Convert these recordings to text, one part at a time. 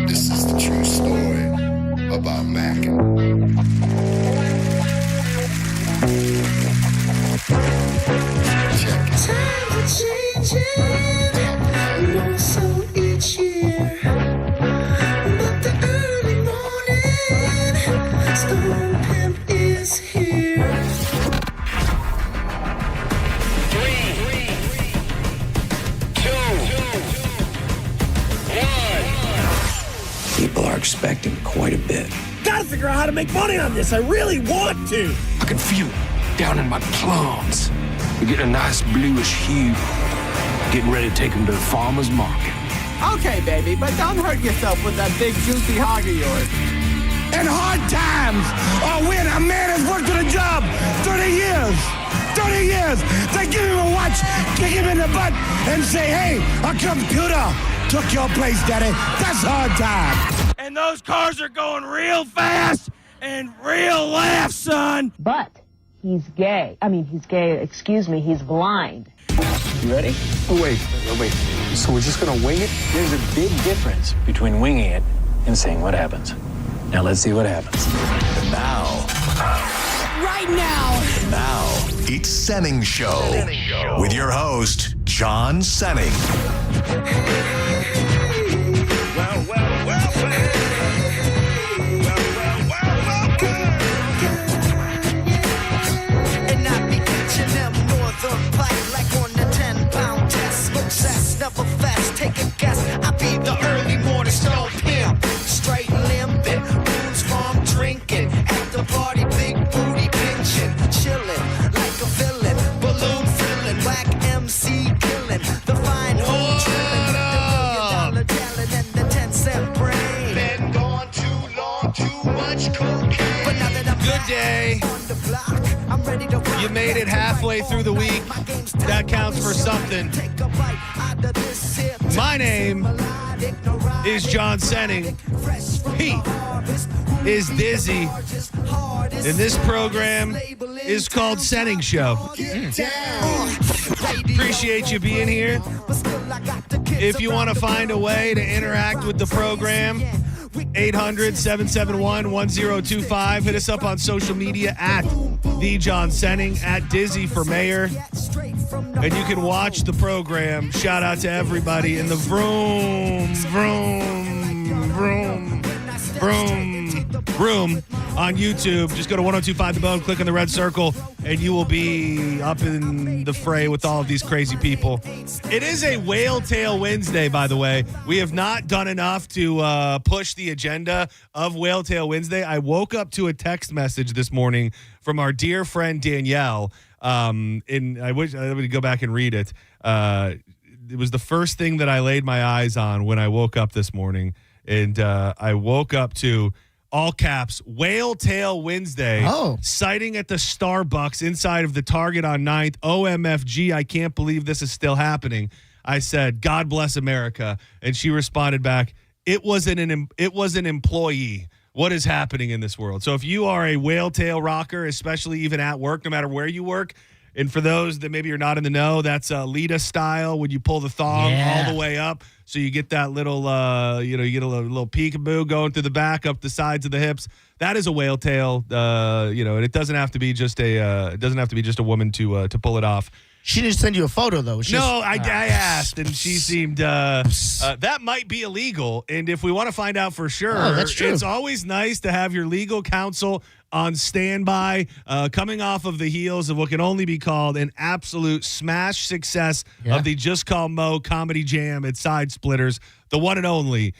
This is the true story about Mac. Check it. Times are changing, more so each year. But the early morning storm pimp is here. 3, 2, 1. People are expecting quite a bit. Gotta figure out how to make money on this. I really want to. I can feel it down in my plums. We're getting a nice bluish hue. Getting ready to take them to the farmer's market. Okay, baby, but don't hurt yourself with that big juicy hog of yours. In hard times, or when a man has worked at a job 30 years, they give him a watch, kick him in the butt, and say, hey, a computer took your place, daddy. That's hard time. And those cars are going real fast and real laugh, son. But he's gay. He's blind. You ready? Oh, wait. So we're just gonna wing it? There's a big difference between winging it and seeing what happens. Now let's see what happens. Now, it's Senning Show with your host, John Senning. And I be catching them northern pike like on the 10-pound test. Smoke cess, never fast, take a guess. I be the early morning snow pimp. Straight limping, booze from drinking. At the party, big booty pinching. Chilling like a villain, balloon filling. Whack MC killing. The fine home drilling. The $1 million talent and the 10-cent brain. Been gone too long, too much cocaine. But now that I'm Good day. on the block, I'm ready to rock. You made it halfway through the week. That counts for something. My name is John Senning. He is Dizzy. And this program is called Senning Show. Appreciate you being here. If you want to find a way to interact with the program, 800-771-1025. Hit us up on social media at The John Senning, at Dizzy for Mayor. And you can watch the program. Shout out to everybody in the room on YouTube. Just go to 1025 The Bone, click on the red circle, and you will be up in the fray with all of these crazy people. It is a Whale Tail Wednesday, by the way. We have not done enough to push the agenda of Whale Tail Wednesday. I woke up to a text message this morning from our dear friend Danielle. And I wish I would go back and read it. It was the first thing that I laid my eyes on when I woke up this morning. And I woke up to all caps, Whale Tail Wednesday, sighting at the Starbucks inside of the Target on 9th. OMFG, I can't believe this is still happening. I said, God bless America. And she responded back, it was an employee. What is happening in this world? So if you are a whale tail rocker, especially even at work, no matter where you work, and for those that maybe you're not in the know, that's Lita style when you pull the thong all the way up. So you get that little, you get a little peekaboo going through the back, up the sides of the hips. That is a whale tail, and it doesn't have to be just a woman to pull it off. She didn't send you a photo, though. I asked, and she seemed that might be illegal. And if we want to find out for sure, that's true. It's always nice to have your legal counsel on standby, coming off of the heels of what can only be called an absolute smash success of the Just Call Mo comedy jam at Side Splitters. The one and only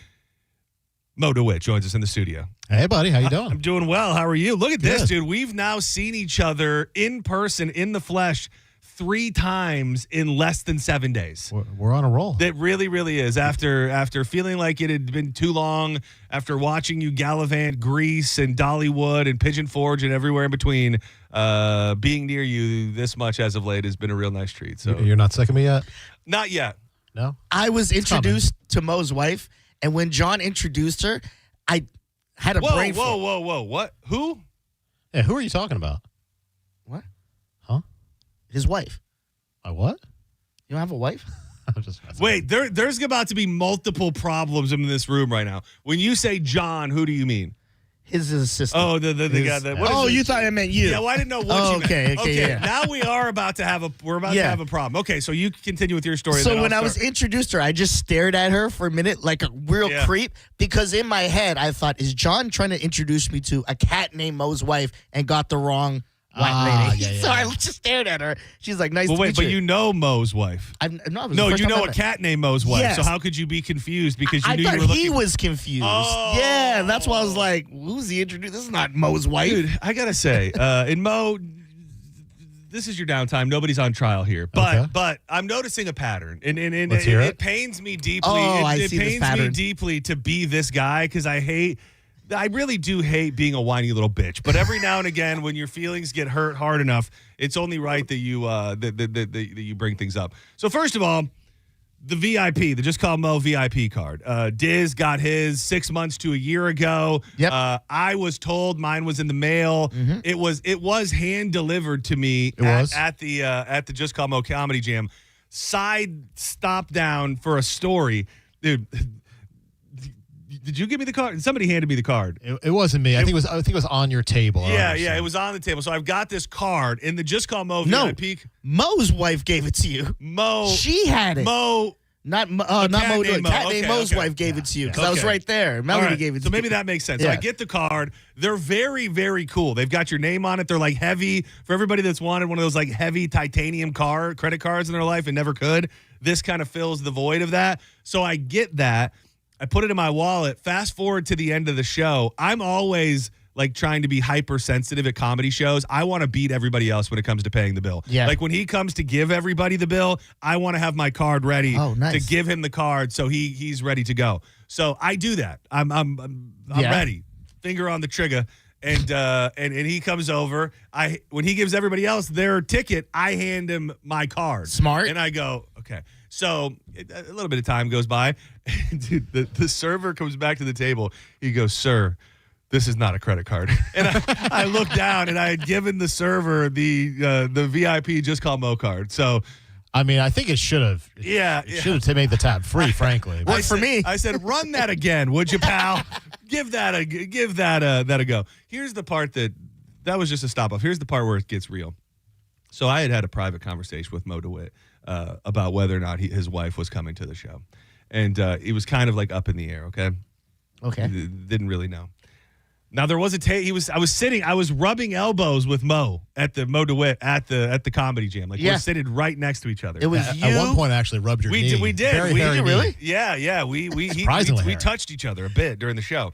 Mo DeWitt joins us in the studio. Hey, buddy. How you doing? I'm doing well. How are you? Look at this, dude. We've now seen each other in person, in the flesh, 3 times in less than 7 days. We're on a roll. It really, really is. After feeling like it had been too long, after watching you gallivant Greece and Dollywood and Pigeon Forge and everywhere in between, being near you this much as of late has been a real nice treat. So you're not sick of me yet? Not yet. No? I was introduced to Mo's wife, and when John introduced her, I had a brain fart. Whoa. What? Who? Yeah, who are you talking about? What? Huh? His wife. My what? You don't have a wife? I'm just messing. Wait, there's about to be multiple problems in this room right now. When you say John, who do you mean? His assistant. Oh, the guy that. Oh, you thought I meant you. Yeah, well, I didn't know what you meant. Okay, yeah. Now we are about to have a problem. Okay, so you continue with your story. So when I was introduced to her, I just stared at her for a minute like a real creep because in my head I thought, is John trying to introduce me to a cat named Mo's wife and got the wrong white lady? Yeah. So I just stared at her. She's like, nice to meet you. But you know Mo's wife. No, You know a cat named Mo's wife. Yes. So how could you be confused because you I knew thought you were looking? he was confused. Oh. Yeah, and that's why I was like, who's he introduced? This is not Mo's wife. Dude, I gotta say, in Mo, this is your downtime. Nobody's on trial here, but I'm noticing a pattern, and Let's hear it pains me deeply. Oh, I it see this pains me pattern. deeply to be this guy because I really do hate being a whiny little bitch. But every now and again, when your feelings get hurt hard enough, it's only right that you that you bring things up. So first of all, the VIP, the Just Call Mo VIP card. Diz got his 6 months to a year ago. Yep. I was told mine was in the mail. Mm-hmm. It was hand delivered to me at the Just Call Mo Comedy Jam. Side stop down for a story, dude. Did you give me the card? Somebody handed me the card. It wasn't me. I think it was on your table. Yeah, it was on the table. So I've got this card in the Just Call Mo VIP. Mo's wife gave it to you. Mo. She had it. Mo. Not Mo. cat named Mo. Cat named Okay, Mo's okay. wife gave it to you because I was Okay. right there. Melody All right. gave it to So you. maybe that makes sense. Yeah. So I get the card. They're very, very cool. They've got your name on it. They're like heavy. For everybody that's wanted one of those like heavy titanium credit cards in their life and never could, this kind of fills the void of that. So I get that. I put it in my wallet. Fast forward to the end of the show. I'm always like trying to be hypersensitive at comedy shows. I want to beat everybody else when it comes to paying the bill. Yeah. Like when he comes to give everybody the bill, I want to have my card ready to give him the card so he's ready to go. So I do that. I'm ready. Finger on the trigger. And he comes over. When he gives everybody else their ticket, I hand him my card. Smart. And I go, okay. So a little bit of time goes by. And dude, the server comes back to the table. He goes, "Sir, this is not a credit card." And I looked down, and I had given the server the VIP Just Call Mo card. So, I mean, I think it should have. Yeah. Should have made the tab free, frankly. Worked for me. I said, "Run that again, would you, pal? Give that a go." Here's the part that was just a stop off. Here's the part where it gets real. So I had a private conversation with Mo DeWitt about whether or not his wife was coming to the show, and it was kind of like up in the air. Okay. Didn't really know. Now there was I was rubbing elbows with Mo at the Mo DeWitt at the Comedy Jam. Like we're sitting right next to each other. It was you. At one point, I actually rubbed your knee. We did. Very, We very did knee. really? Yeah. We Surprisingly touched each other a bit during the show.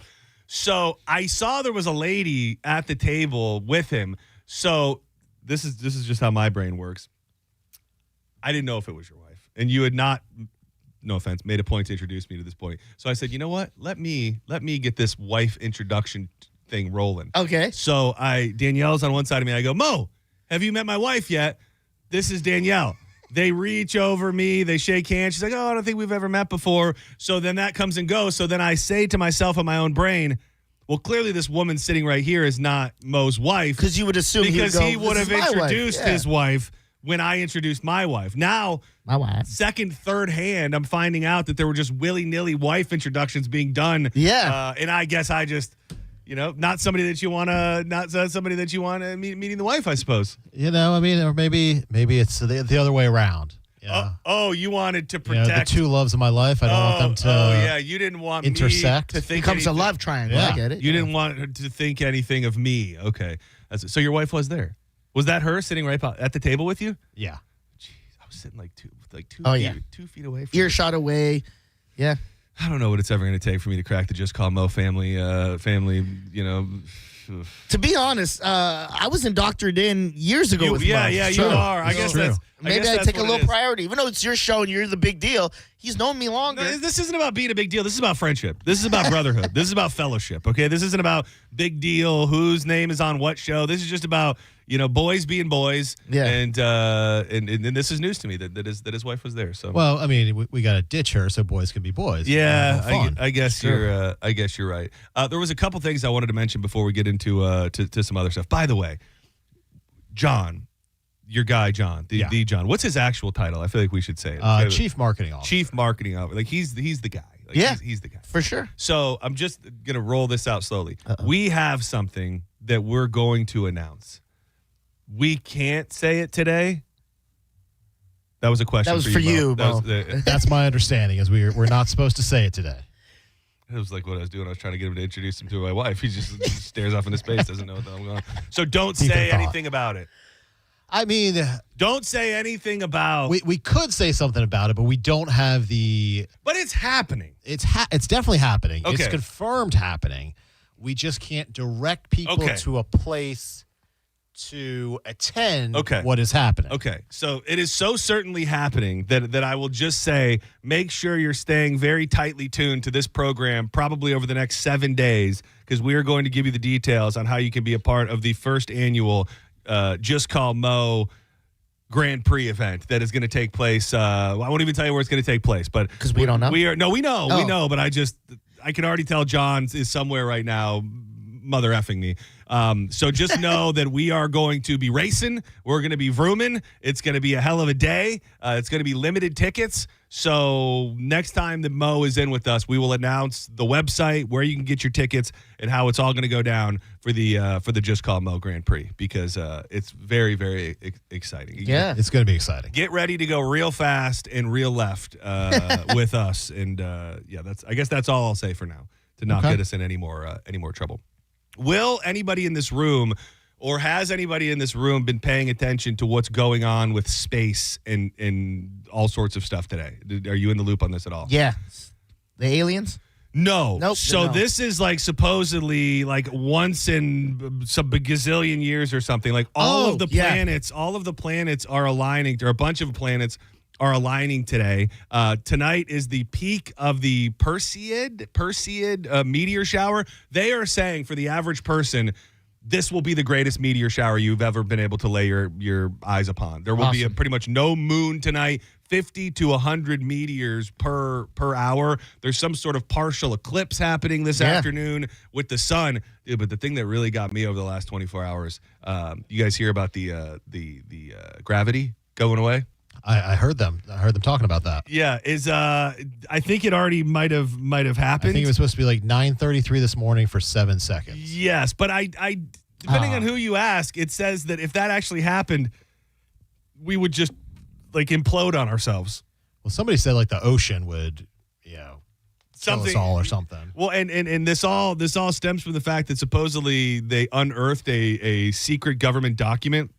So I saw there was a lady at the table with him. So this is just how my brain works. I didn't know if it was your wife, and you had not. No offense, made a point to introduce me to this point. So I said, you know what? Let me get this wife introduction thing rolling. Okay. So Danielle's on one side of me. I go, "Mo, have you met my wife yet? This is Danielle." They reach over me. They shake hands. She's like, "Oh, I don't think we've ever met before." So then that comes and goes. So then I say to myself in my own brain, well, clearly this woman sitting right here is not Mo's wife. Because you would assume he would have introduced wife. his wife when I introduced my wife. Now, My wife. second, third hand, I'm finding out that there were just willy-nilly wife introductions being done. Yeah. And I guess I just, not somebody that you want to, meeting the wife, I suppose. I mean, or maybe it's the other way around. You wanted to protect. The two loves of my life. I don't want them to you didn't want intersect. me to think Becomes anything. a love triangle. Yeah. I get it. You didn't want her to think anything of me. Okay. So your wife was there. Was that her sitting right at the table with you? Yeah. Jeez, I was sitting like 2 feet away from Earshot away. Yeah. I don't know what it's ever going to take for me to crack the Just Call Mo family, To be honest, I was indoctrinated in years ago with Mo. you True. are. I It's guess true. that's Maybe I take a little priority. Even though it's your show and you're the big deal, he's known me longer. No, this isn't about being a big deal. This is about friendship. This is about brotherhood. This is about fellowship. Okay, this isn't about big deal. Whose name is on what show? This is just about boys being boys. Yeah. And this is news to me that his wife was there. So Well, I mean, we got to ditch her so boys can be boys. yeah, Have fun. I guess you're right. There was a couple things I wanted to mention before we get into to some other stuff. By the way, John, your guy John, the John. What's his actual title? I feel like we should say it. Chief Marketing Officer. Chief Marketing Officer. Like he's the guy. Like, Yeah. he's the guy For sure. So I'm just gonna roll this out slowly. We have something that we're going to announce. We can't say it today. That was a question. That was for you, Mo. That's my understanding. Is we're not supposed to say it today. It was like what I was doing. I was trying to get him to introduce him to my wife. He just stares off into space, doesn't know what the hell I'm going on. So don't say anything about it. I mean, don't say anything about. We could say something about it, but we don't have the. But it's happening. It's definitely happening. Okay. It's confirmed happening. We just can't direct people to a place to attend what is happening. Okay, so it is so certainly happening that I will just say, make sure you're staying very tightly tuned to this program probably over the next 7 days, because we are going to give you the details on how you can be a part of the first annual Just Call Mo Grand Prix event that is going to take place. I won't even tell you where it's going to take place, but because we don't know. We know, but I can already tell John is somewhere right now mother effing me. So just know that we are going to be racing. We're going to be vrooming. It's going to be a hell of a day. It's going to be limited tickets. So next time that Mo is in with us, we will announce the website, where you can get your tickets, and how it's all going to go down for the Just Call Mo Grand Prix, because it's very, very exciting. Yeah. It's going to be exciting. Get ready to go real fast and real left with us. And I guess that's all I'll say for now, to not get us in any more trouble. Will anybody in this room, or has anybody in this room, been paying attention to what's going on with space and all sorts of stuff today? Are you in the loop on this at all? Yeah. The aliens? No. Nope. So this is like supposedly like once in some gazillion years or something. Like all of the planets are aligning, or a bunch of planets are aligning today. Tonight is the peak of the Perseid meteor shower. They are saying for the average person, this will be the greatest meteor shower you've ever been able to lay your eyes upon. There will be pretty much no moon tonight. 50 to 100 meteors per hour. There's some sort of partial eclipse happening this afternoon with the sun. Dude, but the thing that really got me over the last 24 hours, you guys hear about the gravity going away? I heard them. I heard them talking about that. Yeah, I think it already might have happened. I think it was supposed to be like 9:33 this morning for 7 seconds. Yes, but I depending on who you ask, it says that if that actually happened, we would just like implode on ourselves. Well, somebody said like the ocean would, kill us all or something. Well, and this all stems from the fact that supposedly they unearthed a secret government document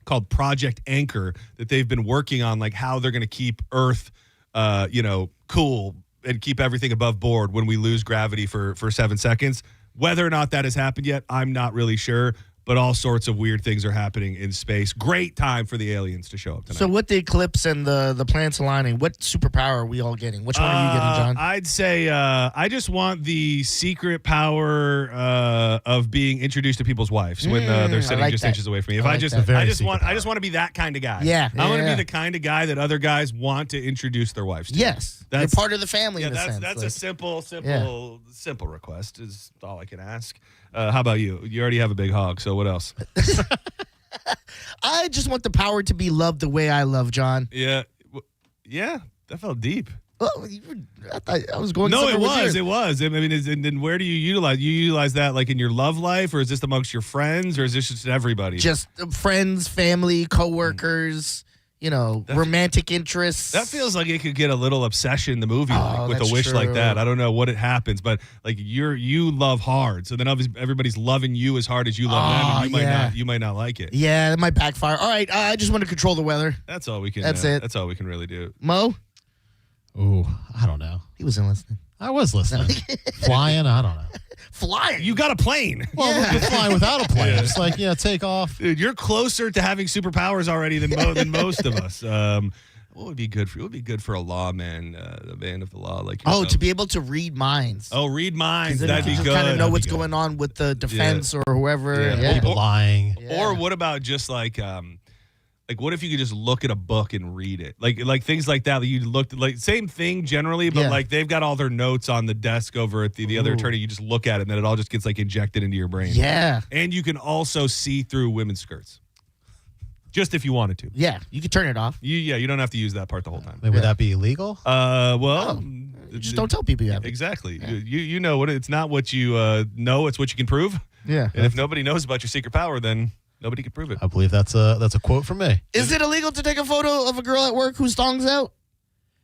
called Project Anchor that they've been working on, like how they're going to keep Earth, cool and keep everything above board when we lose gravity for 7 seconds. Whether or not that has happened yet, I'm not really sure. But all sorts of weird things are happening in space. Great time for the aliens to show up tonight. So with the eclipse and the planets aligning, what superpower are we all getting? Which one are you getting, John? I'd say I just want the secret power of being introduced to people's wives when they're sitting just inches away from me. I just want to be that kind of guy. Yeah. I want to be the kind of guy that other guys want to introduce their wives to. Yes. You're part of the family in a sense. That's a simple request is all I can ask. How about you? You already have a big hog, so what else? I just want the power to be loved the way I love, John. Yeah. Yeah, that felt deep. Well, I thought I was going. No, it was. I mean, and then where do you utilize? You utilize that like in your love life, or is this amongst your friends, or is this just everybody? Just friends, family, coworkers. Romantic interests. That feels like it could get a little obsession, the movie, with a wish like that. I don't know what it happens, but like you love hard, so then obviously everybody's loving you as hard as you love them, and you might not like it. Yeah, that might backfire. All right, I just want to control the weather. That's all we can. That's it. That's all we can really do. Mo? Ooh, I don't know. He wasn't listening. I was listening. Flying, I don't know. Flying? You got a plane. Well, we're flying without a plane. Just like, take off. Dude, you're closer to having superpowers already than most of us. What would be good for? It would be good for a lawman, a man of the law like yourself. To be able to read minds. Oh, read minds. That'd be good. good. Kind of know what's going on with the defense or whoever. Yeah. People lying. Yeah. Or what about just like what if you could just look at a book and read it? Like things like that. You looked like same thing generally, but like they've got all their notes on the desk over at the other attorney. You just look at it and then it all just gets like injected into your brain. Yeah. And you can also see through women's skirts. Just if you wanted to. Yeah, you could turn it off. You don't have to use that part the whole time. I mean, would that be illegal? Well, You just don't tell people you have it. Exactly. Yeah. You know what? It's not what you know; it's what you can prove. Yeah. And if nobody knows about your secret power, then nobody can prove it. I believe that's a quote from me. Is it illegal to take a photo of a girl at work whose thong's out?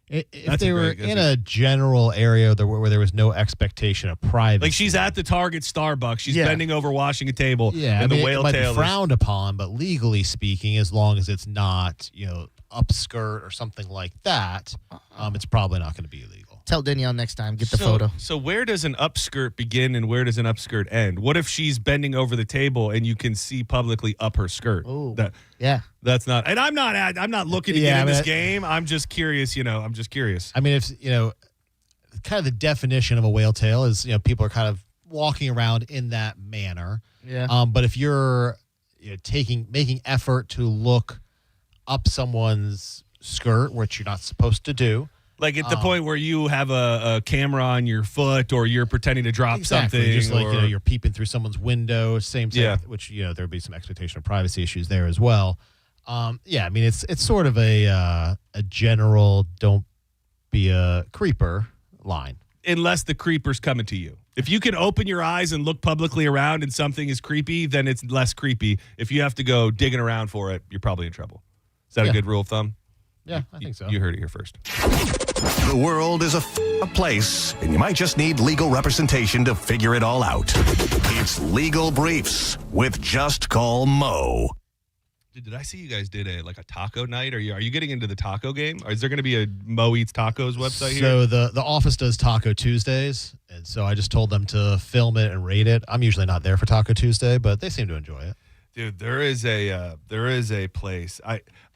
If they were in a general area where there was no expectation of privacy. Like she's at the Target Starbucks. She's bending over washing a table. Yeah, and I mean, the whale it might tail be frowned upon, but legally speaking, as long as it's not, upskirt or something like that, it's probably not going to be illegal. Tell Danielle next time. Get the photo. So where does an upskirt begin and where does an upskirt end? What if she's bending over the table and you can see publicly up her skirt? Oh, yeah. That's not. And I'm not looking to get in this game. I'm just curious. I'm just curious. I mean, if kind of the definition of a whale tail is people are kind of walking around in that manner. Yeah. But if you're making effort to look up someone's skirt, which you're not supposed to do. Like at the point where you have a camera on your foot or you're pretending to drop something. Just like, you're peeping through someone's window, same thing, which, there'd be some expectation of privacy issues there as well. I mean, it's sort of a general don't be a creeper line. Unless the creeper's coming to you. If you can open your eyes and look publicly around and something is creepy, then it's less creepy. If you have to go digging around for it, you're probably in trouble. Is that a good rule of thumb? Yeah, I think so. You heard it here first. The world is a place, and you might just need legal representation to figure it all out. It's Legal Briefs with Just Call Mo. Dude, did I see you guys did a taco night? Are you getting into the taco game? Or is there going to be a Mo Eats Tacos website here? So the office does Taco Tuesdays, and so I just told them to film it and rate it. I'm usually not there for Taco Tuesday, but they seem to enjoy it. Dude, there is a place.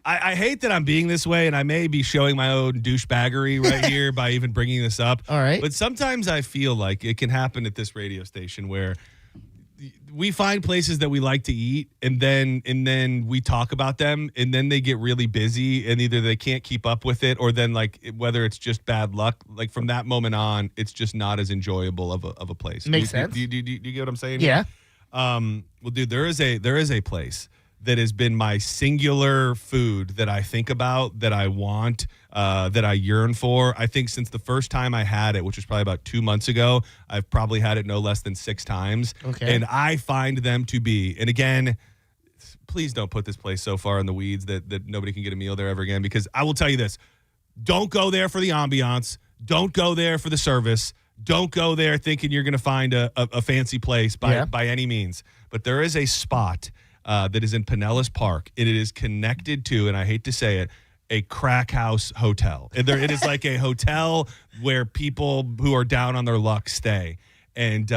I hate that I'm being this way, and I may be showing my own douchebaggery right here by even bringing this up. All right. But sometimes I feel like it can happen at this radio station where we find places that we like to eat, and then we talk about them, and then they get really busy, and either they can't keep up with it, or then whether it's just bad luck, like from that moment on, it's just not as enjoyable of a place. Makes sense. Do you get what I'm saying? Yeah. Well, dude, there is a place that has been my singular food that I think about, that I want, that I yearn for. I think since the first time I had it, which was probably about 2 months ago, I've probably had it no less than 6 times. Okay. And I find them to be, and again, please don't put this place so far in the weeds that nobody can get a meal there ever again, because I will tell you this, don't go there for the ambiance. Don't go there for the service. Don't go there thinking you're going to find a fancy place by any means. But there is a spot that is in Pinellas Park, and it is connected to, and I hate to say it, a crack house hotel. It is like a hotel where people who are down on their luck stay. And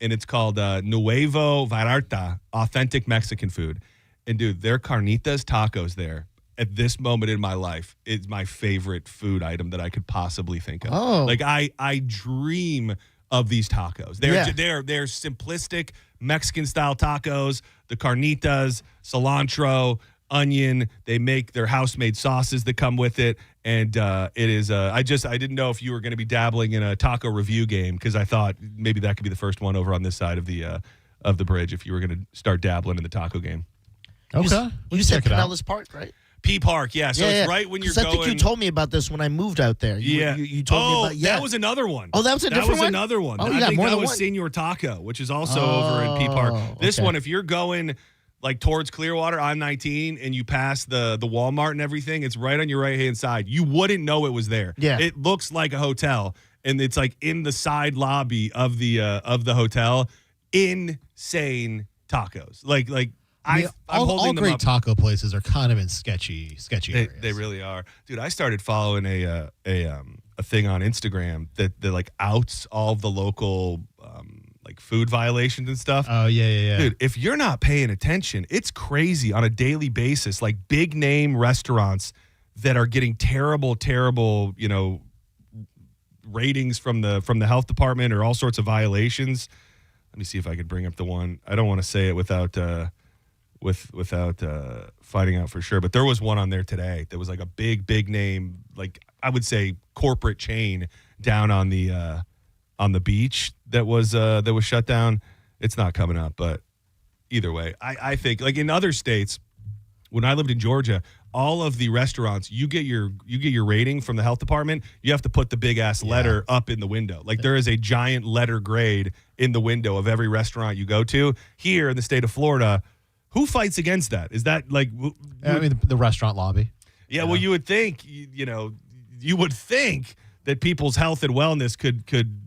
it's called Nuevo Vallarta, authentic Mexican food. And, dude, their carnitas tacos there at this moment in my life is my favorite food item that I could possibly think of. Oh. Like, I dream of these tacos. They're simplistic Mexican-style tacos, the carnitas, cilantro, onion. They make their house-made sauces that come with it, and it is. I didn't know if you were going to be dabbling in a taco review game, because I thought maybe that could be the first one over on this side of the bridge if you were going to start dabbling in the taco game. Okay, You said Pinellas Park, right? P Park, yeah. So it's right when you're going. I think you told me about this when I moved out there. You told me about. That was another one. Oh, that was a different one? That was another one. Oh, I think that was Senor Taco, which is also over in P Park. This one, if you're going towards Clearwater, I'm 19, and you pass the Walmart and everything, it's right on your right-hand side. You wouldn't know it was there. Yeah. It looks like a hotel, and it's in the side lobby of the hotel. Insane tacos. All great taco places are kind of in sketchy areas. They really are, dude. I started following a thing on Instagram that outs all of the local food violations and stuff. Oh yeah. Dude, if you're not paying attention, it's crazy on a daily basis. Like big name restaurants that are getting terrible, ratings from the health department or all sorts of violations. Let me see if I could bring up the one. I don't want to say it without finding out for sure. But there was one on there today that was a big name, I would say corporate chain down on the beach that was shut down. It's not coming up, but either way, I think in other states when I lived in Georgia, all of the restaurants, you get your rating from the health department. You have to put the big ass letter up in the window. Like there is a giant letter grade in the window of every restaurant you go to. Here in the state of Florida, who fights against that? Is that like? I mean, the restaurant lobby. Yeah, well, you would think, you would think that people's health and wellness could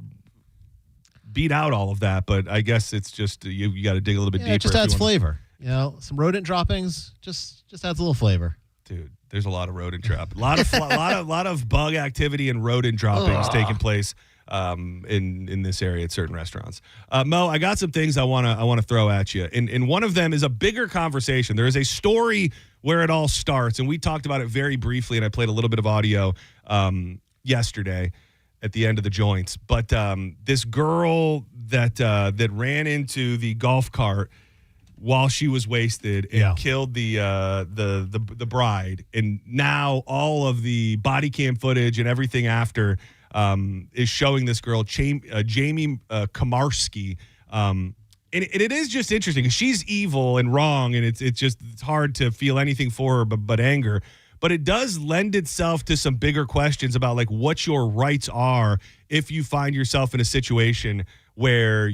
beat out all of that, but I guess it's just you got to dig a little bit deeper. It just adds flavor. Some rodent droppings just adds a little flavor. Dude, there's a lot of rodent drop, a lot of bug activity and rodent droppings taking place in this area at certain restaurants. Mo, I got some things I want to throw at you, and one of them is a bigger conversation. There is a story where it all starts, and we talked about it very briefly, and I played a little bit of audio yesterday at the end of the joints. But this girl that ran into the golf cart while she was wasted and killed the bride, and now all of the body cam footage and everything after is showing this girl Jamie Komarski, and it is just interesting because she's evil and wrong, and it's hard to feel anything for her but anger. But it does lend itself to some bigger questions about like what your rights are if you find yourself in a situation where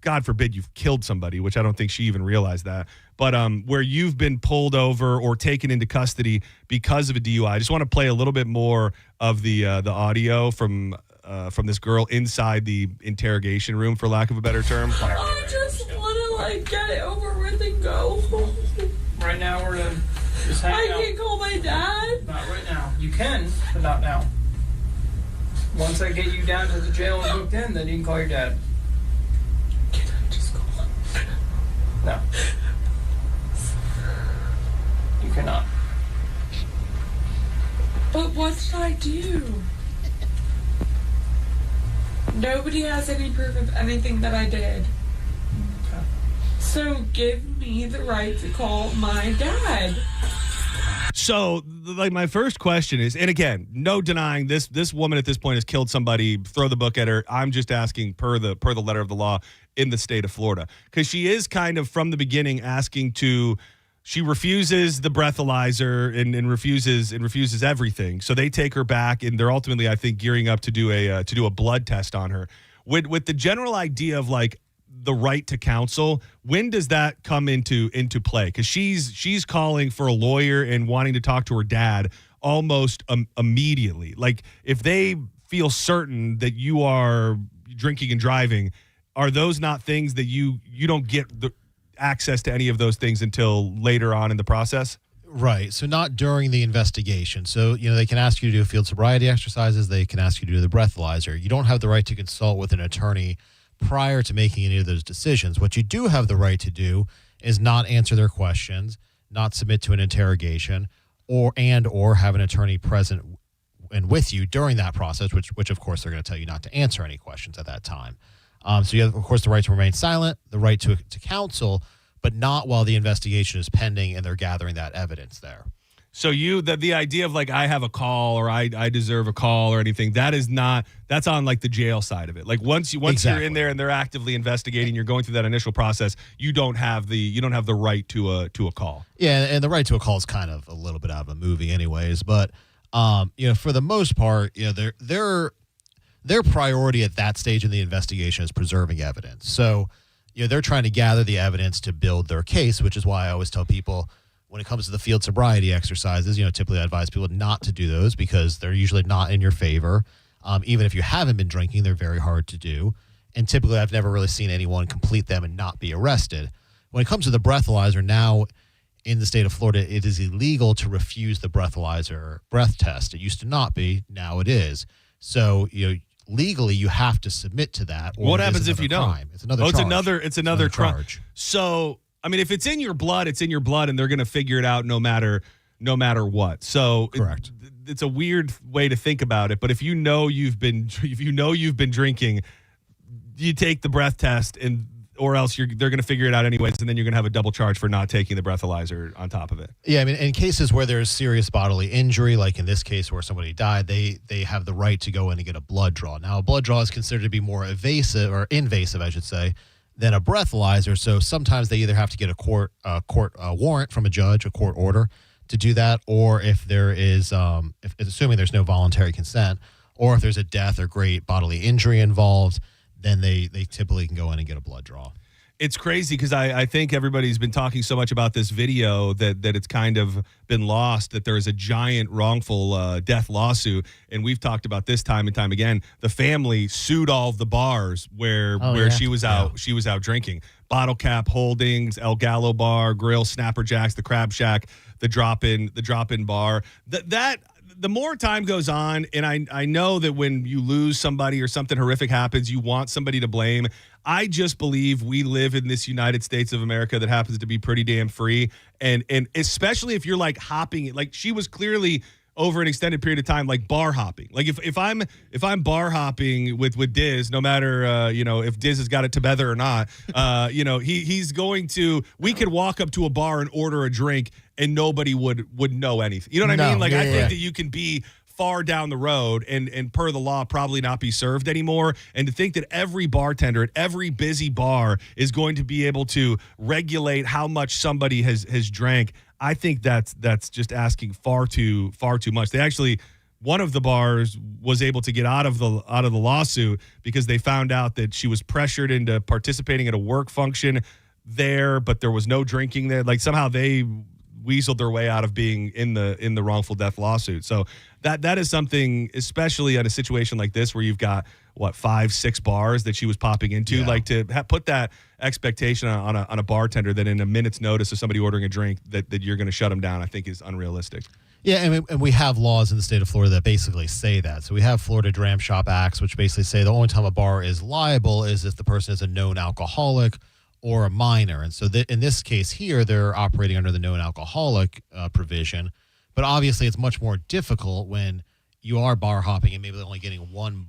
God forbid you've killed somebody, which I don't think she even realized that, but where you've been pulled over or taken into custody because of a DUI. I just want to play a little bit more of the audio from this girl inside the interrogation room, for lack of a better term. I just want to get it over with and go. Right now we're gonna just hang out. I can't call my dad. Not right now. You can, but not now. Once I get you down to the jail and booked in, then you can call your dad. No. You cannot. But what should I do? Nobody has any proof of anything that I did. Okay. So give me the right to call my dad. So, like, my first question is, and again, no denying this woman at this point has killed somebody, throw the book at her. I'm just asking per the letter of the law in the state of Florida, because she is kind of from the beginning she refuses the breathalyzer and refuses everything. So they take her back, and they're ultimately, I think, gearing up to do a blood test on her. With the general idea of like the right to counsel, when does that come into play? Because she's calling for a lawyer and wanting to talk to her dad almost immediately. Like, if they feel certain that you are drinking and driving, are those not things that you don't get the access to any of those things until later on in the process? Right. So not during the investigation. So, they can ask you to do field sobriety exercises. They can ask you to do the breathalyzer. You don't have the right to consult with an attorney prior to making any of those decisions. What you do have the right to do is not answer their questions, not submit to an interrogation, or have an attorney present and with you during that process, which of course they're going to tell you not to answer any questions at that time. So you have, of course, the right to remain silent, the right to counsel, but not while the investigation is pending and they're gathering that evidence there. So the idea of like, I have a call or I deserve a call or anything, that's on like the jail side of it. Like once you're in there and they're actively investigating, you're going through that initial process, you don't have the right to a call. Yeah, and the right to a call is kind of a little bit out of a movie anyways, but for the most part, their priority at that stage in the investigation is preserving evidence. So, they're trying to gather the evidence to build their case, which is why I always tell people when it comes to the field sobriety exercises, typically I advise people not to do those because they're usually not in your favor. Even if you haven't been drinking, they're very hard to do. And typically I've never really seen anyone complete them and not be arrested. When it comes to the breathalyzer, now in the state of Florida, it is illegal to refuse the breathalyzer breath test. It used to not be. Now it is. So, legally you have to submit to that. Or what happens if you crime. don't? It's another charge. It's another charge. So, I mean, if it's in your blood, it's in your blood, and they're going to figure it out no matter what. So, correct. It's a weird way to think about it, but if you know you've been drinking, you take the breath test, or else they're going to figure it out anyways, and then you're going to have a double charge for not taking the breathalyzer on top of it. Yeah, I mean, in cases where there's serious bodily injury, like in this case where somebody died, they have the right to go in and get a blood draw. Now, a blood draw is considered to be more invasive, I should say, than a breathalyzer. So sometimes they either have to get a court warrant from a judge, a court order to do that, or if there is, assuming there's no voluntary consent, or if there's a death or great bodily injury involved, then they typically can go in and get a blood draw. It's crazy because I think everybody's been talking so much about this video that it's kind of been lost, that there is a giant wrongful death lawsuit. And we've talked about this time and time again. The family sued all of the bars where she was out drinking. Bottle Cap Holdings, El Gallo Bar, Grill, Snapper Jacks, the Crab Shack, the drop-in bar. The more time goes on, and I know that when you lose somebody or something horrific happens, you want somebody to blame. I just believe we live in this United States of America that happens to be pretty damn free. And especially if you're like hopping, like she was clearly over an extended period of time, like bar hopping. Like if I'm bar hopping with Diz, no matter if Diz has got it together or not, he's going to. We could walk up to a bar and order a drink, and nobody would know anything. You know what I mean? Like I think that you can be far down the road and per the law probably not be served anymore. And to think that every bartender at every busy bar is going to be able to regulate how much somebody has drank, I think that's just asking far too much. They actually, one of the bars was able to get out of the lawsuit because they found out that she was pressured into participating at a work function there, but there was no drinking there. Like somehow they weaseled their way out of being in the wrongful death lawsuit. So that is something, especially at a situation like this where you've got 5-6 bars that she was popping into, like to put that expectation on a bartender that in a minute's notice of somebody ordering a drink that you're going to shut them down, I think is unrealistic. Yeah, and we have laws in the state of Florida that basically say that. So we have Florida Dram Shop Acts, which basically say the only time a bar is liable is if the person is a known alcoholic or a minor. And so in this case here, they're operating under the known alcoholic provision. But obviously, it's much more difficult when you are bar hopping and maybe only getting one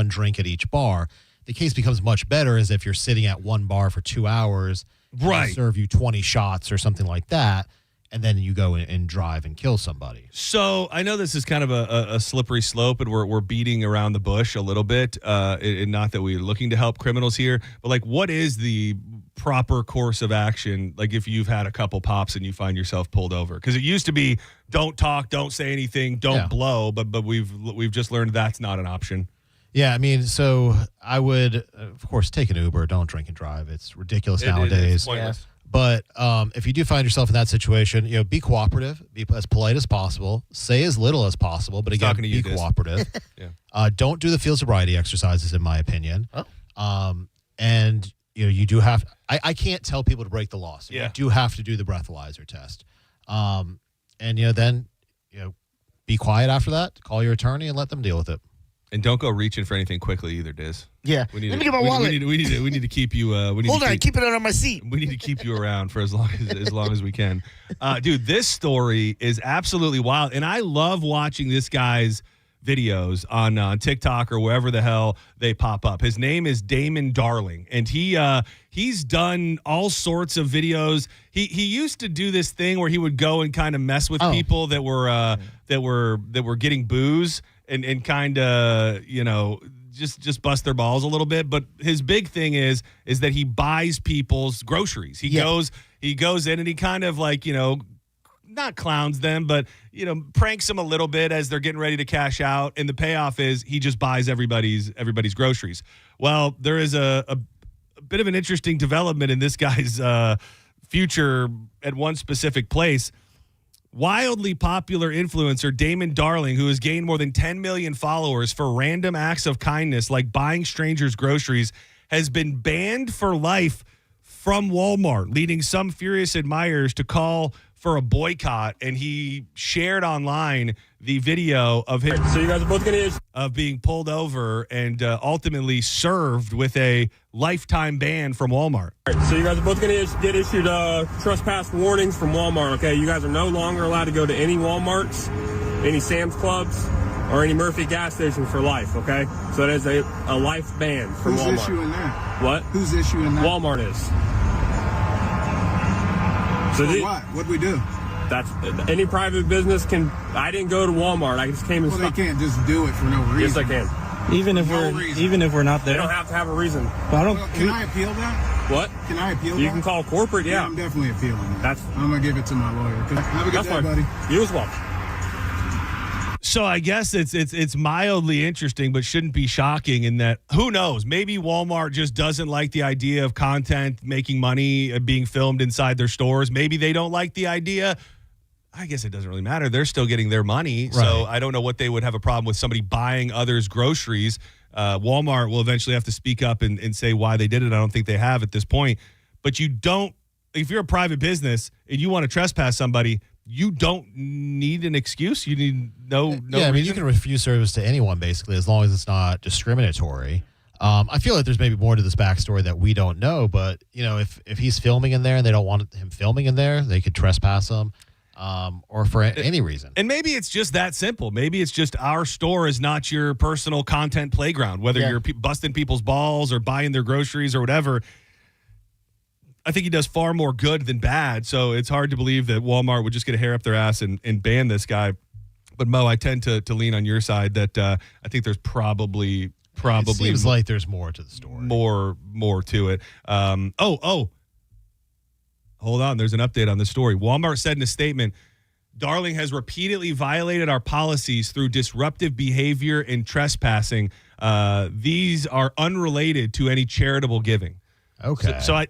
drink at each bar. The case becomes much better as if you're sitting at one bar for 2 hours, right? They serve you 20 shots or something like that, and then you go and drive and kill somebody. So I know this is kind of a slippery slope, and we're beating around the bush a little bit, and not that we're looking to help criminals here, but like, what is the proper course of action, like if you've had a couple pops and you find yourself pulled over? Because it used to be don't talk, don't say anything, don't blow, but we've just learned that's not an option. Yeah, I mean, so I would, of course, take an Uber. Don't drink and drive. It's ridiculous nowadays. It's pointless. But if you do find yourself in that situation, be cooperative, be as polite as possible, say as little as possible, but again, be cooperative. Don't do the field sobriety exercises, in my opinion. And you do have. I can't tell people to break the law. So you do have to do the breathalyzer test. And then be quiet after that. Call your attorney and let them deal with it. And don't go reaching for anything quickly either, Diz. Yeah. Let me get my wallet. We need to keep you. Hold on, keep it on my seat. We need to keep you around for as long as we can. Dude, this story is absolutely wild, and I love watching this guy's videos on TikTok or wherever the hell they pop up. His name is Damon Darling, and he's done all sorts of videos. He used to do this thing where he would go and kind of mess with people that were getting booze and kind of just bust their balls a little bit. But his big thing is that he buys people's groceries. He goes in and he kind of not clowns them, but pranks them a little bit as they're getting ready to cash out, and the payoff is he just buys everybody's groceries. Well, there is a bit of an interesting development in this guy's future at one specific place. Wildly popular influencer Damon Darling, who has gained more than 10 million followers for random acts of kindness like buying strangers groceries, has been banned for life from Walmart, leading some furious admirers to call for a boycott. And he shared online the video of him of being pulled over and ultimately served with a lifetime ban from Walmart. So you guys are both going to get issued trespass warnings from Walmart, okay? You guys are no longer allowed to go to any Walmarts, any Sam's Clubs, or any Murphy gas station for life, okay? So that is a life ban from Walmart. Who's issuing that? What? Who's issuing that? Walmart is. So what? What'd we do? That's any private business can. I didn't go to Walmart. I just came and. Well, they can't just do it for no reason. Yes, I can. Even if we're not They there. don't have to have a reason. But I don't. Well, can I appeal that? What? Can I appeal You that? can call corporate, yeah. I'm definitely appealing that. I'm going to give it to my lawyer. Have a good That's day, fine. buddy. You as well. So I guess it's mildly interesting, but shouldn't be shocking in that, who knows, maybe Walmart just doesn't like the idea of content making money being filmed inside their stores. Maybe they don't like the idea. I guess it doesn't really matter. They're still getting their money. So I don't know what they would have a problem with somebody buying others' groceries. Walmart will eventually have to speak up and say why they did it. I don't think they have at this point. But you don't, if you're a private business and you want to trespass somebody, you don't need an excuse. You need no Yeah, I mean, you can refuse service to anyone, basically, as long as it's not discriminatory. I feel like there's maybe more to this backstory that we don't know, but, you know, if he's filming in there and they don't want him filming in there, they could trespass him, or for any reason. And maybe it's just that simple. Maybe it's just our store is not your personal content playground, whether you're busting people's balls or buying their groceries or whatever. I think he does far more good than bad, so it's hard to believe that Walmart would just get a hair up their ass and ban this guy. But, Mo, I tend to lean on your side that I think there's probably it seems like there's more to the story. More to it. Hold on. There's an update on the story. Walmart said in a statement, Darling has repeatedly violated our policies through disruptive behavior and trespassing. These are unrelated to any charitable giving. Okay. So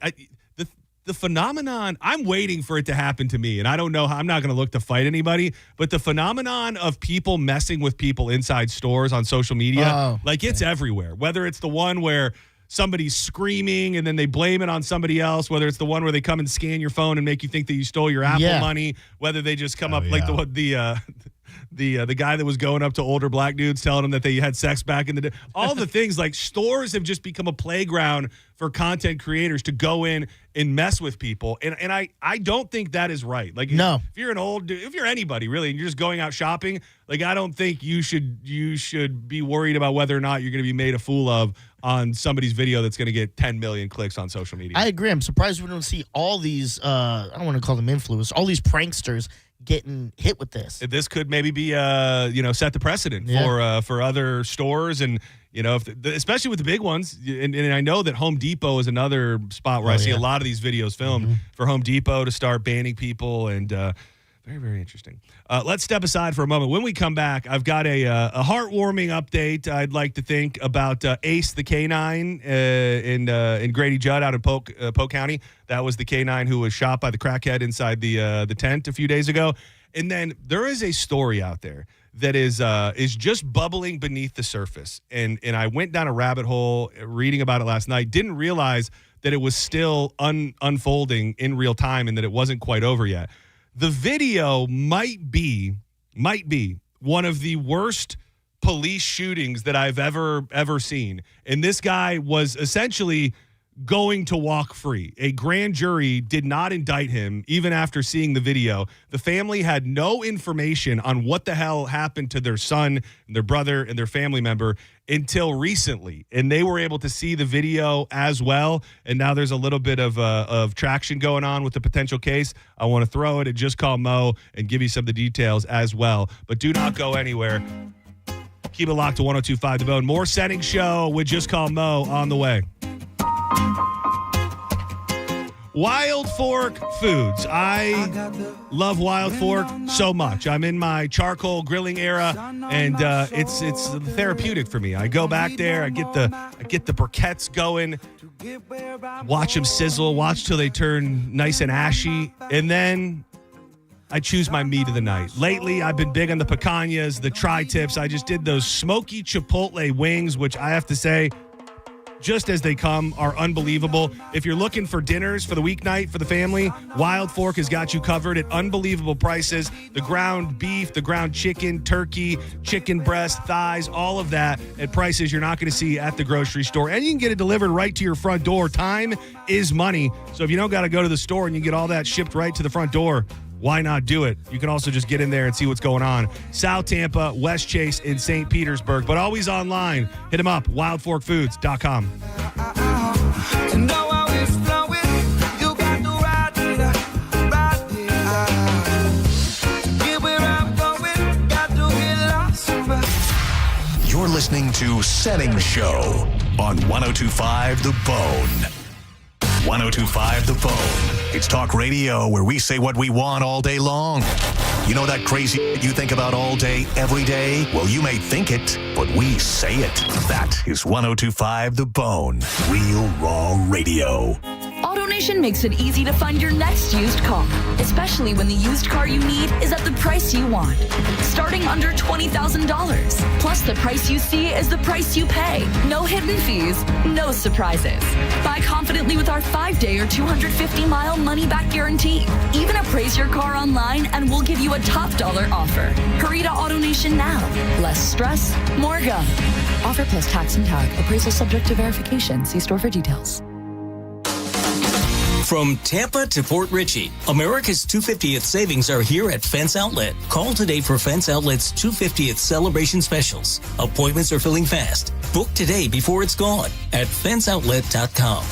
the phenomenon, I'm waiting for it to happen to me, and I don't know how, I'm not going to look to fight anybody, but the phenomenon of people messing with people inside stores on social media, it's everywhere. Whether it's the one where somebody's screaming and then they blame it on somebody else, whether it's the one where they come and scan your phone and make you think that you stole your Apple money, whether they just come up like the guy that was going up to older black dudes telling them that they had sex back in the day. All the things, like, stores have just become a playground for content creators to go in and mess with people. And I don't think that is right. Like, if you're an old dude, if you're anybody really, and you're just going out shopping, like, I don't think you should be worried about whether or not you're going to be made a fool of on somebody's video that's going to get 10 million clicks on social media. I agree. I'm surprised we don't see all these, I don't want to call them influencers, all these pranksters getting hit with this. This could maybe be, set the precedent for other stores, and especially with the big ones. And I know that Home Depot is another spot where I see a lot of these videos filmed for Home Depot to start banning people, and very, very interesting. Let's step aside for a moment. When we come back, I've got a heartwarming update I'd like to think about Ace the Canine in Grady Judd out in Polk County. That was the canine who was shot by the crackhead inside the tent a few days ago. And then there is a story out there that is just bubbling beneath the surface. And I went down a rabbit hole reading about it last night. Didn't realize that it was still unfolding in real time and that it wasn't quite over yet. The video might be one of the worst police shootings that I've ever seen. And this guy was essentially going to walk free. A grand jury did not indict him even after seeing the video. The family had no information on what the hell happened to their son, and their brother, and their family member until recently. And they were able to see the video as well. And now there's a little bit of traction going on with the potential case. I want to throw it and just call Mo and give you some of the details as well. But do not go anywhere. Keep it locked to 102.5 The Bone. More Senning Show with Just Call Mo on the way. Wild Fork Foods. I love Wild Fork so much. I'm in my charcoal grilling era, and it's therapeutic for me. I go back there, I get the briquettes going, watch them sizzle, watch till they turn nice and ashy, and then I choose my meat of the night. Lately, I've been big on the picanhas, the tri-tips. I just did those smoky chipotle wings, which I have to say, just as they come, are unbelievable. If you're looking for dinners for the weeknight for the family, Wild Fork has got you covered at unbelievable prices. The ground beef, the ground chicken, turkey, chicken breast, thighs, all of that at prices you're not going to see at the grocery store. And you can get it delivered right to your front door. Time is money. So if you don't got to go to the store and you get all that shipped right to the front door, why not do it? You can also just get in there and see what's going on. South Tampa, West Chase, and St. Petersburg, but always online. Hit them up, wildforkfoods.com. You're listening to Senning Show on 102.5 The Bone. 102.5 The Bone. It's talk radio where we say what we want all day long. You know that crazy you think about all day, every day? Well, you may think it, but we say it. That is 102.5 The Bone. Real Raw Radio. AutoNation makes it easy to find your next used car, especially when the used car you need is at the price you want. Starting under $20,000. Plus, the price you see is the price you pay. No hidden fees, no surprises. Buy confidently with our 5-day or 250-mile money-back guarantee. Even appraise your car online and we'll give you a top dollar offer. Hurry to AutoNation now. Less stress, more go. Offer plus tax and tag. Appraisal subject to verification. See store for details. From Tampa to Fort Ritchie, America's 250th savings are here at Fence Outlet. Call today for Fence Outlet's 250th celebration specials. Appointments are filling fast. Book today before it's gone at fenceoutlet.com.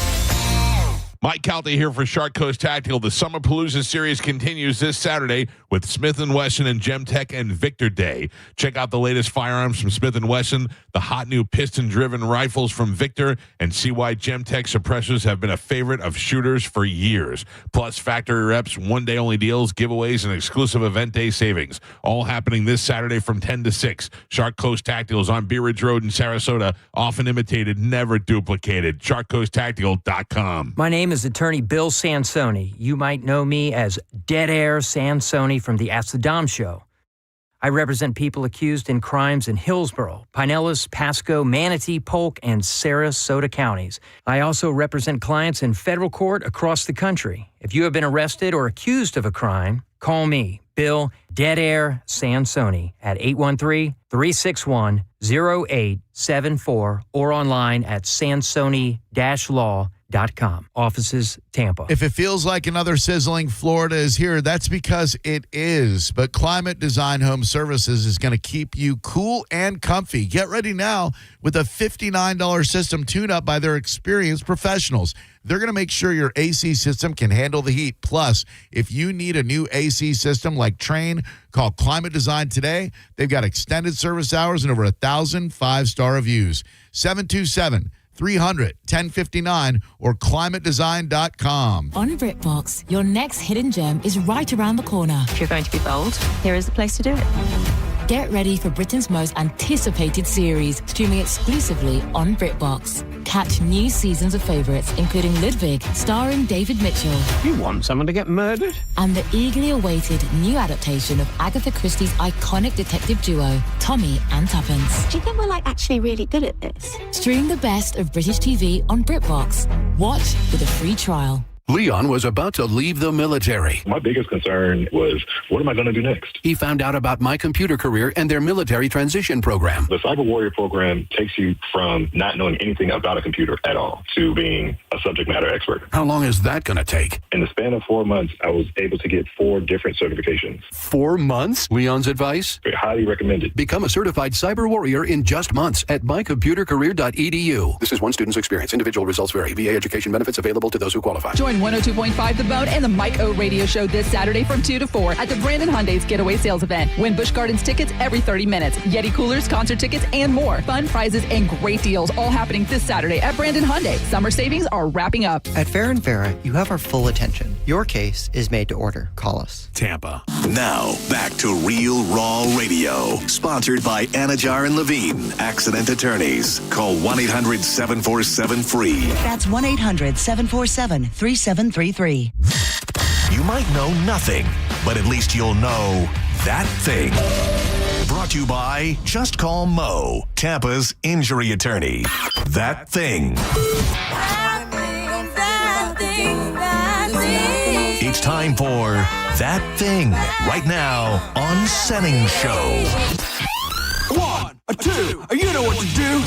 Mike Calta here for Shark Coast Tactical. The Summer Palooza series continues this Saturday with Smith & Wesson and Gemtech and Victor Day. Check out the latest firearms from Smith & Wesson, the hot new piston-driven rifles from Victor, and see why Gemtech suppressors have been a favorite of shooters for years. Plus, factory reps, one-day-only deals, giveaways, and exclusive event day savings. All happening this Saturday from 10 to 6. Shark Coast Tactical is on Bee Ridge Road in Sarasota. Often imitated, never duplicated. SharkCoastTactical.com. My name is attorney Bill Sansoni. You might know me as Dead Air Sansoni from the Ask the Dom Show. I represent people accused in crimes in Hillsborough, Pinellas, Pasco, Manatee, Polk, and Sarasota counties. I also represent clients in federal court across the country. If you have been arrested or accused of a crime, call me, Bill Dead Air Sansoni, at 813-361-0874 or online at sansoni-law.com. Offices, Tampa. If it feels like another sizzling Florida is here, that's because it is. But Climate Design Home Services is going to keep you cool and comfy. Get ready now with a $59 system tune-up by their experienced professionals. They're going to make sure your AC system can handle the heat. Plus, if you need a new AC system like Train, call Climate Design today. They've got extended service hours and over 1,000 five-star reviews. 727-300-1059 or climatedesign.com. On BritBox, your next hidden gem is right around the corner. If you're going to be bold, here is the place to do it. Get ready for Britain's most anticipated series, streaming exclusively on BritBox. Catch new seasons of favourites, including Ludwig, starring David Mitchell. You want someone to get murdered? And the eagerly awaited new adaptation of Agatha Christie's iconic detective duo, Tommy and Tuppence. Do you think we're actually really good at this? Stream the best of British TV on BritBox. Watch with a free trial. Leon was about to leave the military. My biggest concern was, what am I going to do next? He found out about My Computer Career and their military transition program. The Cyber Warrior program takes you from not knowing anything about a computer at all to being a subject matter expert. How long is that going to take? In the span of 4 months, I was able to get 4 different certifications. 4 months? Leon's advice? Highly recommended. Become a certified cyber warrior in just months at mycomputercareer.edu. This is one student's experience. Individual results vary. VA education benefits available to those who qualify. Join 102.5 The Bone and the Mike O Radio Show this Saturday from 2 to 4 at the Brandon Hyundai's Getaway Sales Event. Win Busch Gardens tickets every 30 minutes, Yeti coolers, concert tickets, and more. Fun prizes and great deals all happening this Saturday at Brandon Hyundai. Summer savings are wrapping up. At Fair & Vera, you have our full attention. Your case is made to order. Call us. Tampa. Now, back to Real Raw Radio. Sponsored by Anajar and Levine, Accident Attorneys. Call 1-800-747-FREE. That's 1-800-747-3733. You might know nothing, but at least you'll know that thing. Brought to you by Just Call Mo, Tampa's injury attorney. That thing. It's time for That Thing, right now on Senning Show. 1, 2, you know what to do.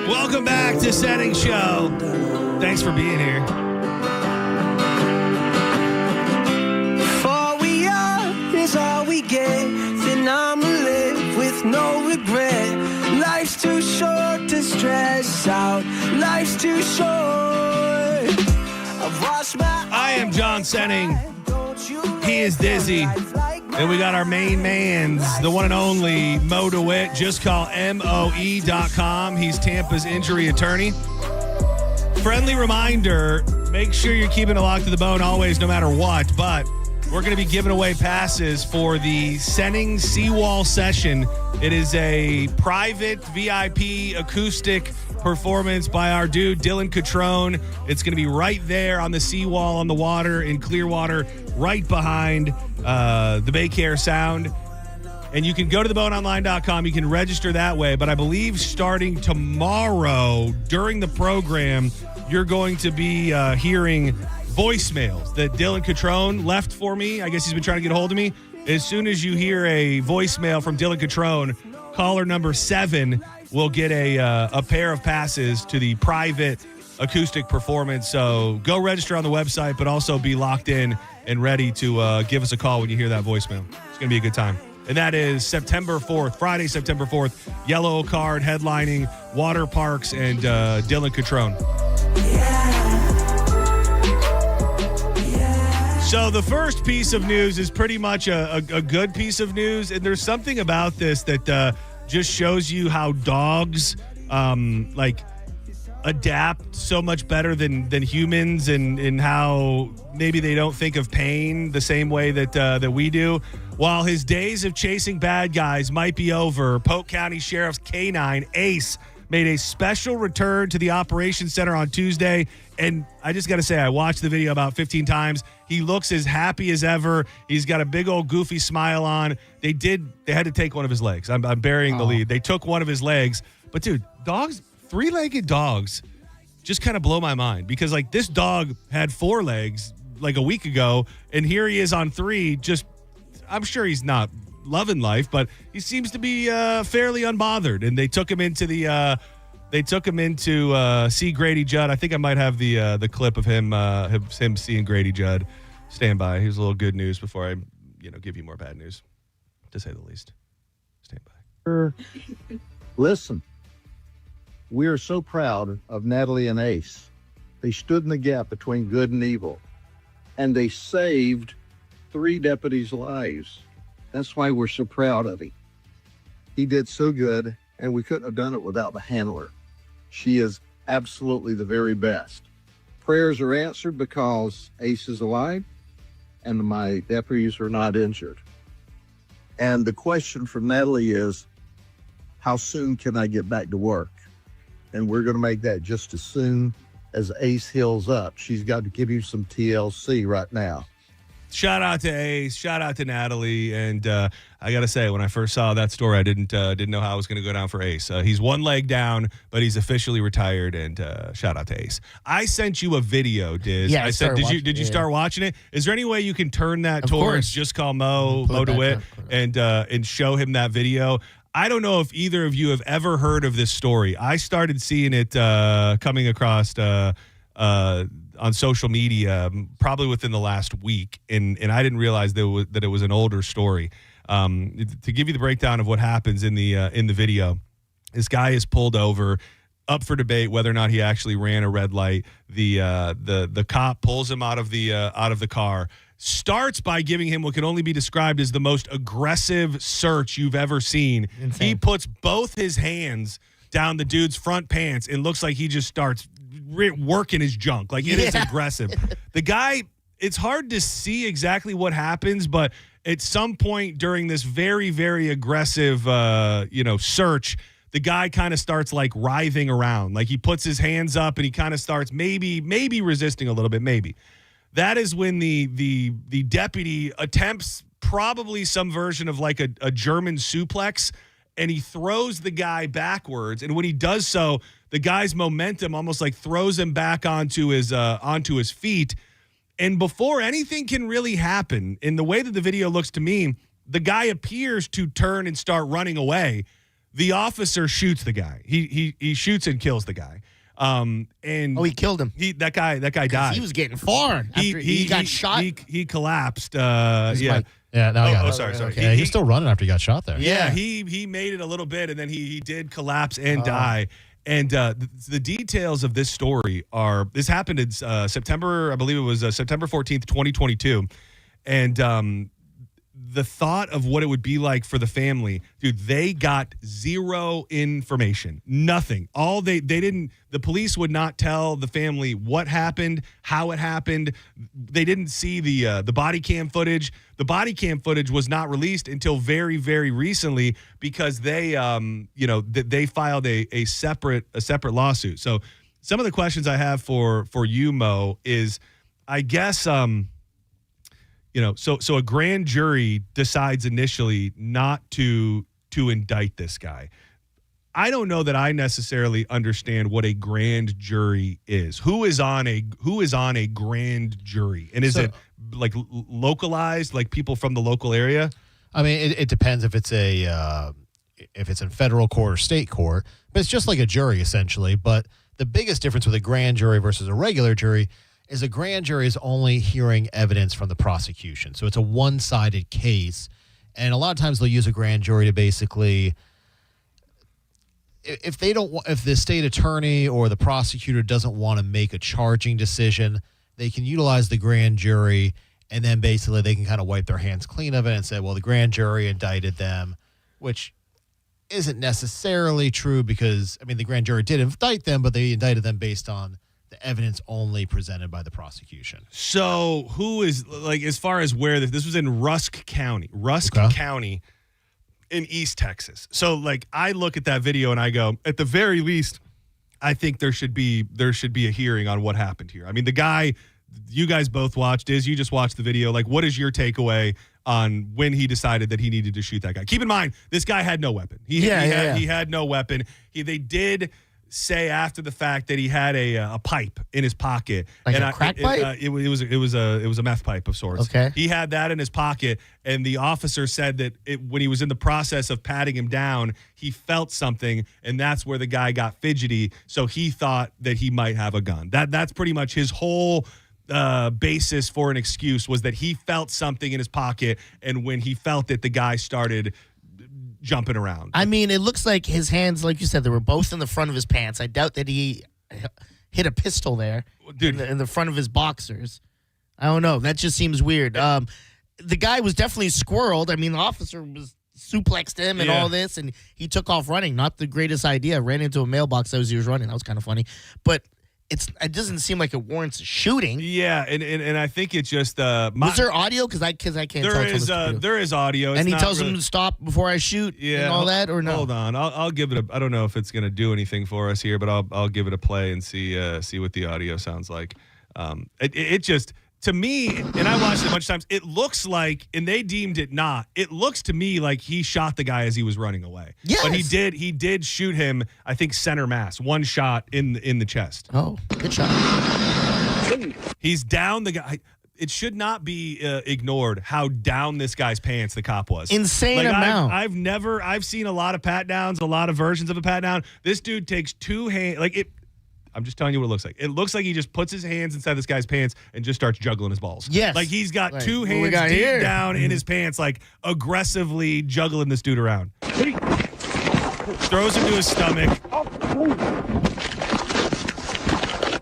Welcome back to Senning Show. Thanks for being here. For we are is all we get. Then I'ma live with no regret. Life's too short to stress out. Life's too short. I've washed my I am John Senning. He is Dizzy. And we got our main man's, the one and only Mo DeWitt. Just call MOE.com. He's Tampa's injury attorney. Friendly reminder, make sure you're keeping it locked to the bone always, no matter what. But we're going to be giving away passes for the Senning Seawall session. It is a private VIP acoustic performance by our dude, Dylan Catrone. It's going to be right there on the seawall on the water in Clearwater, right behind the Baycare Sound. And you can go to theboneonline.com. You can register that way. But I believe starting tomorrow during the program, you're going to be hearing voicemails that Dylan Catrone left for me. I guess he's been trying to get a hold of me. As soon as you hear a voicemail from Dylan Catrone, caller number 7 will get a pair of passes to the private acoustic performance. So go register on the website, but also be locked in and ready to give us a call when you hear that voicemail. It's going to be a good time. And that is September 4th, Friday, September 4th, Yellow Card headlining Water Parks and Dylan Catrone. So the first piece of news is pretty much a good piece of news. And there's something about this that just shows you how dogs adapt so much better than humans, and how maybe they don't think of pain the same way that we do. While his days of chasing bad guys might be over, Polk County Sheriff's K-9 Ace made a special return to the Operations Center on Tuesday. And I just got to say, I watched the video about 15 times. He looks as happy as ever. He's got a big old goofy smile on. They had to take one of his legs. I'm burying the lead. They took one of his legs. But dude, dogs, 3-legged dogs just kind of blow my mind, because like this dog had 4 legs like a week ago, and here he is on 3. Just, I'm sure he's not loving life, but he seems to be fairly unbothered. And they took him into see Grady Judd. I think I might have the clip of him seeing Grady Judd. Stand by. Here's a little good news before I give you more bad news, to say the least. Stand by. Listen, we are so proud of Natalie and Ace. They stood in the gap between good and evil, and they saved 3 deputies' lives. That's why we're so proud of him. He did so good, and we couldn't have done it without the handler. She is absolutely the very best. Prayers are answered because Ace is alive and my deputies are not injured. And the question from Natalie is, how soon can I get back to work? And we're going to make that just as soon as Ace heals up. She's got to give you some TLC right now. Shout out to Ace, shout out to Natalie, and I gotta say, when I first saw that story, I didn't know how it was gonna go down for Ace. He's 1 leg down, but he's officially retired, and shout out to Ace. I sent you a video, Diz. Yeah, did you start watching it? Is there any way you can turn that Of towards course. Just Call Mo DeWitt, and show him that video? I don't know if either of you have ever heard of this story. I started seeing it coming across on social media probably within the last week, and I didn't realize that it was an older story. To give you the breakdown of what happens in the video, this guy is pulled over, up for debate whether or not he actually ran a red light. The cop pulls him out of the car, starts by giving him what can only be described as the most aggressive search you've ever seen. Insane. He puts both his hands down the dude's front pants and looks like he just starts working his junk. Like, it is aggressive. The guy, it's hard to see exactly what happens, but at some point during this very, very aggressive, search, the guy kind of starts like writhing around. Like, he puts his hands up and he kind of starts maybe resisting a little bit, maybe. That is when the deputy attempts probably some version of like a German suplex, and he throws the guy backwards. And when he does so, the guy's momentum almost like throws him back onto his feet. And before anything can really happen, in the way that the video looks to me, the guy appears to turn and start running away. The officer shoots the guy. He shoots and kills the guy. And he killed him. That guy died. He was getting far. After he got shot. He collapsed. Yeah, now I got it. Sorry. Yeah, he's still running after he got shot there. Yeah, he made it a little bit, and then he did collapse and die. And the details of this story this happened in September, I believe it was September 14th, 2022. And the thought of what it would be like for the family, dude, they got zero information, nothing. The police would not tell the family what happened, how it happened. They didn't see the body cam footage. The body cam footage was not released until very, very recently because they filed a separate lawsuit. So some of the questions I have for you, Mo, is I guess, so a grand jury decides initially not to indict this guy. I don't know that I necessarily understand what a grand jury is. Who is on a grand jury? And is it like localized, like people from the local area? I mean, it depends if it's in federal court or state court, but it's just like a jury essentially. But the biggest difference with a grand jury versus a regular jury is a grand jury is only hearing evidence from the prosecution. So it's a one-sided case. And a lot of times they'll use a grand jury to basically, if the state attorney or the prosecutor doesn't want to make a charging decision, they can utilize the grand jury, and then basically they can kind of wipe their hands clean of it and say, well, the grand jury indicted them, which isn't necessarily true because, I mean, the grand jury did indict them, but they indicted them based on the evidence only presented by the prosecution. So who is, like, as far as where this was in Rusk County in East Texas. So, like, I look at that video and I go, at the very least, I think there should be a hearing on what happened here. I mean, the guy you guys both watched, you just watched the video. Like, what is your takeaway on when he decided that he needed to shoot that guy? Keep in mind, this guy had no weapon. He had no weapon. They did say after the fact that he had a pipe in his pocket, like a crack pipe. It was a meth pipe of sorts. Okay, he had that in his pocket, and the officer said that when he was in the process of patting him down, he felt something, and that's where the guy got fidgety. So he thought that he might have a gun. That's pretty much his whole basis for an excuse, was that he felt something in his pocket, and when he felt it, the guy started jumping around. I mean, it looks like his hands, like you said, they were both in the front of his pants. I doubt that he hit a pistol there, dude, in the front of his boxers. I don't know. That just seems weird. The guy was definitely squirreled. I mean, the officer was suplexed him and all this, and he took off running. Not the greatest idea. Ran into a mailbox as he was running. That was kind of funny. But it doesn't seem like it warrants a shooting. Yeah, and I think it's just was there audio? Because I can't tell. There is audio, and he tells him to stop before I shoot. Yeah, and all that, or no? Hold on, I'll give it I don't know if it's gonna do anything for us here, but I'll give it a play and see what the audio sounds like. It just, to me, and I watched it a bunch of times, it looks like, and they deemed it not, it looks to me like he shot the guy as he was running away. Yes. But he did shoot him, I think, center mass, one shot in the chest. Oh, good shot. He's down the guy. It should not be ignored how down this guy's pants the cop was. Insane amount. I've seen a lot of pat downs, a lot of versions of a pat down. This dude takes two hands, I'm just telling you what it looks like. It looks like he just puts his hands inside this guy's pants and just starts juggling his balls. Yes. Like he's got two hands deep down in his pants, like aggressively juggling this dude around. Throws him to his stomach.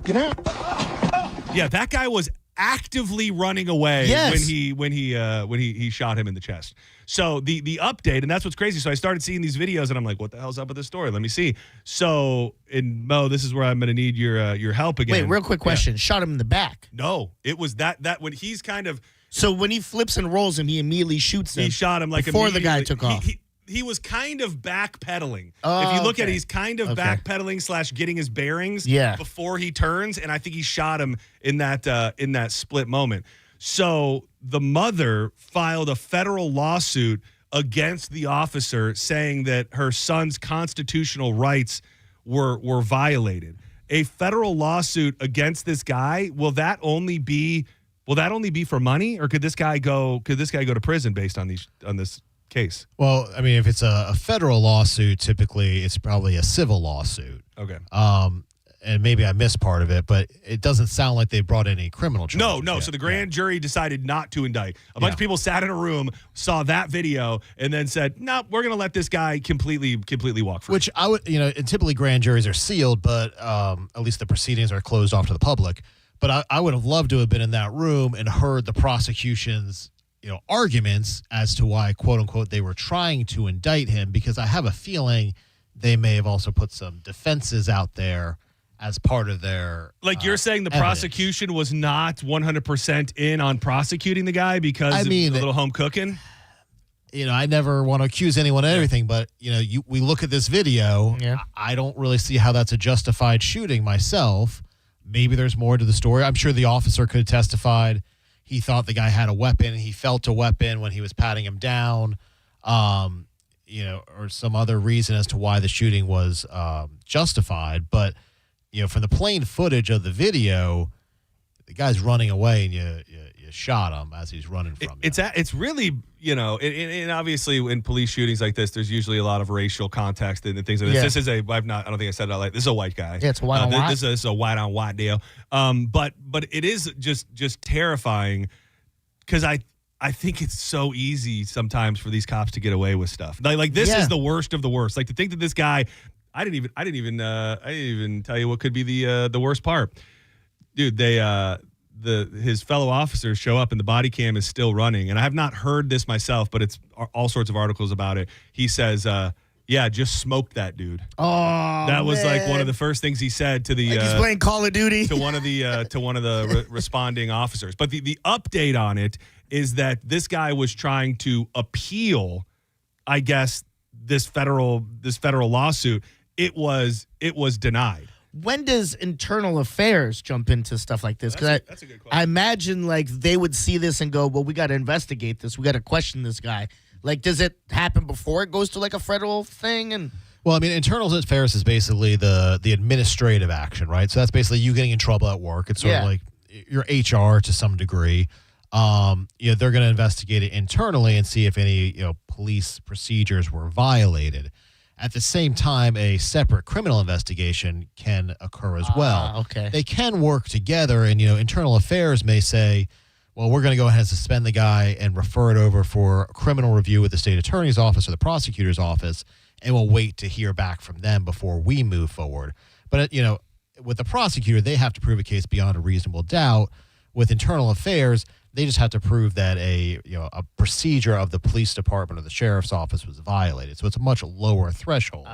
Get out. Yeah, that guy was actively running away when he shot him in the chest. So the update, and that's what's crazy. So I started seeing these videos, and I'm like, what the hell's up with this story? Let me see. So, and Mo, this is where I'm going to need your help again. Wait, real quick question. Yeah. Shot him in the back? No, it was that when he's kind of. So when he flips and rolls him, he immediately shoots him. He shot him like before the guy took off. He was kind of backpedaling. Oh, if you look at it, he's kind of backpedaling / getting his bearings before he turns, and I think he shot him in that split moment. So the mother filed a federal lawsuit against the officer, saying that her son's constitutional rights were violated. A federal lawsuit against this guy, will that only be for money, or could this guy go to prison based on this case? Well, I mean, if it's a federal lawsuit, typically it's probably a civil lawsuit. Okay. And maybe I missed part of it, but it doesn't sound like they brought any criminal charges. No. So the grand jury decided not to indict. A bunch of people sat in a room, saw that video, and then said, "No, we're going to let this guy completely walk free." Which I would, and typically grand juries are sealed, but at least the proceedings are closed off to the public. But I would have loved to have been in that room and heard the prosecution's arguments as to why, quote unquote, they were trying to indict him, because I have a feeling they may have also put some defenses out there as part of their you're saying the evidence. prosecution was not 100% in on prosecuting the guy because of a little home cooking? I never want to accuse anyone of anything, but we look at this video. Yeah. I don't really see how that's a justified shooting myself. Maybe there's more to the story. I'm sure the officer could have testified he thought the guy had a weapon. He felt a weapon when he was patting him down, or some other reason as to why the shooting was justified. But from the plain footage of the video, the guy's running away, and you shot him as he's running from you. It's really, and obviously in police shootings like this, there's usually a lot of racial context and things like this. Yeah. This is I don't think I said it out like this is a white guy. Yeah, it's a white on white. This is a white on white deal. But it is just terrifying, because I think it's so easy sometimes for these cops to get away with stuff. Like this is the worst of the worst. Like, to think that this guy, I didn't even tell you what could be the worst part. Dude, his fellow officers show up and the body cam is still running. And I have not heard this myself, but it's all sorts of articles about it. He says, just smoked that dude. Oh, that was like one of the first things he said to the he's playing Call of Duty to one of the responding officers. But the update on it is that this guy was trying to appeal, I guess, this federal lawsuit. It was denied. When does internal affairs jump into stuff like this? Because that's a good question. I imagine they would see this and go, well, we got to investigate this. We got to question this guy. Does it happen before it goes to a federal thing? Well, I mean, internal affairs is basically the administrative action, right? So that's basically you getting in trouble at work. It's sort of like your HR to some degree. They're going to investigate it internally and see if any police procedures were violated. At the same time, a separate criminal investigation can occur as well. Okay. They can work together, and internal affairs may say, well, we're going to go ahead and suspend the guy and refer it over for criminal review with the state attorney's office or the prosecutor's office, and we'll wait to hear back from them before we move forward. But with the prosecutor, they have to prove a case beyond a reasonable doubt. With internal affairs, they just have to prove that a procedure of the police department or the sheriff's office was violated. So it's a much lower threshold.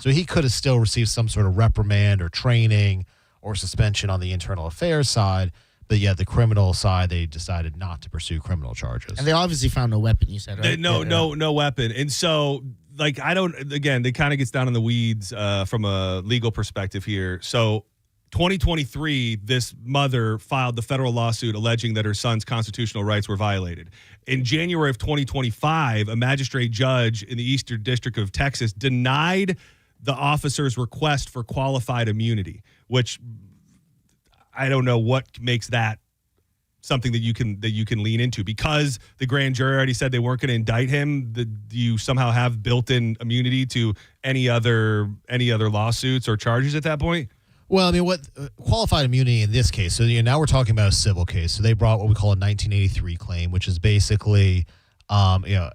So he could have still received some sort of reprimand or training or suspension on the internal affairs side. But the criminal side, they decided not to pursue criminal charges. And they obviously found no weapon, you said, right? No weapon. And so, they kind of gets down in the weeds from a legal perspective here. So 2023, this mother filed the federal lawsuit alleging that her son's constitutional rights were violated. In January of 2025, a magistrate judge in the Eastern District of Texas denied the officer's request for qualified immunity, which I don't know what makes that something that you can lean into, because the grand jury already said they weren't going to indict him. Do you somehow have built-in immunity to any other lawsuits or charges at that point? Well, I mean, what qualified immunity in this case? So now we're talking about a civil case. So they brought what we call a 1983 claim, which is basically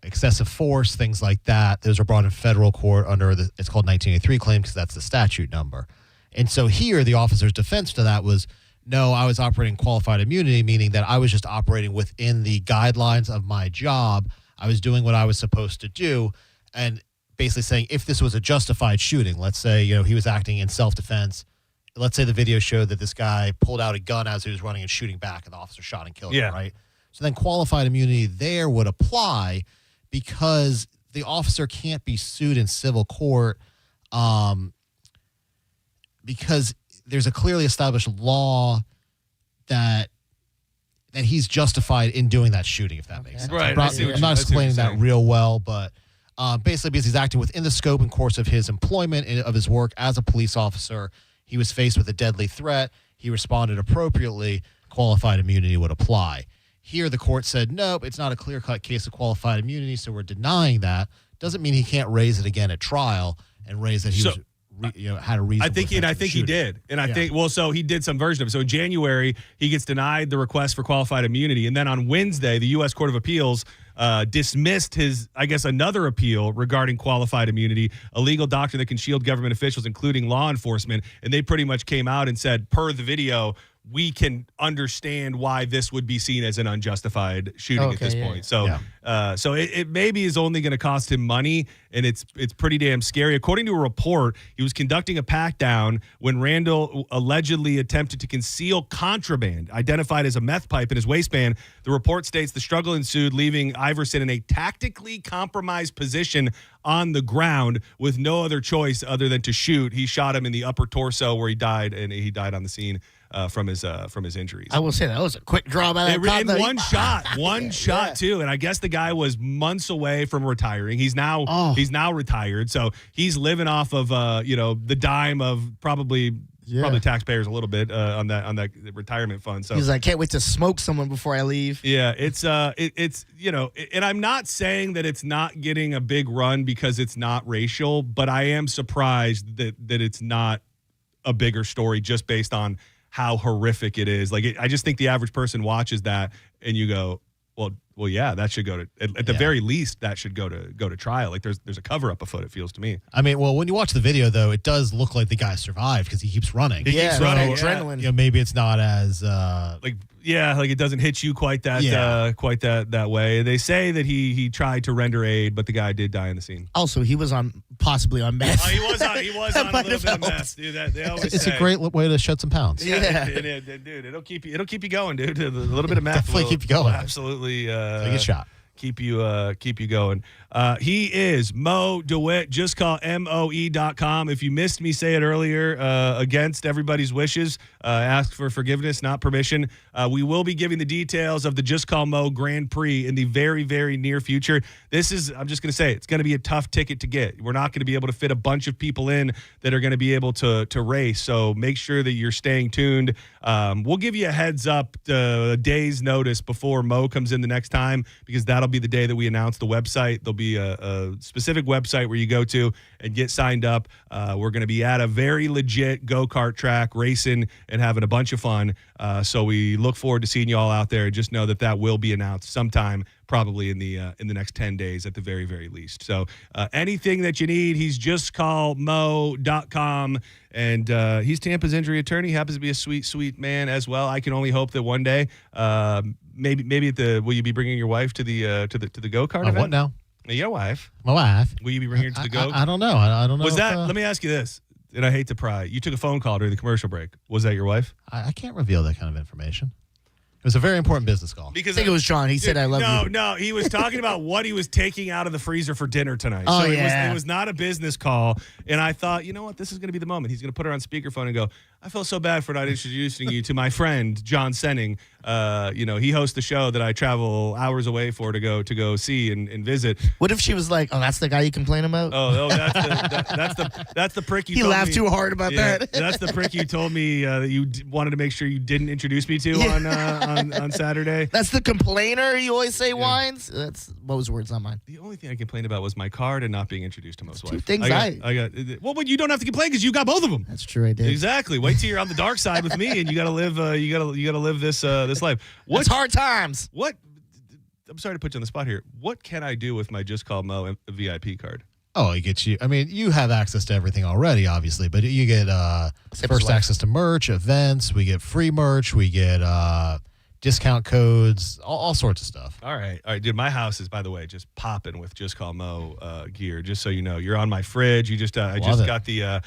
excessive force, things like that. Those are brought in federal court under it's called 1983 claim because that's the statute number. And so here, the officer's defense to that was, no, I was operating qualified immunity, meaning that I was just operating within the guidelines of my job. I was doing what I was supposed to do, and basically saying if this was a justified shooting, let's say he was acting in self-defense. Let's say the video showed that this guy pulled out a gun as he was running and shooting back, and the officer shot and killed him, right? So then qualified immunity there would apply, because the officer can't be sued in civil court because there's a clearly established law that he's justified in doing that shooting, if that makes sense. Right. I'm not explaining that real well, but basically because he's acting within the scope and course of his employment, of his work as a police officer. He was faced with a deadly threat. He responded appropriately. Qualified immunity would apply. Here, the court said, nope, it's not a clear-cut case of qualified immunity, so we're denying that. Doesn't mean he can't raise it again at trial and raise that he had a reason. I think he did. And I think, so he did some version of it. So in January, he gets denied the request for qualified immunity. And then on Wednesday, the U.S. Court of Appeals dismissed his, another appeal regarding qualified immunity, a legal doctrine that can shield government officials, including law enforcement. And they pretty much came out and said, per the video, we can understand why this would be seen as an unjustified shooting at this point. So, so it maybe is only going to cost him money, and it's pretty damn scary. According to a report, he was conducting a pat-down when Randall allegedly attempted to conceal contraband identified as a meth pipe in his waistband. The report states the struggle ensued, leaving Iverson in a tactically compromised position on the ground with no other choice other than to shoot. He shot him in the upper torso where he died, and he died on the scene from his injuries. I will say that was a quick draw by that cop. In one shot, too. And I guess the guy was months away from retiring. He's now retired, so he's living off of the dime of probably taxpayers a little bit on that retirement fund. So he's like, can't wait to smoke someone before I leave. Yeah, it's and I'm not saying that it's not getting a big run because it's not racial, but I am surprised that it's not a bigger story just based on how horrific it is. Like, I just think the average person watches that and you go, well, yeah, that should go to at the very least that should go to trial. Like, there's a cover up afoot. It feels to me. I mean, well, when you watch the video though, it does look like the guy survived because he keeps running. He keeps running. Adrenaline. You know, maybe it's not as like it doesn't hit you quite that way. They say that he tried to render aid, but the guy did die in the scene. Also, he was possibly on meth. Oh, he was on a little bit of meth. Dude, they always it's a great way to shed some pounds. Yeah. Dude, it'll keep you going, dude. A little bit of meth definitely keep you going. Absolutely. Take a shot. Keep you going. He is Mo DeWitt. Just call MOE.com. If you missed me say it earlier, against everybody's wishes, ask for forgiveness, not permission. We will be giving the details of the Just Call Mo Grand Prix in the very, very near future. I'm just going to say, it's going to be a tough ticket to get. We're not going to be able to fit a bunch of people in that are going to be able to race. So make sure that you're staying tuned. We'll give you a heads up, a day's notice before Mo comes in the next time, because that'll be the day that we announce the website. There'll be a specific website where you go to and get signed up. We're going to be at a very legit go-kart track racing and having a bunch of fun. So we look forward to seeing you all out there. Just know that will be announced sometime, probably in the next 10 days at the very, very least. So anything that you need, he's justcallmo.com. And he's Tampa's injury attorney. Happens to be a sweet, sweet man as well. I can only hope that one day, maybe will you be bringing your wife to the go-kart event? What now? Your wife. My wife. Will you be bringing her to the go? I don't know. I don't know. Let me ask you this, and I hate to pry. You took a phone call during the commercial break. Was that your wife? I can't reveal that kind of information. It was a very important business call. Because I think it was John. He said, I love you. No, he was talking about what he was taking out of the freezer for dinner tonight. Oh, so yeah. it was not a business call. And I thought, you know what? This is going to be the moment. He's going to put her on speakerphone and go, I feel so bad for not introducing you to my friend, John Senning. He hosts the show that I travel hours away for to go see and visit. What if she was like, oh, that's the guy you complain about? Oh, that's the prick you he told me. laughed too hard about that. That's the prick you told me that you wanted to make sure you didn't introduce me to on Saturday. That's the complainer you always say whines. That's Mo's words, not mine. The only thing I complained about was my card and not being introduced to Mo's wife. Two things but you don't have to complain because you got both of them. That's true, I did. Exactly. Wait till you're on the dark side with me, and you got to live. You got to live this life. It's hard times. What? I'm sorry to put you on the spot here. What can I do with my Just Call Mo VIP card? Oh, it gets you. I mean, you have access to everything already, obviously, but you get first access to merch, events. We get free merch. We get discount codes, all sorts of stuff. All right, dude. My house is, by the way, just popping with Just Call Mo gear. Just so you know, you're on my fridge. You just I just got the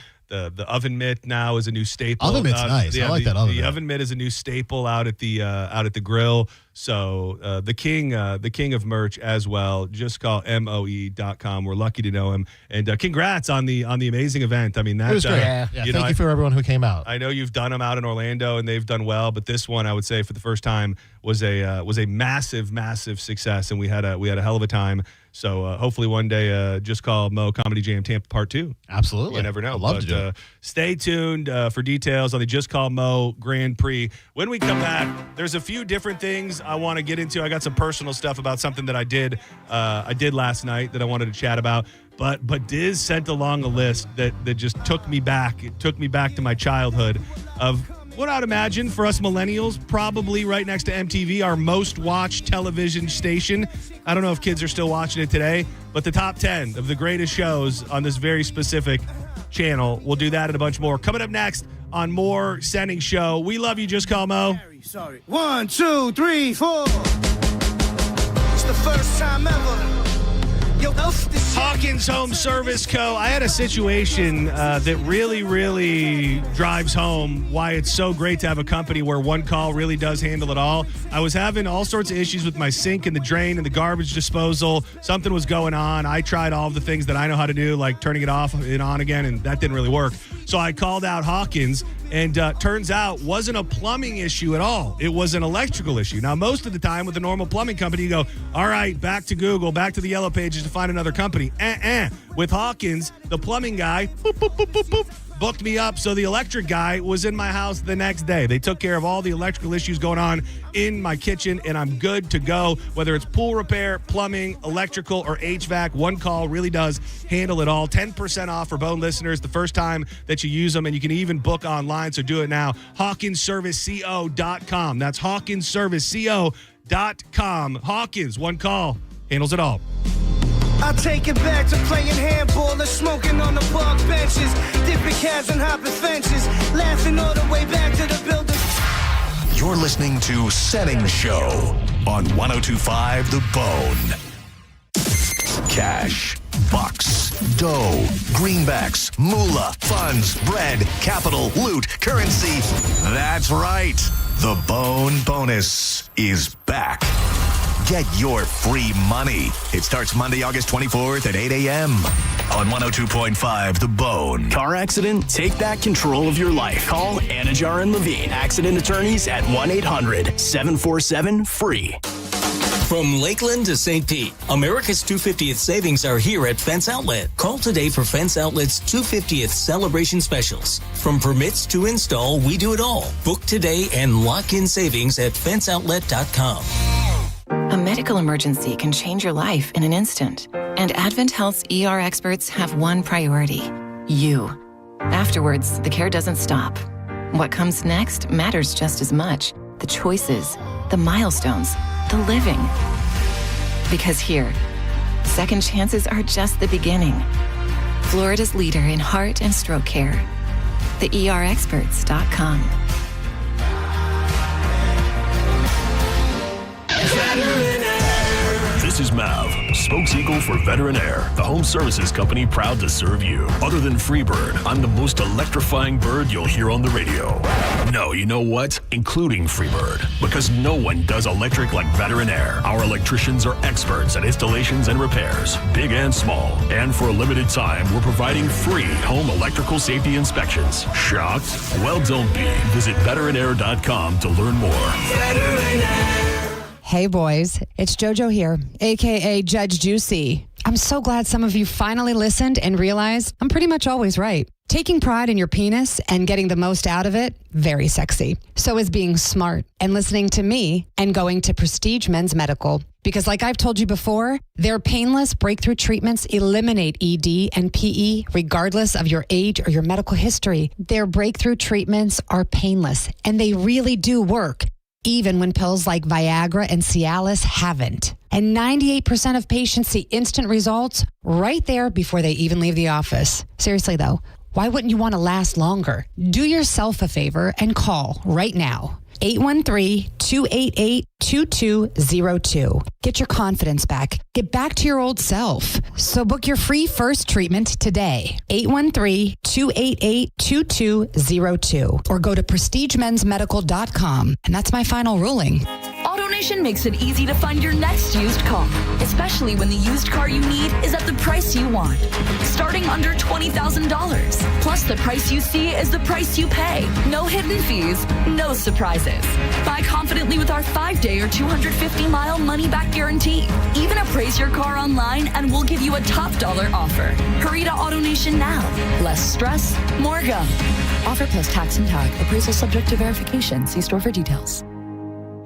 oven mitt now is a new staple. Oven mitt's nice. I like that oven mitt. The oven mitt is a new staple out at the grill. So the king of merch as well. Just call MOE.com. We're lucky to know him. And congrats on the amazing event. I mean, that it was great. Thank you for everyone who came out. I know you've done them out in Orlando and they've done well, but this one I would say for the first time was a massive, massive success, and we had a hell of a time. So hopefully one day, Just Call Mo Comedy Jam Tampa Part 2. Absolutely. You never know. I'd love to do it. Stay tuned for details on the Just Call Mo Grand Prix. When we come back, there's a few different things I want to get into. I got some personal stuff about something that I did last night that I wanted to chat about. But Diz sent along a list that just took me back. It took me back to my childhood of what I'd imagine for us millennials, probably right next to MTV, our most watched television station. I don't know if kids are still watching it today, but the top 10 of the greatest shows on this very specific channel. We'll do that and a bunch more. Coming up next on more Senning Show. We love you. Just call Mo. Sorry. 1, 2, 3, 4. It's the first time ever. Yo, Hawkins Home Service Co. I had a situation that really, really drives home why it's so great to have a company where one call really does handle it all. I was having all sorts of issues with my sink and the drain and the garbage disposal. Something was going on. I tried all of the things that I know how to do, like turning it off and on again, and that didn't really work. So I called out Hawkins, and turns out wasn't a plumbing issue at all. It was an electrical issue. Now, most of the time with a normal plumbing company, you go, all right, back to Google, back to the yellow pages to find another company. With Hawkins, the plumbing guy, boop, boop, boop, boop, boop, booked me up, so the electric guy was in my house the next day. They took care of all the electrical issues going on in my kitchen, and I'm good to go. Whether it's pool repair, plumbing, electrical, or HVAC, one call really does handle it all. 10% off for Bone listeners the first time that you use them, and you can even book online, so do it now. HawkinsServiceCO.com. That's HawkinsServiceCO.com. Hawkins, one call, handles it all. I take it back to playing handball and smoking on the park benches, dipping cabs and hopping fences, laughing all the way back to the building. You're listening to Senning Show on 102.5 The Bone. Cash, bucks, dough, greenbacks, moolah, funds, bread, capital, loot, currency. That's right. The Bone Bonus is back. Get your free money. It starts Monday, August 24th at 8 a.m. on 102.5 The Bone. Car accident? Take back control of your life. Call Anajar and Levine, accident attorneys at 1-800-747-FREE. From Lakeland to St. Pete, America's 250th savings are here at Fence Outlet. Call today for Fence Outlet's 250th celebration specials. From permits to install, we do it all. Book today and lock in savings at fenceoutlet.com. A medical emergency can change your life in an instant. And Advent Health's ER experts have one priority: you. Afterwards, the care doesn't stop. What comes next matters just as much. The choices, the milestones, the living. Because here, second chances are just the beginning. Florida's leader in heart and stroke care. TheERexperts.com. This is Mav, spokeseagle for Veteran Air, the home services company proud to serve you. Other than Freebird, I'm the most electrifying bird you'll hear on the radio. No, you know what? Including Freebird. Because no one does electric like Veteran Air. Our electricians are experts at installations and repairs, big and small. And for a limited time, we're providing free home electrical safety inspections. Shocked? Well, don't be. Visit veteranair.com to learn more. Veteran Air. Hey boys, it's JoJo here, aka Judge Juicy. I'm so glad some of you finally listened and realized I'm pretty much always right. Taking pride in your penis and getting the most out of it, very sexy. So is being smart and listening to me and going to Prestige Men's Medical. Because like I've told you before, their painless breakthrough treatments eliminate ED and PE regardless of your age or your medical history. Their breakthrough treatments are painless and they really do work, even when pills like Viagra and Cialis haven't. And 98% of patients see instant results right there before they even leave the office. Seriously though, why wouldn't you want to last longer? Do yourself a favor and call right now. 813-288-2202. Get your confidence back. Get back to your old self. So book your free first treatment today. 813-288-2202. Or go to prestigemensmedical.com. And that's my final ruling. AutoNation makes it easy to find your next used car, especially when the used car you need is at the price you want. Starting under $20,000. Plus, the price you see is the price you pay. No hidden fees, no surprises. Buy confidently with our 5-day or 250-mile money-back guarantee. Even appraise your car online and we'll give you a top dollar offer. Hurry to AutoNation now. Less stress, more go. Offer plus tax and tag. Appraisal subject to verification. See store for details.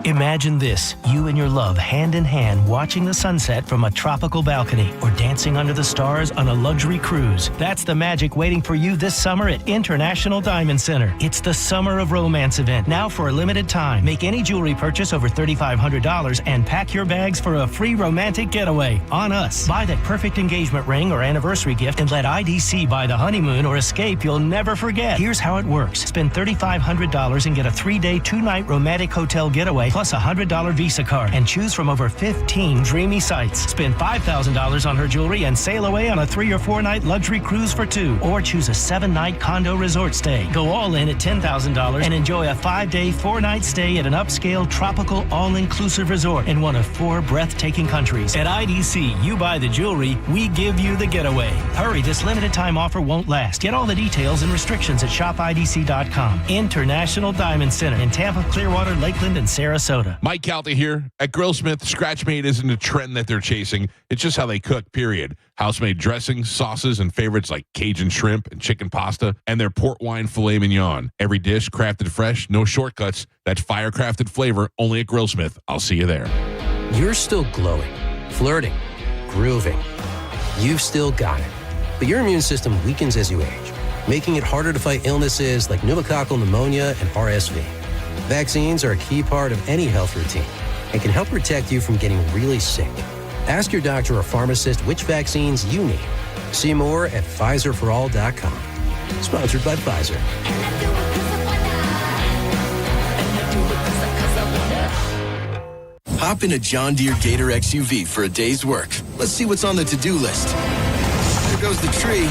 Imagine this, you and your love hand in hand watching the sunset from a tropical balcony or dancing under the stars on a luxury cruise. That's the magic waiting for you this summer at International Diamond Center. It's the Summer of Romance event, now for a limited time. Make any jewelry purchase over $3,500 and pack your bags for a free romantic getaway on us. Buy that perfect engagement ring or anniversary gift and let IDC buy the honeymoon or escape you'll never forget. Here's how it works. Spend $3,500 and get a 3-day, 2-night romantic hotel getaway plus a $100 Visa card and choose from over 15 dreamy sites. Spend $5,000 on her jewelry and sail away on a 3 or 4 night luxury cruise for 2, or choose a 7-night condo resort stay. Go all in at $10,000 and enjoy a 5-day, 4-night stay at an upscale tropical all-inclusive resort in one of 4 breathtaking countries. At IDC, you buy the jewelry, we give you the getaway. Hurry, this limited time offer won't last. Get all the details and restrictions at shopidc.com. International Diamond Center in Tampa, Clearwater, Lakeland, and Sarasota. Mike Calta here. At Grillsmith, Scratch-Made isn't a trend that they're chasing. It's just how they cook, period. House-made dressings, sauces, and favorites like Cajun shrimp and chicken pasta, and their port wine filet mignon. Every dish crafted fresh, no shortcuts. That fire-crafted flavor only at Grillsmith. I'll see you there. You're still glowing, flirting, grooving. You've still got it. But your immune system weakens as you age, making it harder to fight illnesses like pneumococcal pneumonia and RSV. Vaccines are a key part of any health routine and can help protect you from getting really sick. Ask your doctor or pharmacist which vaccines you need. See more at PfizerForAll.com. Sponsored by Pfizer. Hop in a John Deere Gator XUV for a day's work. Let's see what's on the to-do list. There goes the tree.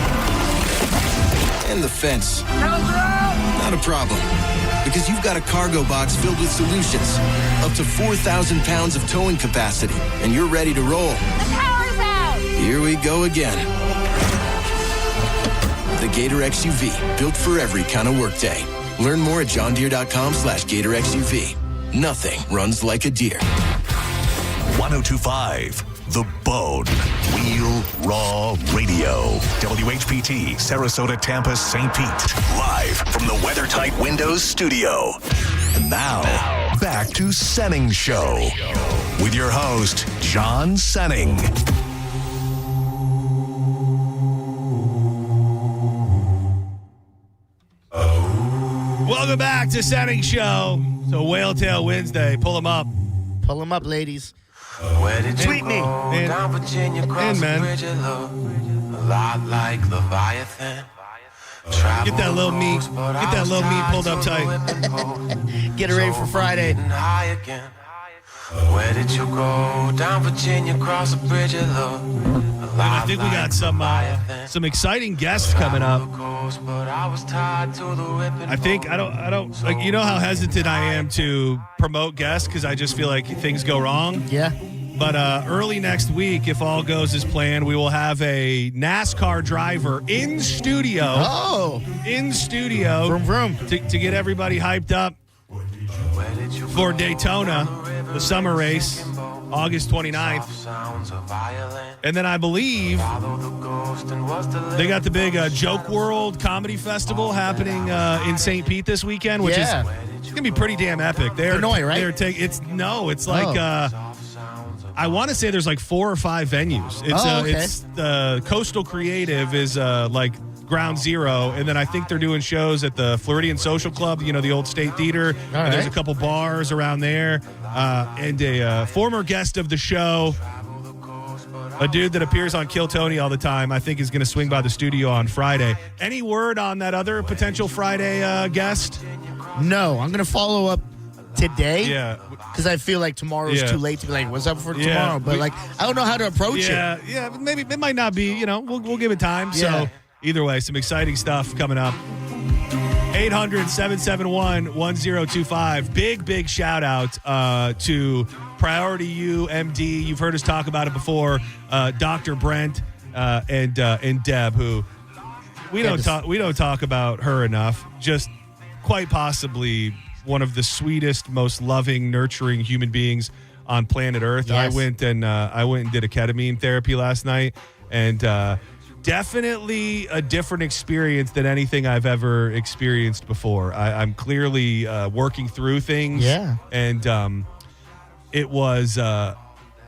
And the fence. Not a problem. Because you've got a cargo box filled with solutions. Up to 4,000 pounds of towing capacity. And you're ready to roll. The power's out! Here we go again. The Gator XUV. Built for every kind of workday. Learn more at johndeere.com/Gator XUV. Nothing runs like a deer. 1025 The Bone. Real Raw Radio. WHPT, Sarasota, Tampa, St. Pete. Live from the WeatherTight Windows studio. And now, back to Senning Show. With your host, John Senning. Welcome back to Senning Show. So Whale Tail Wednesday. Pull them up. Pull them up, ladies. Where did Tweet me. Down Virginia, cross the bridge, it looked a lot like Leviathan. Get that little meat. Get that little meat pulled up tight. Get it ready for Friday. Where did you go? Down Virginia, cross the bridge, it looked a lot. I think we got some exciting guests coming up. I think I don't like, you know how hesitant I am to promote guests because I just feel like things go wrong. Yeah. But early next week, if all goes as planned, we will have a NASCAR driver in studio. Oh, in studio, vroom vroom, to get everybody hyped up for Daytona, the summer race, August 29th. And then I believe they got the big Joke World Comedy Festival happening in St. Pete this weekend, which is going to be pretty damn epic. They're Illinois, right? It's like I want to say there's like 4 or 5 venues. It's Coastal Creative is like ground zero, and then I think they're doing shows at the Floridian Social Club, you know, the old State Theater. And there's a couple bars around there. And a former guest of the show, a dude that appears on Kill Tony all the time, I think is going to swing by the studio on Friday. Any word on that other potential Friday guest? No, I'm going to follow up today. Yeah. Because I feel like tomorrow's too late to be like, what's up for tomorrow? But like, I don't know how to approach it. Yeah, maybe it might not be, you know, we'll give it time. Yeah. So either way, some exciting stuff coming up. 800-771-1025. Big shout out to Priority U MD. You've heard us talk about it before. Dr. Brent and Deb, who we don't talk about her enough. Just quite possibly one of the sweetest, most loving, nurturing human beings on planet Earth. Yes. I went and did a ketamine therapy last night, and definitely a different experience than anything I've ever experienced before. I'm clearly working through things. Yeah. And it was.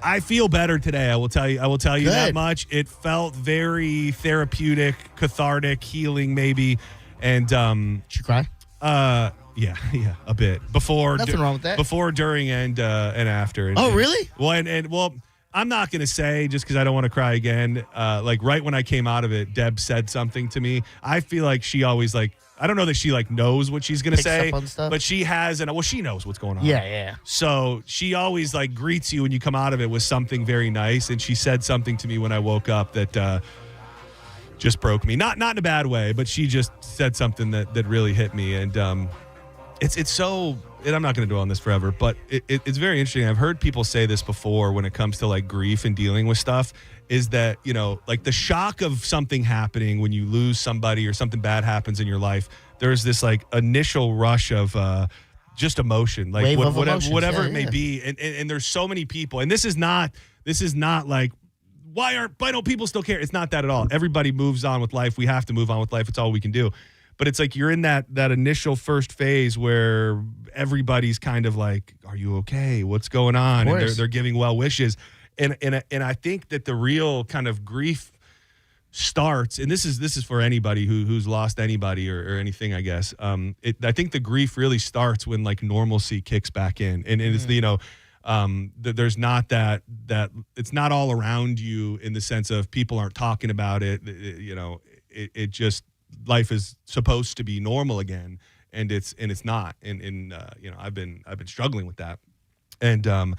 I feel better today. I will tell you Good. that much. It felt very therapeutic, cathartic, healing, maybe. And Did you cry? Yeah, a bit. Before, Nothing wrong with that. Before, during, and after. And, Oh, really? Well, I'm not gonna say just because I don't want to cry again. Like right when I came out of it, Deb said something to me. I feel like she always like. I don't know that she like knows what she's gonna Picks say, up on stuff? but she has, and well, she knows what's going on. Yeah. So she always like greets you when you come out of it with something very nice, and she said something to me when I woke up that just broke me. Not in a bad way, but she just said something that really hit me, and it's so. And I'm not going to dwell on this forever, but it's very interesting. I've heard people say this before when it comes to like grief and dealing with stuff. Is that, you know, like the shock of something happening when you lose somebody or something bad happens in your life, there's this like initial rush of just emotion, like whatever it may be. And there's so many people, and this is not like, why don't people still care? It's not that at all. Everybody moves on with life. We have to move on with life. It's all we can do. But it's like you're in that initial first phase where everybody's kind of like, are you okay? What's going on? And they're giving well wishes. And I think that the real kind of grief starts, and this is for anybody who's lost anybody or anything, I guess. I think the grief really starts when like normalcy kicks back in, and it's the, you know, there's not that it's not all around you in the sense of people aren't talking about it. You know, it just, life is supposed to be normal again, and it's not. And you know, I've been struggling with that, and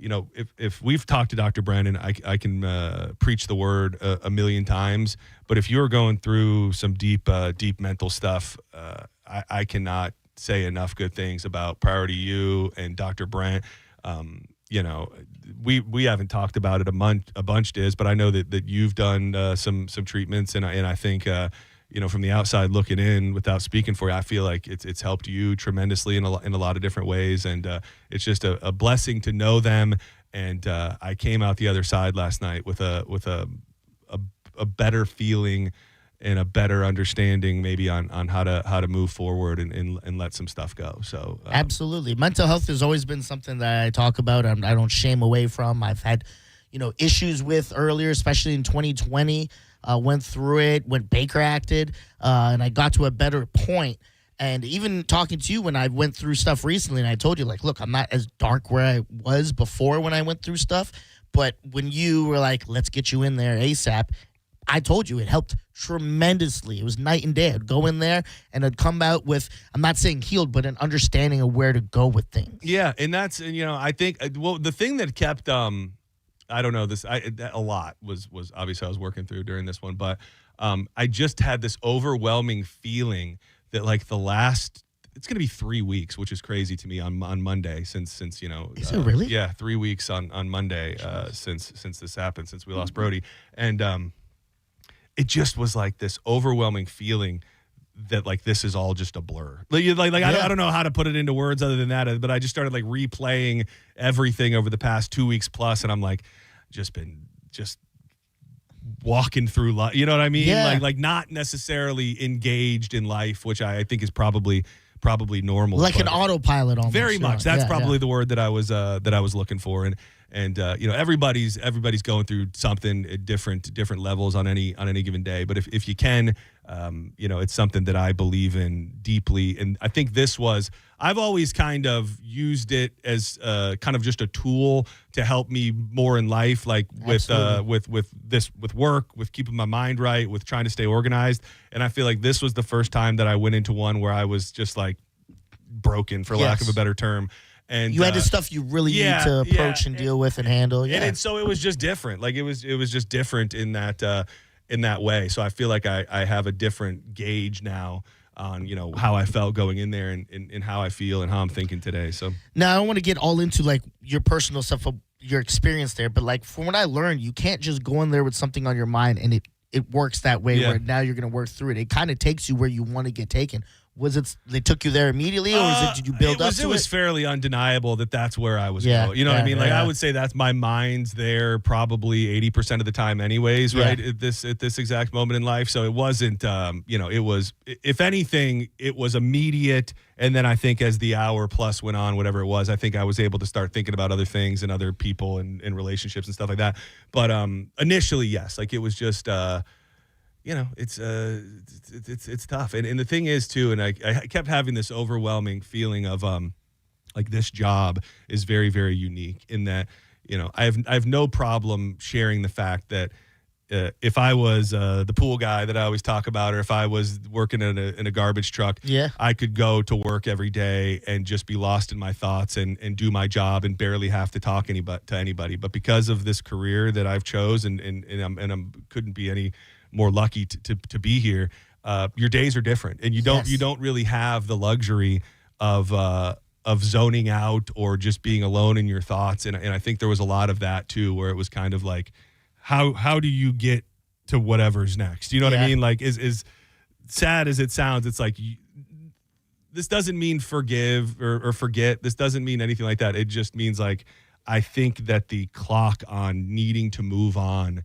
you know, if we've talked to Dr. Brandon, I can preach the word a million times, but if you're going through some deep mental stuff, I cannot say enough good things about Priority U and Dr. Brent. You know, we haven't talked about it a bunch, Diz, but I know that you've done some treatments, and I think you know, from the outside looking in, without speaking for you, I feel like it's helped you tremendously in a lot of different ways, and it's just a blessing to know them. And I came out the other side last night with a better feeling and a better understanding, maybe on how to move forward and let some stuff go. So absolutely, mental health has always been something that I talk about. I don't shame away from. I've had, you know, issues with earlier, especially in 2020. Went through it, went Baker acted, and I got to a better point. And even talking to you when I went through stuff recently, and I told you, like, look, I'm not as dark where I was before when I went through stuff. But when you were like, let's get you in there ASAP, I told you it helped tremendously. It was night and day. I'd go in there and I'd come out with, I'm not saying healed, but an understanding of where to go with things. Yeah, and that's, you know, I think, well, the thing that kept I don't know this. A lot was obviously I was working through during this one, but I just had this overwhelming feeling that like it's going to be 3 weeks, which is crazy to me on Monday since you know. Is it really? Yeah, 3 weeks on Monday since this happened, since we lost Brody, and it just was like this overwhelming feeling that like this is all just a blur. Like I don't know how to put it into words other than that, but I just started like replaying everything over the past 2 weeks plus, and I'm like, just walking through life. You know what I mean? Yeah. Like not necessarily engaged in life, which I think is probably normal. Like an autopilot almost. Very much. That's probably yeah. the word that I was looking for. And you know, everybody's going through something at different levels on any given day. But if you can, you know, it's something that I believe in deeply. And I think I've always kind of used it as kind of just a tool to help me more in life, like with work, with keeping my mind right, with trying to stay organized. And I feel like this was the first time that I went into one where I was just like broken, for lack of a better term. And you had the stuff you really need to approach and deal with and handle. Yeah. And so it was just different. Like it was just different in that way. So I feel like I have a different gauge now on, you know, how I felt going in there and how I feel and how I'm thinking today. So now I don't want to get all into like your personal stuff, your experience there, but like from what I learned, you can't just go in there with something on your mind and it works that way where now you're going to work through it. It kind of takes you where you want to get taken. Was it they took you there immediately, or did you build up to it? It was fairly undeniable that that's where I was Yeah, going. You know what I mean? Like yeah. I would say that's my mind's there probably 80% of the time anyways, Yeah. right? At this exact moment in life. So it wasn't it was, if anything, it was immediate. And then I think as the hour plus went on, whatever it was, I think I was able to start thinking about other things and other people and relationships and stuff like that. But initially, yes, like it was just it's tough. And the thing is too, and I kept having this overwhelming feeling of like this job is very, very unique in that, I have no problem sharing the fact that if I was the pool guy that I always talk about, or if I was working in a garbage truck, I could go to work every day and just be lost in my thoughts and do my job and barely have to talk to anybody. But because of this career that I've chosen and couldn't be any more lucky to be here, your days are different, and you don't really have the luxury of zoning out or just being alone in your thoughts. And I think there was a lot of that too, where it was kind of like, how do you get to whatever's next? You know what I mean? Like as sad as it sounds, it's like this doesn't mean forgive or forget. This doesn't mean anything like that. It just means like I think that the clock on needing to move on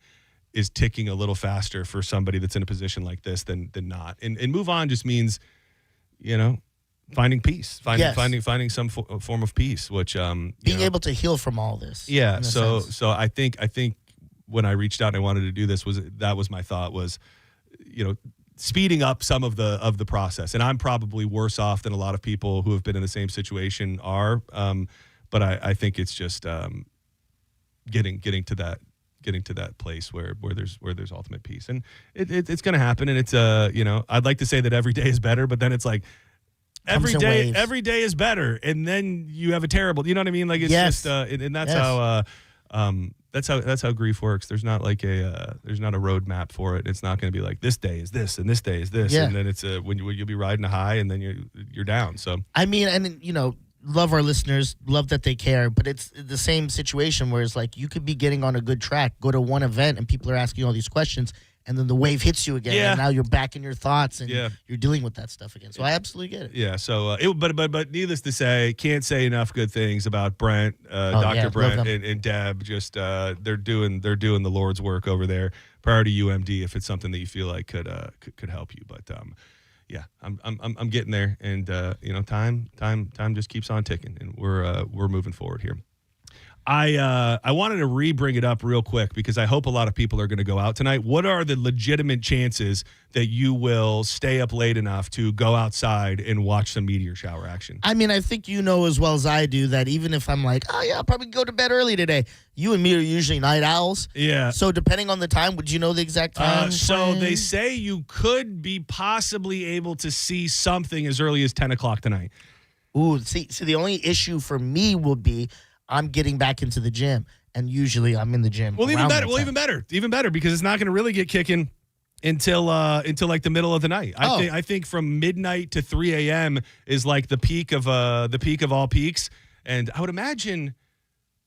is ticking a little faster for somebody that's in a position like this than not. And move on just means, finding peace, finding some form of peace, which being able to heal from all this. Yeah. So I think when I reached out and I wanted to do this, that was my thought was, speeding up some of the process. And I'm probably worse off than a lot of people who have been in the same situation are. But I think it's just getting to that place where there's ultimate peace, and it's going to happen. And it's I'd like to say that every day is better, but then it's like every day is better, and then you have a terrible. You know what I mean? Like it's just and that's how grief works. There's not like there's not a roadmap for it. It's not going to be like this day is this and this day is this, and then it's when you'll be riding a high and then you're down. So I mean, and love our listeners, love that they care, but it's the same situation where it's like you could be getting on a good track, go to one event, and people are asking all these questions, and then the wave hits you again, and now you're back in your thoughts, and you're dealing with that stuff again. So I absolutely get it. Yeah. So, but needless to say, can't say enough good things about Brent, Dr. Brent, and Deb. Just they're doing the Lord's work over there. Prior to UMD, if it's something that you feel like could help you, but. Yeah, I'm getting there, and time just keeps on ticking, and we're moving forward here. I wanted to bring it up real quick because I hope a lot of people are going to go out tonight. What are the legitimate chances that you will stay up late enough to go outside and watch some meteor shower action? I mean, I think you know as well as I do that even if I'm like, I'll probably go to bed early today. You and me are usually night owls. Yeah. So depending on the time, would you know the exact time? So they say you could be possibly able to see something as early as 10 o'clock tonight. Ooh, see, the only issue for me would be I'm getting back into the gym, and usually I'm in the gym. Well, even better, because it's not going to really get kicking until like the middle of the night. I think from midnight to 3 a.m. is like the peak of all peaks, and I would imagine.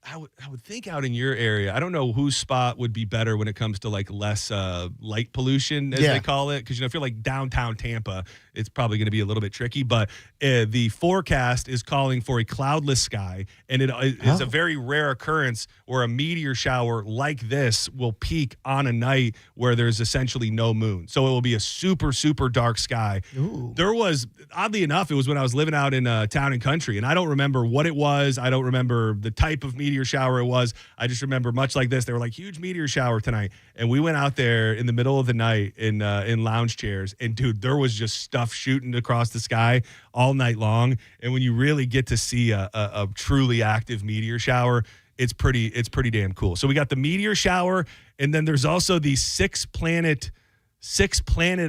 I would think out in your area, I don't know whose spot would be better when it comes to like less light pollution, as they call it. Because, if you're like downtown Tampa, it's probably going to be a little bit tricky. But the forecast is calling for a cloudless sky. And it is a very rare occurrence where a meteor shower like this will peak on a night where there's essentially no moon. So it will be a super, super dark sky. Ooh. There was, oddly enough, it was when I was living out in Town and Country. And I don't remember what it was. I don't remember the type of meteor shower it was. I just remember much like this. They were like, huge meteor shower tonight. And we went out there in the middle of the night in lounge chairs. And dude, there was just stuff shooting across the sky all night long. And when you really get to see a truly active meteor shower, it's pretty damn cool. So we got the meteor shower, and then there's also the six planet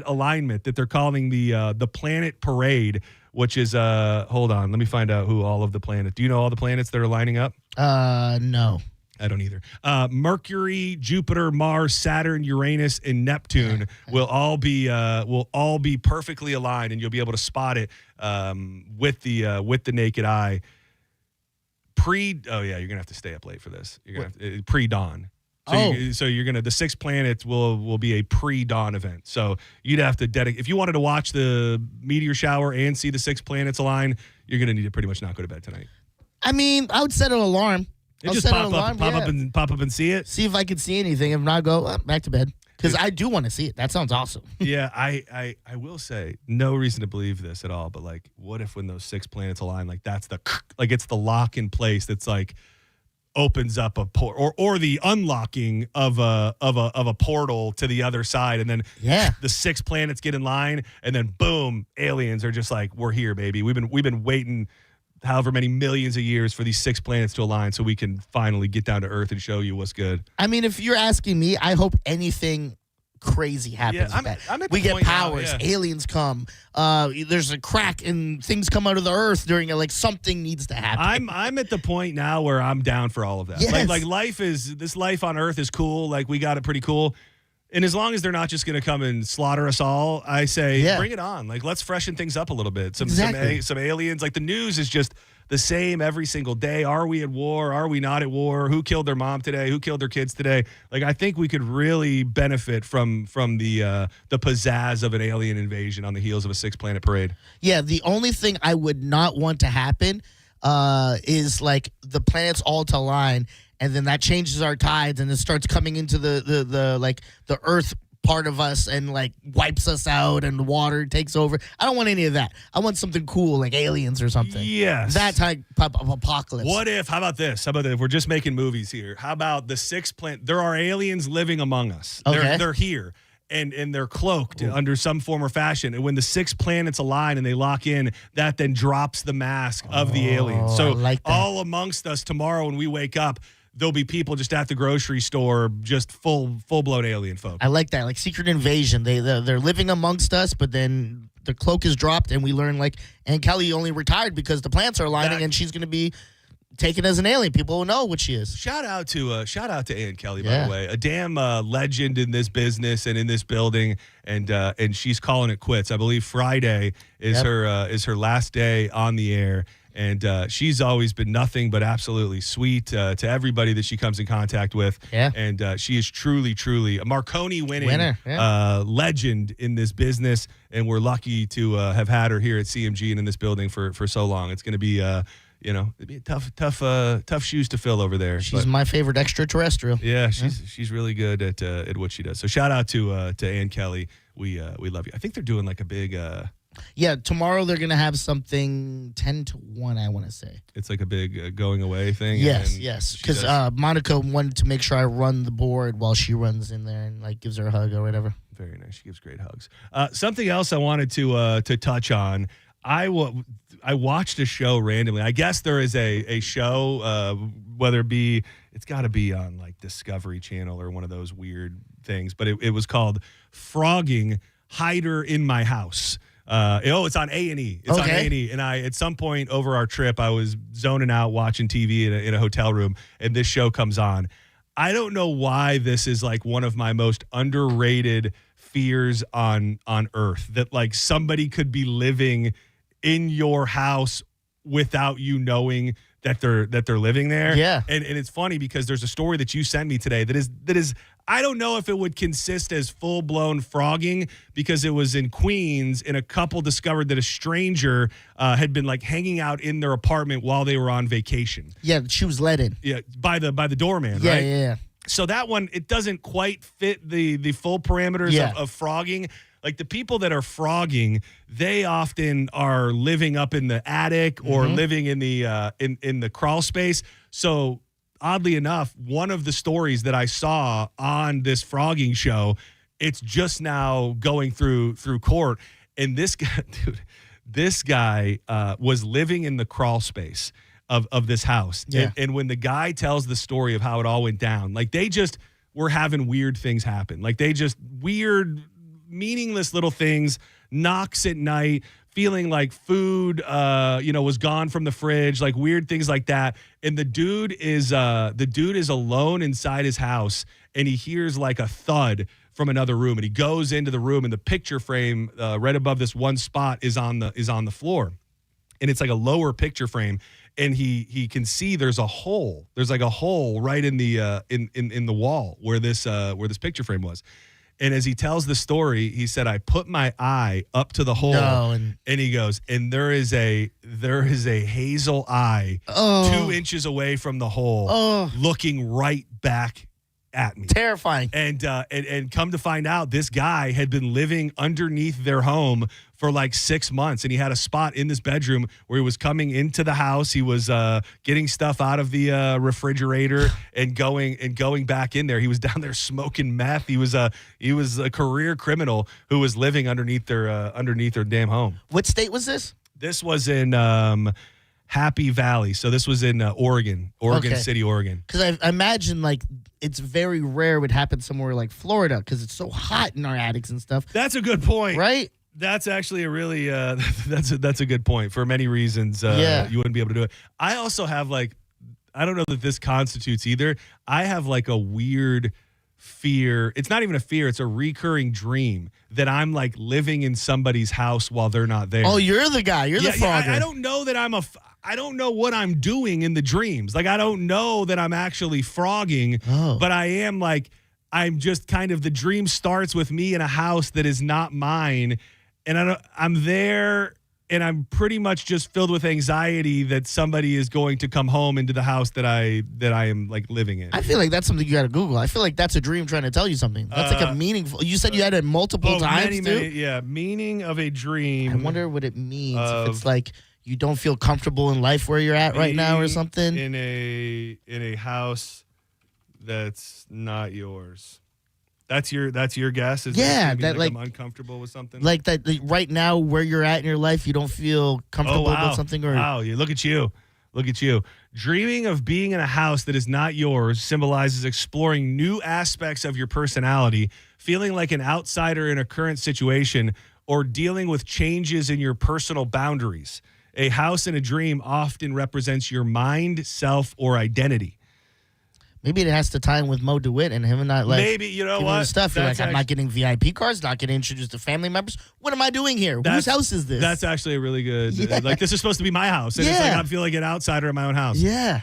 alignment that they're calling the planet parade, which is hold on, let me find out who all of the planets. Do you know all the planets that are lining up? No. I don't either. Mercury, Jupiter, Mars, Saturn, Uranus, and Neptune will all be perfectly aligned, and you'll be able to spot it with the naked eye. You're gonna have to stay up late for this. You're gonna have to, pre-dawn. So you're gonna the 6 planets will be a pre-dawn event. So you'd have to dedicate if you wanted to watch the meteor shower and see the 6 planets align. You're gonna need to pretty much not go to bed tonight. I mean, I would set an alarm. It just pop up and see it. See if I can see anything. If not, go back to bed. Because I do want to see it. That sounds awesome. Yeah, I will say, no reason to believe this at all, but like, what if when those 6 planets align, like that's it's the lock in place that's like opens up a port or the unlocking of a portal to the other side, and then the 6 planets get in line, and then boom, aliens are just like, we're here, baby. We've been waiting however many millions of years for these 6 planets to align so we can finally get down to Earth and show you what's good. I mean, if you're asking me, I hope anything crazy happens. I'm at we the get point powers, now, aliens come, there's a crack and things come out of the Earth during it. Like something needs to happen. I'm at the point now where I'm down for all of that. Yes. Like this life on Earth is cool. Like we got it pretty cool. And as long as they're not just going to come and slaughter us all, I say, bring it on. Like, let's freshen things up a little bit. Some aliens. Like, the news is just the same every single day. Are we at war? Are we not at war? Who killed their mom today? Who killed their kids today? Like, I think we could really benefit from the pizzazz of an alien invasion on the heels of a 6-planet parade. Yeah, the only thing I would not want to happen is, like, the planets all to align, and then that changes our tides, and it starts coming into the Earth part of us and like wipes us out, and the water takes over. I don't want any of that. I want something cool like aliens or something. Yes, that type of apocalypse. What if? How about this? If we're just making movies here? How about the 6 planet? There are aliens living among us. Okay. They're here. And they're cloaked under some form or fashion. And when the 6 planets align and they lock in, that then drops the mask of the aliens. So all amongst us tomorrow when we wake up, there'll be people just at the grocery store, just full-blown alien folk. I like that, like Secret Invasion. They're living amongst us, but then the cloak is dropped, and we learn like Aunt Kelly only retired because the plants are aligning, and she's going to be taken as an alien. People will know what she is. Shout out to Aunt Kelly, by the way, a damn legend in this business and in this building, and she's calling it quits. I believe Friday is her last day on the air. And she's always been nothing but absolutely sweet to everybody that she comes in contact with. Yeah. And she is truly, truly a Marconi-winning legend in this business. And we're lucky to have had her here at CMG and in this building for so long. It's going to be, it'd be tough shoes to fill over there. She's my favorite extraterrestrial. Yeah, she's really good at what she does. So shout out to Ann Kelly. We love you. I think they're doing like a big. Yeah, tomorrow they're going to have something 10 to 1, I want to say. It's like a big going away thing? Yes. Because Monica wanted to make sure I run the board while she runs in there and like gives her a hug or whatever. Very nice. She gives great hugs. Something else I wanted to touch on. I watched a show randomly. I guess there is a show, whether it be, it's got to be on like Discovery Channel or one of those weird things, but it was called Frogging Hider in My House. It's on A&E. It's on A&E. And at some point over our trip, I was zoning out watching TV in a hotel room, and this show comes on. I don't know why this is like one of my most underrated fears on Earth, that like somebody could be living in your house without you knowing that they're living there. Yeah. And it's funny because there's a story that you sent me today that is I don't know if it would consist as full-blown frogging, because it was in Queens, and a couple discovered that a stranger had been like hanging out in their apartment while they were on vacation. Yeah, she was let in. Yeah, by the doorman, yeah, right? Yeah. So that one, it doesn't quite fit the full parameters of frogging. Like the people that are frogging, they often are living up in the attic or living in the in the crawl space. So oddly enough, one of the stories that I saw on this frogging show, it's just now going through court, and this guy was living in the crawl space of this house. Yeah. And when the guy tells the story of how it all went down, like they just were having weird things happen. Like they just weird, meaningless little things, knocks at night, feeling like food, was gone from the fridge, like weird things like that. And the dude is alone inside his house, and he hears like a thud from another room, and he goes into the room, and the picture frame right above this one spot is on the floor, and it's like a lower picture frame. and he can see there's a hole. There's like a hole right in the in the wall where this picture frame was. And as he tells the story, he said, I put my eye up to the hole, and he goes, and there is a hazel eye 2 inches away from the hole, looking right back at me. Terrifying. And come to find out, this guy had been living underneath their home for like 6 months, and he had a spot in this bedroom where he was coming into the house. He was getting stuff out of the refrigerator and going back in there. He was down there smoking meth. He was a career criminal who was living underneath their damn home. What state was this? This was in Happy Valley. So this was in Oregon City, Oregon. Because I imagine like it's very rare it would happen somewhere like Florida because it's so hot in our attics and stuff. That's a good point. Right? That's actually a really that's a good point. For many reasons, you wouldn't be able to do it. I also have like, I don't know that this constitutes either. I have like a weird fear. It's not even a fear. It's a recurring dream that I'm like living in somebody's house while they're not there. Oh, you're the guy. You're the frogger. I don't know that I don't know what I'm doing in the dreams. Like, I don't know that I'm actually frogging, but I am like, I'm just kind of, the dream starts with me in a house that is not mine. And I'm there, and I'm pretty much just filled with anxiety that somebody is going to come home into the house that I am like living in. I feel like that's something you got to Google. I feel like that's a dream trying to tell you something. That's like a meaningful. You said you had it multiple times, too? Yeah, meaning of a dream. I wonder what it means. If it's like you don't feel comfortable in life where you're at right now or something. In a house that's not yours. That's your guess? Is that like I'm uncomfortable with something? Like that right now where you're at in your life, you don't feel comfortable with something? Wow, look at you. Look at you. Dreaming of being in a house that is not yours symbolizes exploring new aspects of your personality, feeling like an outsider in a current situation, or dealing with changes in your personal boundaries. A house in a dream often represents your mind, self, or identity. Maybe it has to tie in with Mo DeWitt and him and not like maybe, you know what? Stuff. You're like, I'm not getting VIP cards, not getting introduced to family members. What am I doing here? Whose house is this? That's actually a really good. Like, this is supposed to be my house, and it's like I feel like an outsider in my own house. Yeah.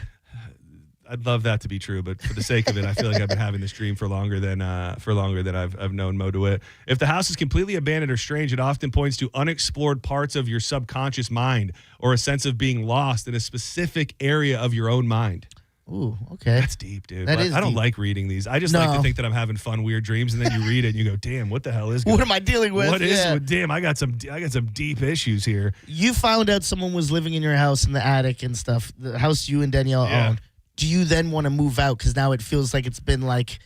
I'd love that to be true, but for the sake of it, I feel like I've been having this dream for longer than I've known Mo DeWitt. If the house is completely abandoned or strange, it often points to unexplored parts of your subconscious mind or a sense of being lost in a specific area of your own mind. Ooh, okay. That's deep, dude. I don't like reading these. I just like to think that I'm having fun, weird dreams, and then you read it and you go, "Damn, what the hell is going on? What am I dealing with? What is? Damn, I got some deep issues here." You found out someone was living in your house in the attic and stuff, the house you and Danielle own. Do you then want to move out because now it feels like it's been like,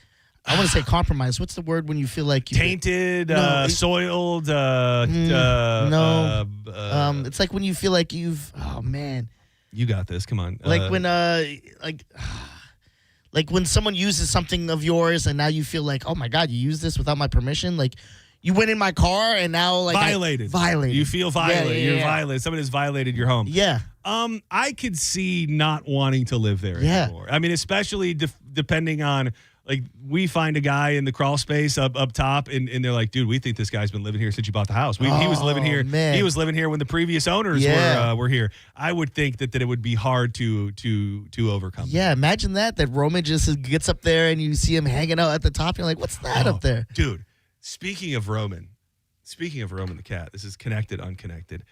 I want to say compromised. What's the word when you feel like tainted, soiled? It's like when you feel like you've. Oh man. You got this. Come on. Like when when someone uses something of yours and now you feel like, oh my God, you used this without my permission. Like you went in my car and now like violated. You feel violated. You're violated. Someone has violated your home. Yeah. I could see not wanting to live there anymore. I mean, especially depending on, like, we find a guy in the crawl space up top, and they're like, dude, we think this guy's been living here since you bought the house. He was living here. Man. He was living here when the previous owners were here. I would think that it would be hard to overcome. Yeah, imagine that Roman just gets up there and you see him hanging out at the top. You're like, what's that up there? Dude, speaking of Roman the cat, this is connected, unconnected.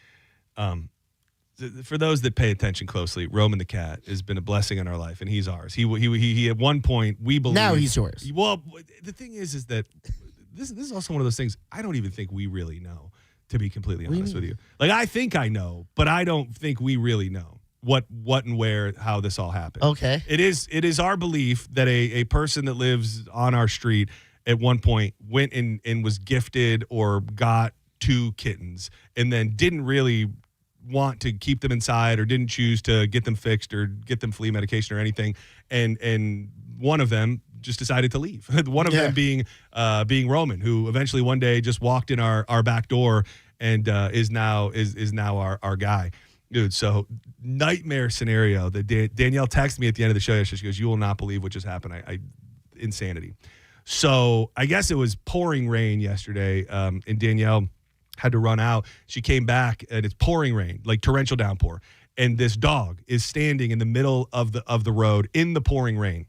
For those that pay attention closely, Roman the cat has been a blessing in our life, and he's ours. He at one point, we believe. Now he's yours. Well, the thing is that this is also one of those things I don't even think we really know, to be completely honest with you. Like, I think I know, but I don't think we really know what and where, how this all happened. Okay. It is our belief that a person that lives on our street at one point went and was gifted or got 2 kittens and then didn't really want to keep them inside or didn't choose to get them fixed or get them flea medication or anything, and one of them just decided to leave. One of them being Roman, who eventually one day just walked in our back door and is now our guy. Dude, so nightmare scenario that Danielle texted me at the end of the show yesterday. She goes, "You will not believe what just happened." Insanity. So I guess it was pouring rain yesterday, and Danielle had to run out. She came back, and it's pouring rain, like torrential downpour. and this dog is standing in the middle of the road in the pouring rain.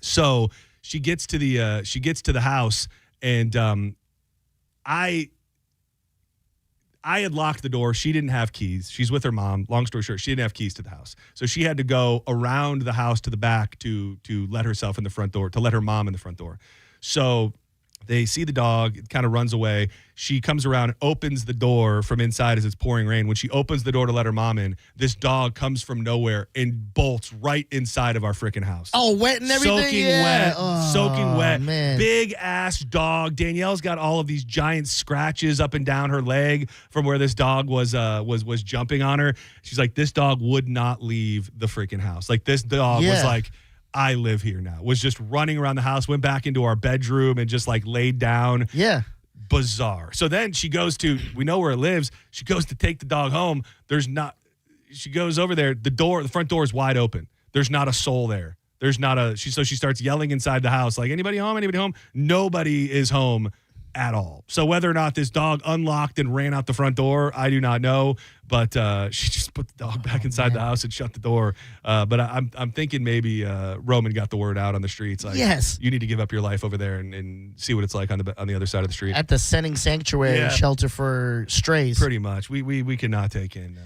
So she gets to the house, and I had locked the door. She didn't have keys. She's with her mom. Long story short, she didn't have keys to the house. So she had to go around the house to the back to let herself in the front door, to let her mom in the front door. So they see the dog, it kind of runs away. She comes around and opens the door from inside as it's pouring rain. When she opens the door to let her mom in, this dog comes from nowhere and bolts right inside of our freaking house. Oh, wet and everything? Soaking wet. Man. Big ass dog. Danielle's got all of these giant scratches up and down her leg from where this dog was jumping on her. She's like, this dog would not leave the freaking house. Like, this dog was like, I live here now. Was just running around the house, went back into our bedroom and just like laid down. Yeah. Bizarre. So then she goes to, we know where it lives. She goes to take the dog home. She goes over there. The front door is wide open. There's not a soul there. So she starts yelling inside the house, like, anybody home? Anybody home? Nobody is home at all. So whether or not this dog unlocked and ran out the front door, I do not know. But she just put the dog back inside the house and shut the door. But I'm thinking maybe Roman got the word out on the streets. Like, yes, you need to give up your life over there and see what it's like on the other side of the street. At the Senning Sanctuary shelter for strays. Pretty much. We cannot take in.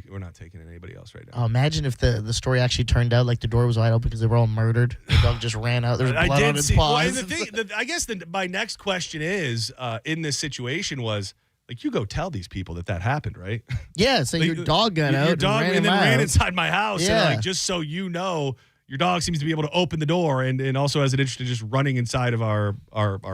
We're not taking in anybody else right now. Oh, imagine if the story actually turned out like the door was wide open because they were all murdered. The dog just ran out. There was blood on his paws. Well, I guess my next question is, in this situation was, like, you go tell these people that happened, right? Yeah, so like, your dog got out. Your dog and then ran inside my house. Yeah. And, like, just so you know, your dog seems to be able to open the door and also has an interest in just running inside of our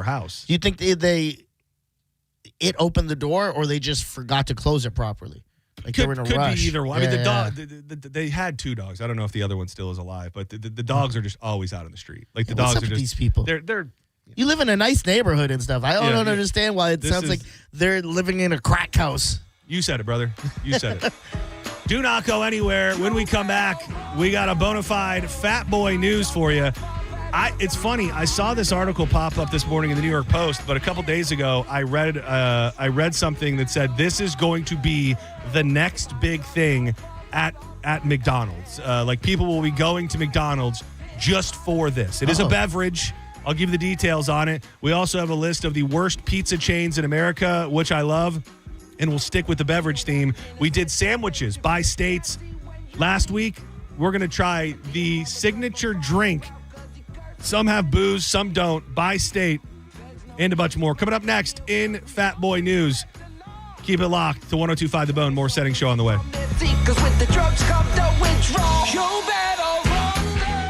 house. Do you think it opened the door or they just forgot to close it properly? Like they were in a rush. Be either one. I mean, the dog. They had two dogs. I don't know if the other one still is alive, but the dogs are just always out in the street. Like the dogs what's up are with just these people. They're. You live in a nice neighborhood and stuff. I don't understand why it sounds like they're living in a crack house. You said it, brother. You said it. Do not go anywhere. When we come back, we got a bona fide fat boy news for you. It's funny. I saw this article pop up this morning in the New York Post, but a couple days ago, I read something that said this is going to be the next big thing at McDonald's. Like, people will be going to McDonald's just for this. It is a beverage. I'll give you the details on it. We also have a list of the worst pizza chains in America, which I love, and we'll stick with the beverage theme. We did sandwiches by states last week. We're going to try the signature drink. Some have booze, some don't, by state, and a bunch more. Coming up next in Fat Boy News. Keep it locked to 102.5 The Bone. More Senning Show on the way.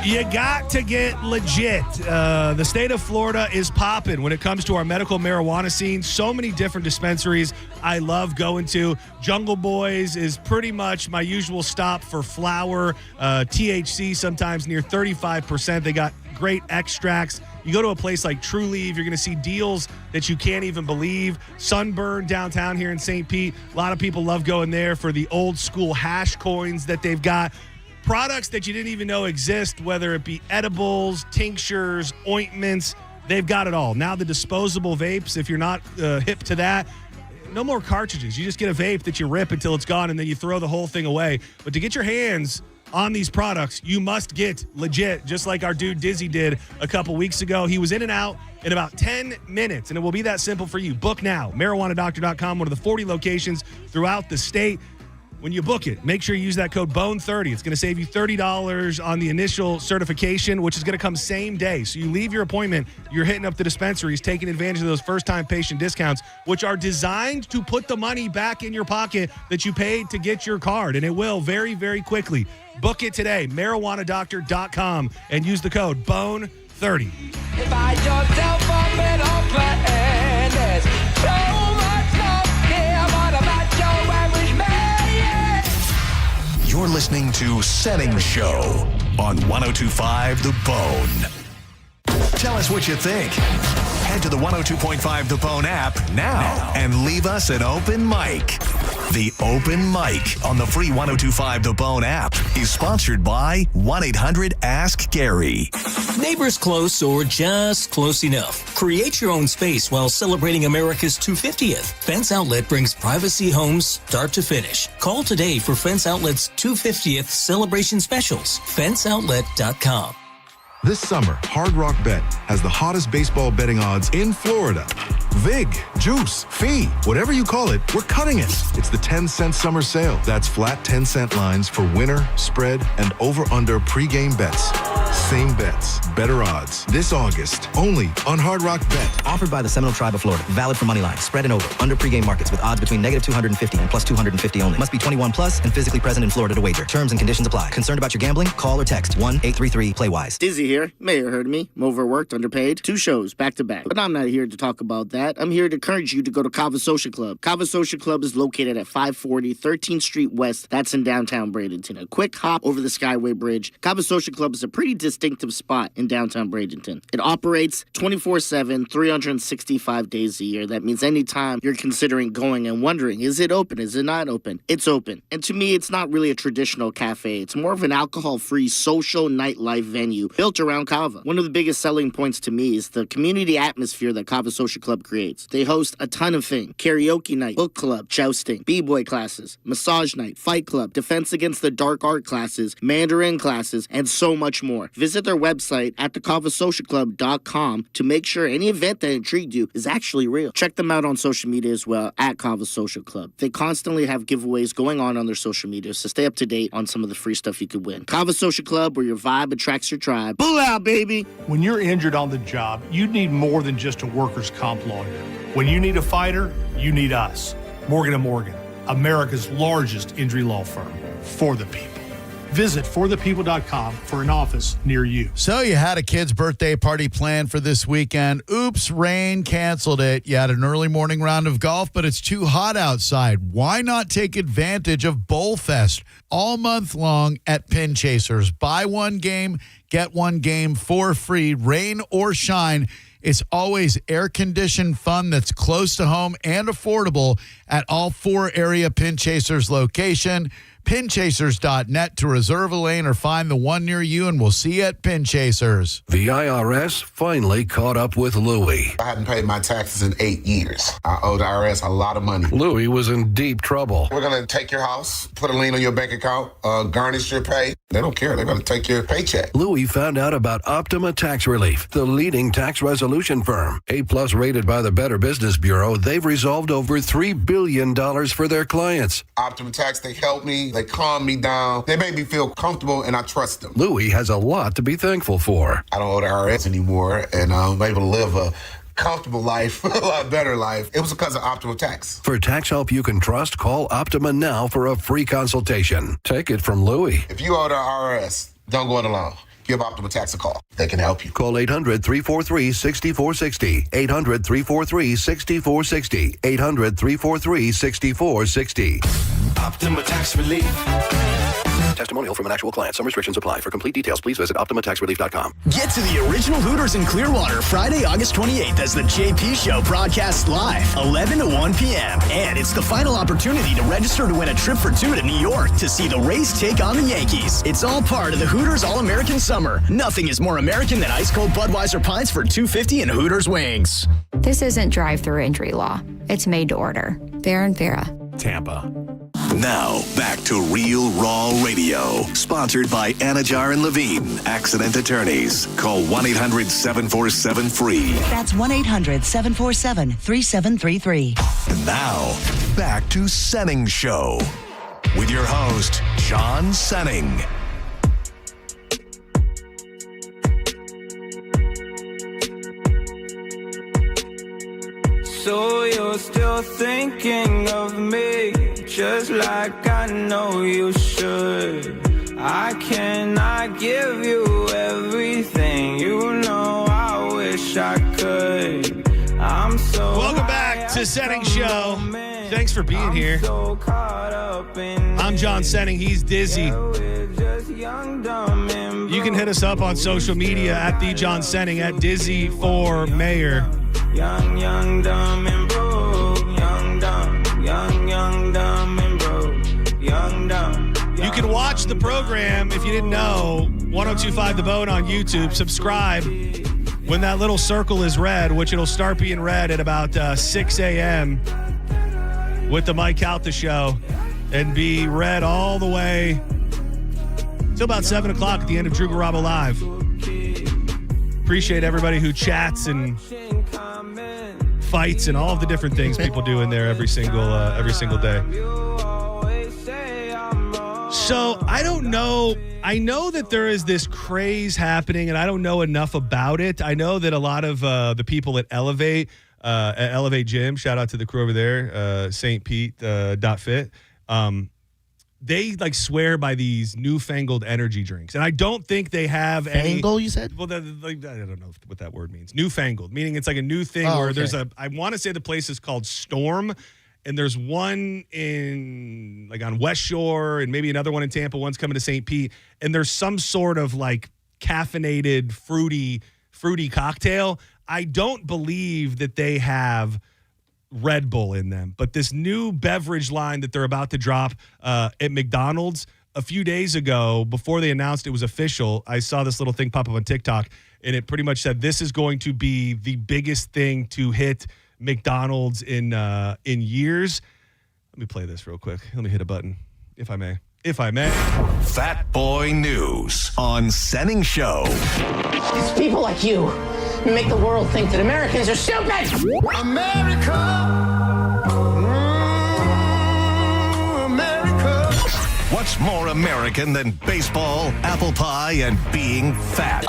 You got to get legit. The state of Florida is popping when it comes to our medical marijuana scene. So many different dispensaries I love going to. Jungle Boys is pretty much my usual stop for flower. THC sometimes near 35%. They got great extracts. You go to a place like True Leave, you're going to see deals that you can't even believe. Sunburn downtown here in St. Pete. A lot of people love going there for the old school hash coins that they've got. Products that you didn't even know exist, whether it be edibles, tinctures, ointments, they've got it all. Now the disposable vapes, if you're not hip to that, no more cartridges. You just get a vape that you rip until it's gone and then you throw the whole thing away. But to get your hands on these products, you must get legit, just like our dude Dizzy did a couple weeks ago. He was in and out in about 10 minutes, and it will be that simple for you. Book now. MarijuanaDoctor.com, one of the 40 locations throughout the state. When you book it, make sure you use that code BONE30. It's going to save you $30 on the initial certification, which is going to come same day. So you leave your appointment, you're hitting up the dispensaries, taking advantage of those first-time patient discounts, which are designed to put the money back in your pocket that you paid to get your card, and it will very, very quickly. Book it today, marijuanadoctor.com, and use the code BONE30. If I just tell from it all plan, there's so much love here, but I'm not your average man. You're listening to Senning Show on 102.5 The Bone. Tell us what you think. Head to the 102.5 The Bone app now and leave us an open mic. The Open Mic on the free 102.5 The Bone app is sponsored by 1-800-ASK-GARY. Neighbors close or just close enough. Create your own space while celebrating America's 250th. Fence Outlet brings privacy homes start to finish. Call today for Fence Outlet's 250th celebration specials. FenceOutlet.com. This summer, Hard Rock Bet has the hottest baseball betting odds in Florida. Vig, juice, fee, whatever you call it, we're cutting it. It's the 10-cent summer sale. That's flat 10-cent lines for winner, spread, and over-under pregame bets. Same bets, better odds. This August, only on Hard Rock Bet. Offered by the Seminole Tribe of Florida. Valid for money line, spread and over. Under pregame markets with odds between -250 and +250 only. Must be 21 plus and physically present in Florida to wager. Terms and conditions apply. Concerned about your gambling? Call or text 1-833-PLAY-WISE. Dizzy here. Mayor heard me. I'm overworked, underpaid. 2 shows back to back. But I'm not here to talk about that. I'm here to encourage you to go to Kava Social Club. Kava Social Club is located at 540 13th Street West. That's in downtown Bradenton. A quick hop over the Skyway Bridge. Kava Social Club is a pretty distinctive spot in downtown Bradenton. It operates 24/7, 365 days a year. That means anytime you're considering going and wondering, is it open? Is it not open? It's open. And to me, it's not really a traditional cafe. It's more of an alcohol-free social nightlife venue built around Kava. One of the biggest selling points to me is the community atmosphere that Kava Social Club creates. They host a ton of things. Karaoke night, book club, jousting, b-boy classes, massage night, fight club, defense against the dark art classes, Mandarin classes, and so much more. Visit their website at thekavasocialclub.com to make sure any event that intrigued you is actually real. Check them out on social media as well at Kava Social Club. They constantly have giveaways going on their social media, so stay up to date on some of the free stuff you could win. Kava Social Club, where your vibe attracts your tribe. Bull out, baby! When you're injured on the job, you need more than just a workers' comp lawyer. When you need a fighter, you need us. Morgan & Morgan, America's largest injury law firm. For the people. Visit forthepeople.com for an office near you. So you had a kid's birthday party planned for this weekend. Oops, rain canceled it. You had an early morning round of golf, but it's too hot outside. Why not take advantage of Bowl Fest all month long at Pin Chasers? Buy one game, get one game for free, rain or shine. It's always air-conditioned fun that's close to home and affordable at all 4 area Pin Chasers location. Pinchasers.net to reserve a lane or find the one near you, and we'll see you at Pin Chasers. The IRS finally caught up with Louie. I hadn't paid my taxes in 8 years. I owe the IRS a lot of money. Louie was in deep trouble. We're going to take your house, put a lien on your bank account, garnish your pay. They don't care. They're going to take your paycheck. Louie found out about Optima Tax Relief, the leading tax resolution firm. A-plus rated by the Better Business Bureau, they've resolved over $3 billion for their clients. Optima Tax, they helped me. They calmed me down. They made me feel comfortable, and I trust them. Louie has a lot to be thankful for. I don't owe the IRS anymore, and I'm able to live a comfortable life, a lot better life. It was because of Optima Tax. For tax help you can trust, call Optima now for a free consultation. Take it from Louie. If you owe the IRS, don't go it alone. Give Optima Tax a call. They can help you. Call 800-343-6460. 800-343-6460. 800-343-6460. Optima Tax Relief. Testimonial from an actual client. Some restrictions apply. For complete details, please visit OptimaTaxRelief.com. Get to the original Hooters in Clearwater Friday, August 28th as the JP Show broadcasts live, 11 to 1 p.m. And it's the final opportunity to register to win a trip for 2 to New York to see the Rays take on the Yankees. It's all part of the Hooters All-American Summer. Nothing is more American than ice-cold Budweiser pints for $2.50 and Hooters wings. This isn't drive-through injury law. It's made to order. Fair and Farah. Tampa. Now, back to Real Raw Radio. Sponsored by Anajar and Levine, accident attorneys. Call 1-800-747-FREE. That's 1-800-747-3733. And now, back to Senning Show. With your host, John Senning. So you're still thinking of me, just like I know you should. I cannot give you everything, you know I wish I could. I'm so welcome back to Senning Show. Thanks for being here. I'm John Senning. He's Dizzy. You can hit us up on social media at the John Senning, at Dizzy for Mayor. Young, young, dumb, and broke. Young, dumb, dumb, and broke. Young, dumb. You can watch the program if you didn't know. 1025 The Bone on YouTube. Subscribe when that little circle is red, which it'll start being red at about 6 a.m. with the Mike Calta Show, and be red all the way till about 7 o'clock at the end of Drew Garabo Live. Appreciate everybody who chats and fights and all of the different things people do in there every single day. So I don't know. I know that there is this craze happening, and I don't know enough about it. I know that a lot of the people at Elevate Gym, shout out to the crew over there, St. Pete .fit. They like swear by these newfangled energy drinks, and I don't think they have any. Fangle, you said? Well, I don't know what that word means. Newfangled, meaning it's like a new thing where there's I want to say the place is called Storm, and there's one in like on West Shore, and maybe another one in Tampa. One's coming to St. Pete, and there's some sort of like caffeinated, fruity cocktail. I don't believe that they have Red Bull in them, but this new beverage line that they're about to drop at McDonald's a few days ago, before they announced it was official, I saw this little thing pop up on TikTok, and it pretty much said this is going to be the biggest thing to hit McDonald's in years. Let me play this real quick. Let me hit a button, if I may. Fat Boy News on Senning Show. It's people like you who make the world think that Americans are stupid. America. America. What's more American than baseball, apple pie, and being fat?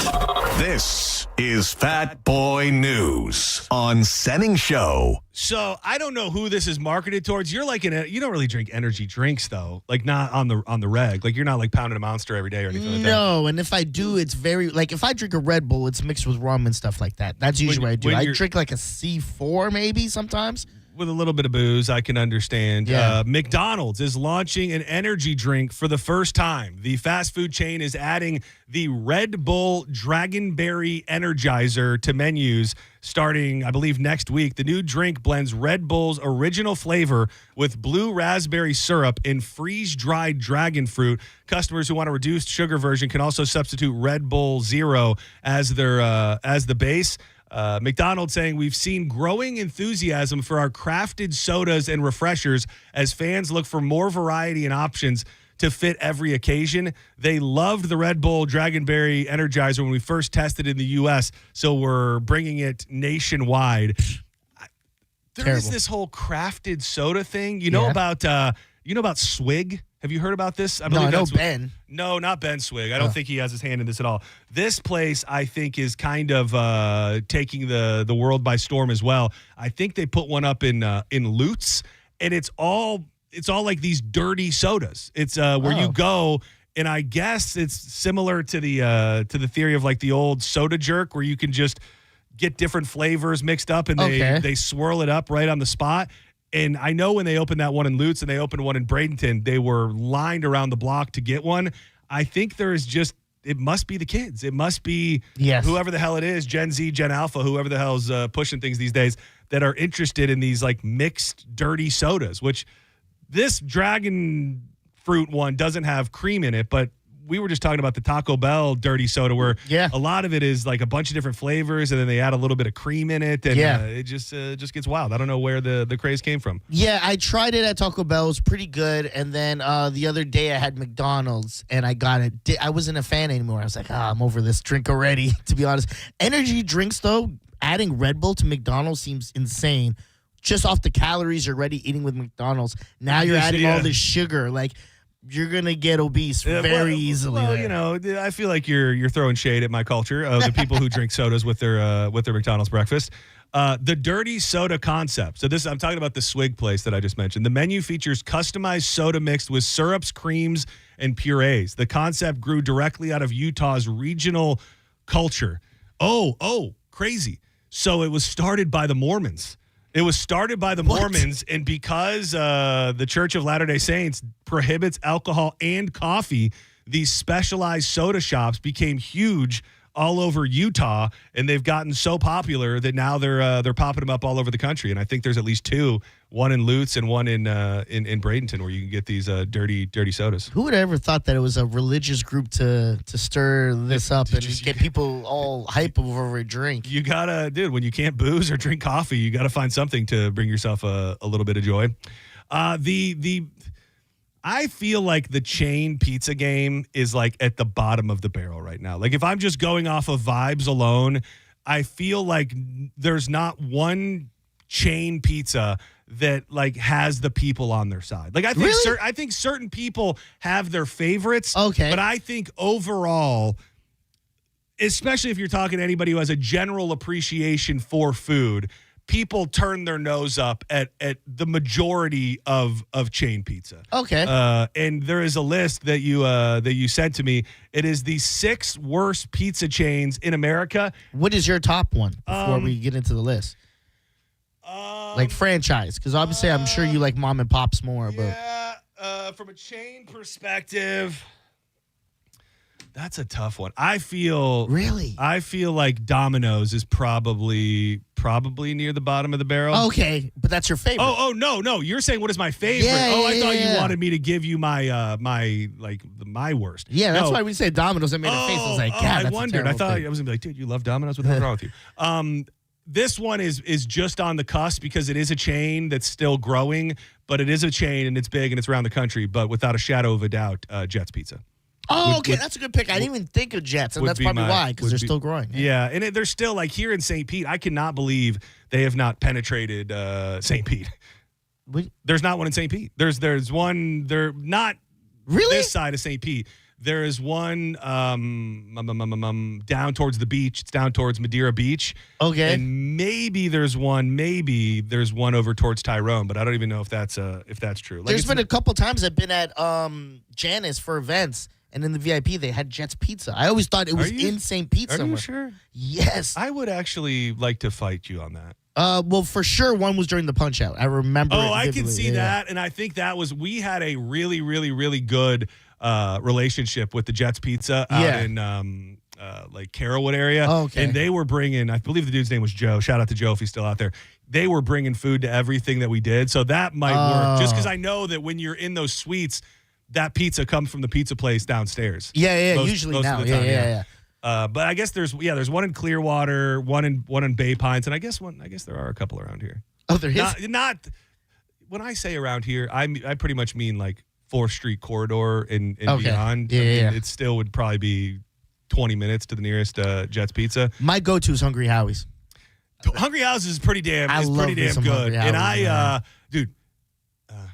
This is Fat Boy News on Senning Show. So I don't know who this is marketed towards. You're like you don't really drink energy drinks though, like not on the reg. Like you're not like pounding a Monster every day or anything like that. No, and if I do, it's very like if I drink a Red Bull, it's mixed with rum and stuff like that. That's usually what I do. I drink like a C4 maybe sometimes. With a little bit of booze, I can understand. Yeah. McDonald's is launching an energy drink for the first time. The fast food chain is adding the Red Bull Dragonberry Energizer to menus starting, I believe, next week. The new drink blends Red Bull's original flavor with blue raspberry syrup and freeze-dried dragon fruit. Customers who want a reduced sugar version can also substitute Red Bull Zero as the base. McDonald's saying we've seen growing enthusiasm for our crafted sodas and refreshers as fans look for more variety and options to fit every occasion. They loved the Red Bull Dragonberry Energizer when we first tested it in the U.S., so we're bringing it nationwide. There is this whole crafted soda thing. You know about Swig? Have you heard about this? I know Ben. No, not Ben Swig. I don't think he has his hand in this at all. This place, I think, is kind of taking the world by storm as well. I think they put one up in Lutz, and it's all like these dirty sodas. It's where you go, and I guess it's similar to the theory of like the old Soda Jerk, where you can just get different flavors mixed up, and they swirl it up right on the spot. And I know when they opened that one in Lutz and they opened one in Bradenton, they were lined around the block to get one. I think there is it must be the kids. It must be whoever the hell it is, Gen Z, Gen Alpha, whoever the hell's pushing things these days, that are interested in these like mixed dirty sodas, which this dragon fruit one doesn't have cream in it, but we were just talking about the Taco Bell dirty soda where a lot of it is like a bunch of different flavors, and then they add a little bit of cream in it, and it just gets wild. I don't know where the craze came from. Yeah, I tried it at Taco Bell. It was pretty good. And then the other day I had McDonald's, and I got it. I wasn't a fan anymore. I was like, I'm over this drink already, to be honest. Energy drinks, though, adding Red Bull to McDonald's seems insane. Just off the calories you're already eating with McDonald's. Now you're adding all this sugar. Like, you're gonna get obese very easily. Well, you know, I feel like you're throwing shade at my culture of the people who drink sodas with their McDonald's breakfast. The dirty soda concept. So I'm talking about the Swig place that I just mentioned. The menu features customized soda mixed with syrups, creams, and purees. The concept grew directly out of Utah's regional culture. Oh, crazy! So it was started by the Mormons. It was started by the Mormons, and because the Church of Latter-day Saints prohibits alcohol and coffee, these specialized soda shops became huge all over Utah, and they've gotten so popular that now they're popping them up all over the country. And I think there's at least 2, one in Lutz and one in Bradenton, where you can get these dirty sodas. Who would have ever thought that it was a religious group to stir this up and get people all hype over a drink? You gotta, dude, when you can't booze or drink coffee, you gotta find something to bring yourself a little bit of joy. I feel like the chain pizza game is like at the bottom of the barrel right now. Like if I'm just going off of vibes alone, I feel like there's not one chain pizza that like has the people on their side. Like I think I think certain people have their favorites. Okay. But I think overall, especially if you're talking to anybody who has a general appreciation for food, people turn their nose up at the majority of chain pizza. Okay. And there is a list that you sent to me. It is the 6 worst pizza chains in America. What is your top one before we get into the list? Like franchise, because obviously I'm sure you like mom and pops more. Yeah, from a chain perspective, that's a tough one. I feel like Domino's is probably near the bottom of the barrel. Okay, but that's your favorite. Oh no. You're saying what is my favorite? Yeah, I thought you wanted me to give you my my worst. Yeah, that's why we say Domino's. I made a face. I was like, God, I wondered. I thought I was gonna be like, dude, you love Domino's? What the hell's wrong with you? This one is just on the cusp because it is a chain that's still growing, but it is a chain and it's big and it's around the country. But without a shadow of a doubt, Jets Pizza. Oh, okay, that's a good pick. I didn't even think of Jets, and that's probably why, because they're still growing. Yeah, and they're still, like, here in St. Pete, I cannot believe they have not penetrated St. Pete. There's not one in St. Pete. There's one, they're not this side of St. Pete. There is one down towards the beach. It's down towards Madeira Beach. Okay. And maybe there's one over towards Tyrone, but I don't even know if that's true. Like There's been a couple times I've been at Janice for events, and in the VIP, they had Jets Pizza. I always thought it was in St. Pete somewhere. Are you sure? Yes. I would actually like to fight you on that. Well, for sure, one was during the Punch-Out. I remember it I can see that, and I think we had a really, really, really good relationship with the Jets Pizza out in like Carrollwood area. Oh, okay. And they were bringing, I believe the dude's name was Joe. Shout out to Joe if he's still out there. They were bringing food to everything that we did. So that might work. Just because I know that when you're in those suites, that pizza comes from the pizza place downstairs. Usually most now. Of the time, but I guess there's one in Clearwater, one in Bay Pines, and I guess there are a couple around here. Oh, there is? Not when I say around here, I pretty much mean like 4th Street corridor and beyond. It still would probably be 20 minutes to the nearest Jets Pizza. My go-to is Hungry Howie's. Hungry Howie's is pretty damn good. And dude,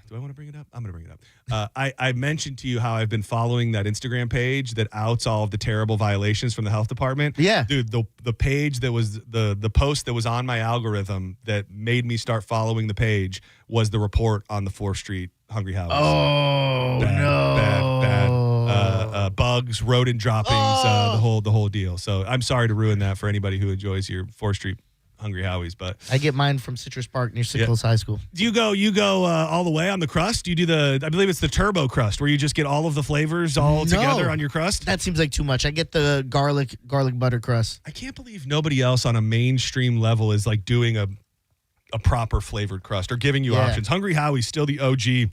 do I want to bring it up? I'm going to bring it up. I mentioned to you how I've been following that Instagram page that outs all of the terrible violations from the health department. Yeah. Dude, the page that was the post that was on my algorithm that made me start following the page was the report on the 4th Street Hungry Howie's. Oh, Bad. Bugs, rodent droppings, the whole deal. So I'm sorry to ruin that for anybody who enjoys your 4th Street Hungry Howie's, but I get mine from Citrus Park near Sickles High School. Do you go all the way on the crust? Do you do I believe it's the turbo crust where you just get all of the flavors together on your crust? That seems like too much. I get the garlic butter crust. I can't believe nobody else on a mainstream level is like doing a proper flavored crust or giving you options. Hungry Howie's still the OG.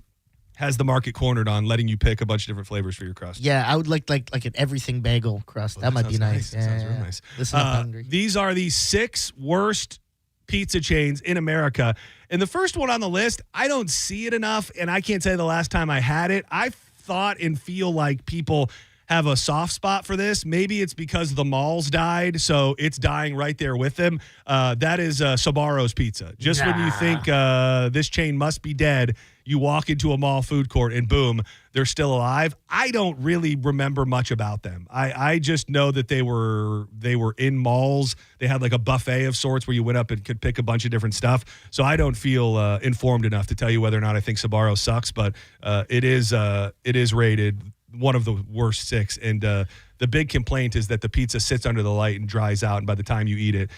Has the market cornered on letting you pick a bunch of different flavors for your crust. Yeah, I would like an everything bagel crust. That might be nice. That sounds real nice. Listen, I'm hungry. These are the 6 worst pizza chains in America. And the first one on the list, I don't see it enough, and I can't tell you the last time I had it. I thought and feel like people have a soft spot for this. Maybe it's because the malls died, so it's dying right there with them. That is Sbarro's Pizza. Just when you think this chain must be dead, you walk into a mall food court and boom, they're still alive. I don't really remember much about them. I just know that they were in malls. They had like a buffet of sorts where you went up and could pick a bunch of different stuff. So I don't feel informed enough to tell you whether or not I think Sbarro sucks, but it is rated one of the worst 6. And the big complaint is that the pizza sits under the light and dries out, and by the time you eat it,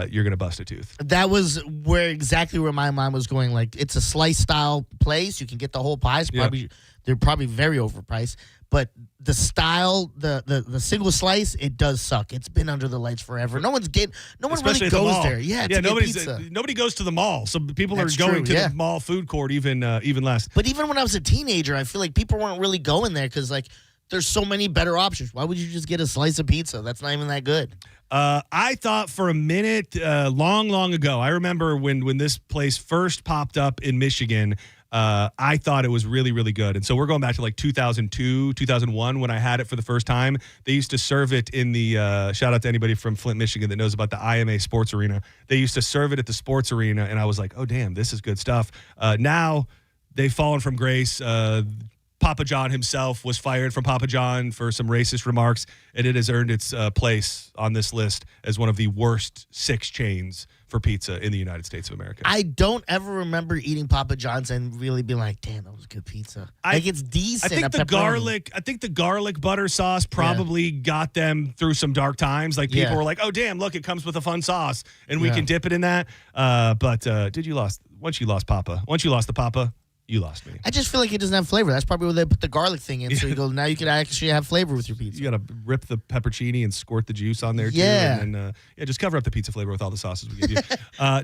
you're going to bust a tooth. That was exactly where my mind was going. Like, it's a slice style place. You can get the whole pies. They're probably very overpriced. but the style, the single slice, it does suck. It's been under the lights forever. No one Especially really at the goes mall. there. Yeah, to get pizza. Nobody goes to the mall, so people That's are going true, to yeah. the mall food court even less. But even when I was a teenager, I feel like people weren't really going there because like there's so many better options. Why would you just get a slice of pizza? That's not even that good. I thought for a minute, long ago, I remember when this place first popped up in Michigan, I thought it was really, really good. And so we're going back to like 2002, 2001 when I had it for the first time. They used to serve it in the, shout out to anybody from Flint, Michigan that knows about the IMA Sports Arena. They used to serve it at the sports arena, and I was like, oh, damn, this is good stuff. Now they've fallen from grace. Papa John himself was fired from Papa John for some racist remarks, and it has earned its place on this list as one of the worst 6 chains for pizza in the United States of America. I don't ever remember eating Papa John's and really being like, damn, that was good pizza. It's decent. I think the garlic butter sauce probably got them through some dark times. Like people were like, oh, damn, look, it comes with a fun sauce, and we can dip it in that. But once you lost the Papa, you lost me. I just feel like it doesn't have flavor. That's probably where they put the garlic thing in. So you go, now you can actually have flavor with your pizza. You got to rip the peppercini and squirt the juice on there, too. Yeah. And then, just cover up the pizza flavor with all the sauces we give you.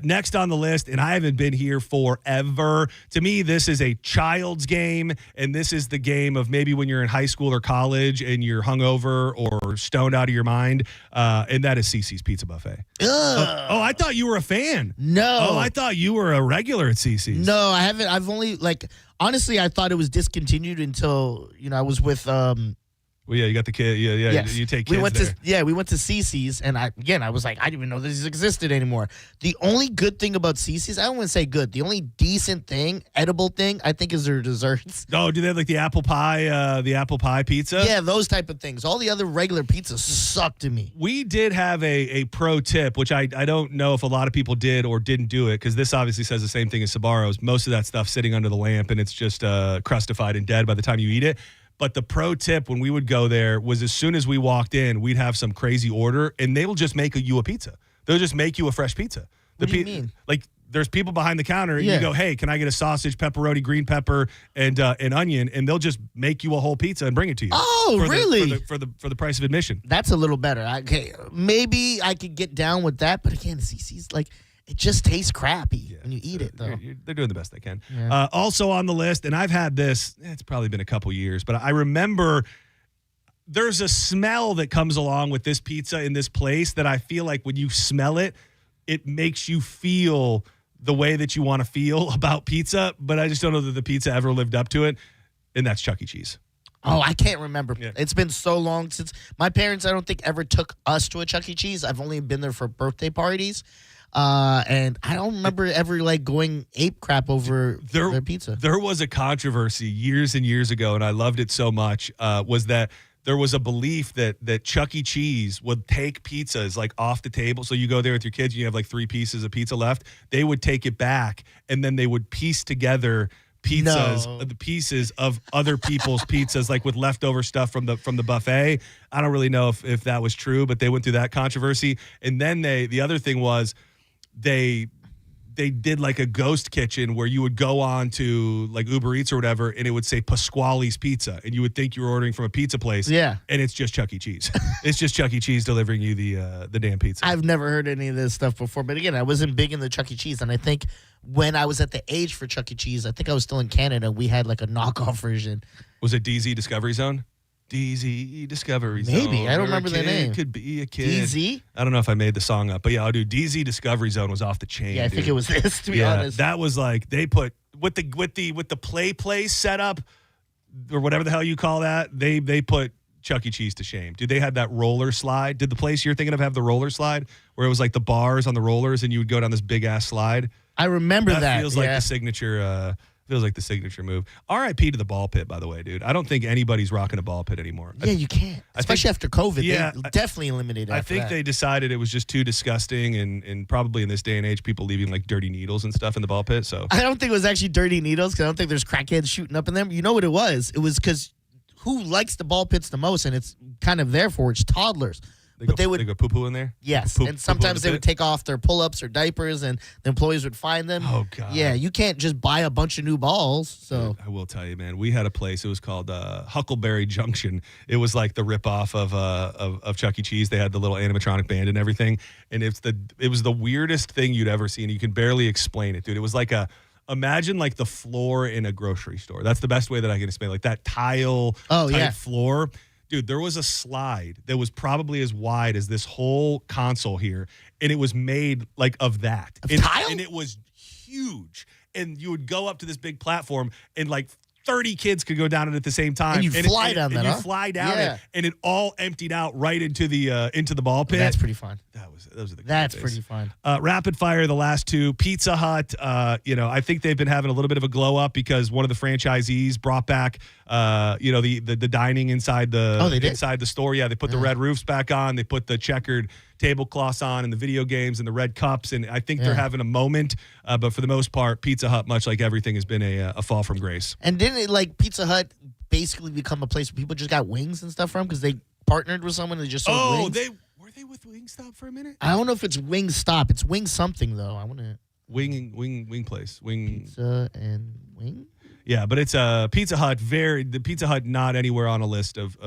Next on the list, and I haven't been here forever. To me, this is a child's game, and this is the game of maybe when you're in high school or college and you're hungover or stoned out of your mind, and that is CC's Pizza Buffet. Oh, I thought you were a fan. No. Oh, I thought you were a regular at CC's. No, I haven't. I've only, honestly, I thought it was discontinued until, I was with, well, yeah, you got the kid. Yeah, yes. You take kids we went to CC's, and I was like, I didn't even know this existed anymore. The only good thing about CC's, I don't want to say good, the only decent thing, edible thing, I think is their desserts. Oh, do they have like the apple pie pizza? Yeah, those type of things. All the other regular pizzas suck to me. We did have a pro tip, which I don't know if a lot of people did or didn't do it, because this obviously says the same thing as Sbarro's. Most of that stuff sitting under the lamp, and it's just crustified and dead by the time you eat it. But the pro tip when we would go there was as soon as we walked in, we'd have some crazy order, and they will just make you a pizza. They'll just make you a fresh pizza. What do you mean? Like, there's people behind the counter, and you go, hey, can I get a sausage, pepperoni, green pepper, and an onion? And they'll just make you a whole pizza and bring it to you. Oh, really? For the price of admission. That's a little better. Okay, maybe I could get down with that, but again, CC's it just tastes crappy when you eat it, though. They're doing the best they can. Yeah. Also on the list, and I've had this, it's probably been a couple years, but I remember there's a smell that comes along with this pizza in this place that I feel like when you smell it, it makes you feel the way that you want to feel about pizza, but I just don't know that the pizza ever lived up to it, and that's Chuck E. Cheese. Oh, I can't remember. Yeah. It's been so long since my parents, I don't think, ever took us to a Chuck E. Cheese. I've only been there for birthday parties. And I don't remember ever going ape crap over their pizza. There was a controversy years and years ago, and I loved it so much, was that there was a belief that Chuck E. Cheese would take pizzas off the table. So you go there with your kids and you have 3 pieces of pizza left. They would take it back, and then they would piece together the pieces of other people's pizzas, with leftover stuff from the buffet. I don't really know if that was true, but they went through that controversy. And then the other thing was they did a ghost kitchen where you would go on to Uber Eats or whatever, and it would say Pasquale's Pizza, and you would think you were ordering from a pizza place. Yeah, and it's just Chuck E. Cheese. It's just Chuck E. Cheese delivering you the damn pizza. I've never heard any of this stuff before, but again, I wasn't big into Chuck E. Cheese, and I think when I was at the age for Chuck E. Cheese, I think I was still in Canada. We had a knockoff version. Was it DZ Discovery Zone? DZ Discovery Zone. Maybe. I don't remember the name. Could be a kid. DZ? I don't know if I made the song up, but yeah, I'll do DZ Discovery Zone was off the chain. Yeah, I think it was this, to be honest. That was they put with the play place setup or whatever the hell you call that, they put Chuck E. Cheese to shame. Dude, they had that roller slide. Did the place you're thinking of have the roller slide where it was the bars on the rollers and you would go down this big ass slide? I remember that. That feels like the signature feels like the signature move. RIP to the ball pit, by the way, dude. I don't think anybody's rocking a ball pit anymore. Yeah, you can't. Especially after COVID. Yeah, they definitely eliminated it. I think they decided it was just too disgusting, and probably in this day and age, people leaving dirty needles and stuff in the ball pit. So I don't think it was actually dirty needles, because I don't think there's crackheads shooting up in them. You know what it was? It was because who likes the ball pits the most, and it's kind of there for it's toddlers. They go poo-poo in there? Yes, and sometimes they would take off their pull-ups or diapers, and the employees would find them. Oh, God. Yeah, you can't just buy a bunch of new balls. So I will tell you, man, we had a place. It was called Huckleberry Junction. It was like the ripoff of Chuck E. Cheese. They had the little animatronic band and everything, and it was the weirdest thing you'd ever seen. You can barely explain it, dude. It was like imagine like the floor in a grocery store. That's the best way that I can explain it. Like that tile type floor. Dude, there was a slide that was probably as wide as this whole console here, and it was made like of that. Tile? And it was huge. And you would go up to this big platform, and like 30 kids could go down it at the same time. And you fly down and that, you fly down it, and it all emptied out right into the ball pit. That's pretty fun. Those are the That's days. pretty fun. Rapid fire, the last two. Pizza Hut, I think they've been having a little bit of a glow up because one of the franchisees brought back, the dining inside inside the store. Yeah, they put the red roofs back on. They put the checkered tablecloths on and the video games and the red cups. And I think they're having a moment. But for the most part, Pizza Hut, much like everything, has been a fall from grace. And didn't it, like, Pizza Hut basically become a place where people just got wings and stuff from because they partnered with someone that just sold wings? Were they with Wingstop for a minute? I don't know if it's Wingstop. It's Wing something, though. I want to... Wing place. Pizza and wing? Yeah, but it's a Pizza Hut. The Pizza Hut not anywhere on a list of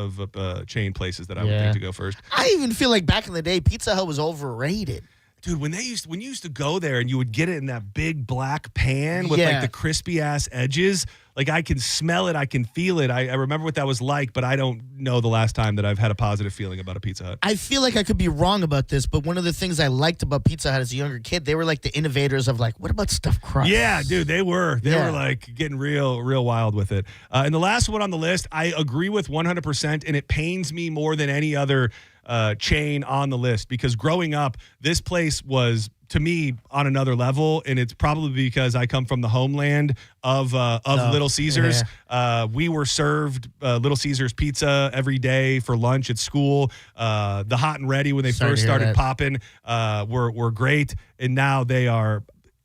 chain places that I would think to go first. I even feel like back in the day, Pizza Hut was overrated. Dude, when you used to go there and you would get it in that big black pan with like the crispy ass edges, like I can smell it, I can feel it. I remember what that was like, but I don't know the last time that I've had a positive feeling about a Pizza Hut. I feel like I could be wrong about this, but one of the things I liked about Pizza Hut as a younger kid, they were like the innovators of like, what about stuffed crust? Yeah, dude, they were like getting real wild with it. And the last one on the list, I agree with 100%, and it pains me more than any other chain on the list because growing up, this place was, to me, on another level, and it's probably because I come from the homeland of Little Caesars. We were served Little Caesars pizza every day for lunch at school. The hot and ready when they first started popping were great, and now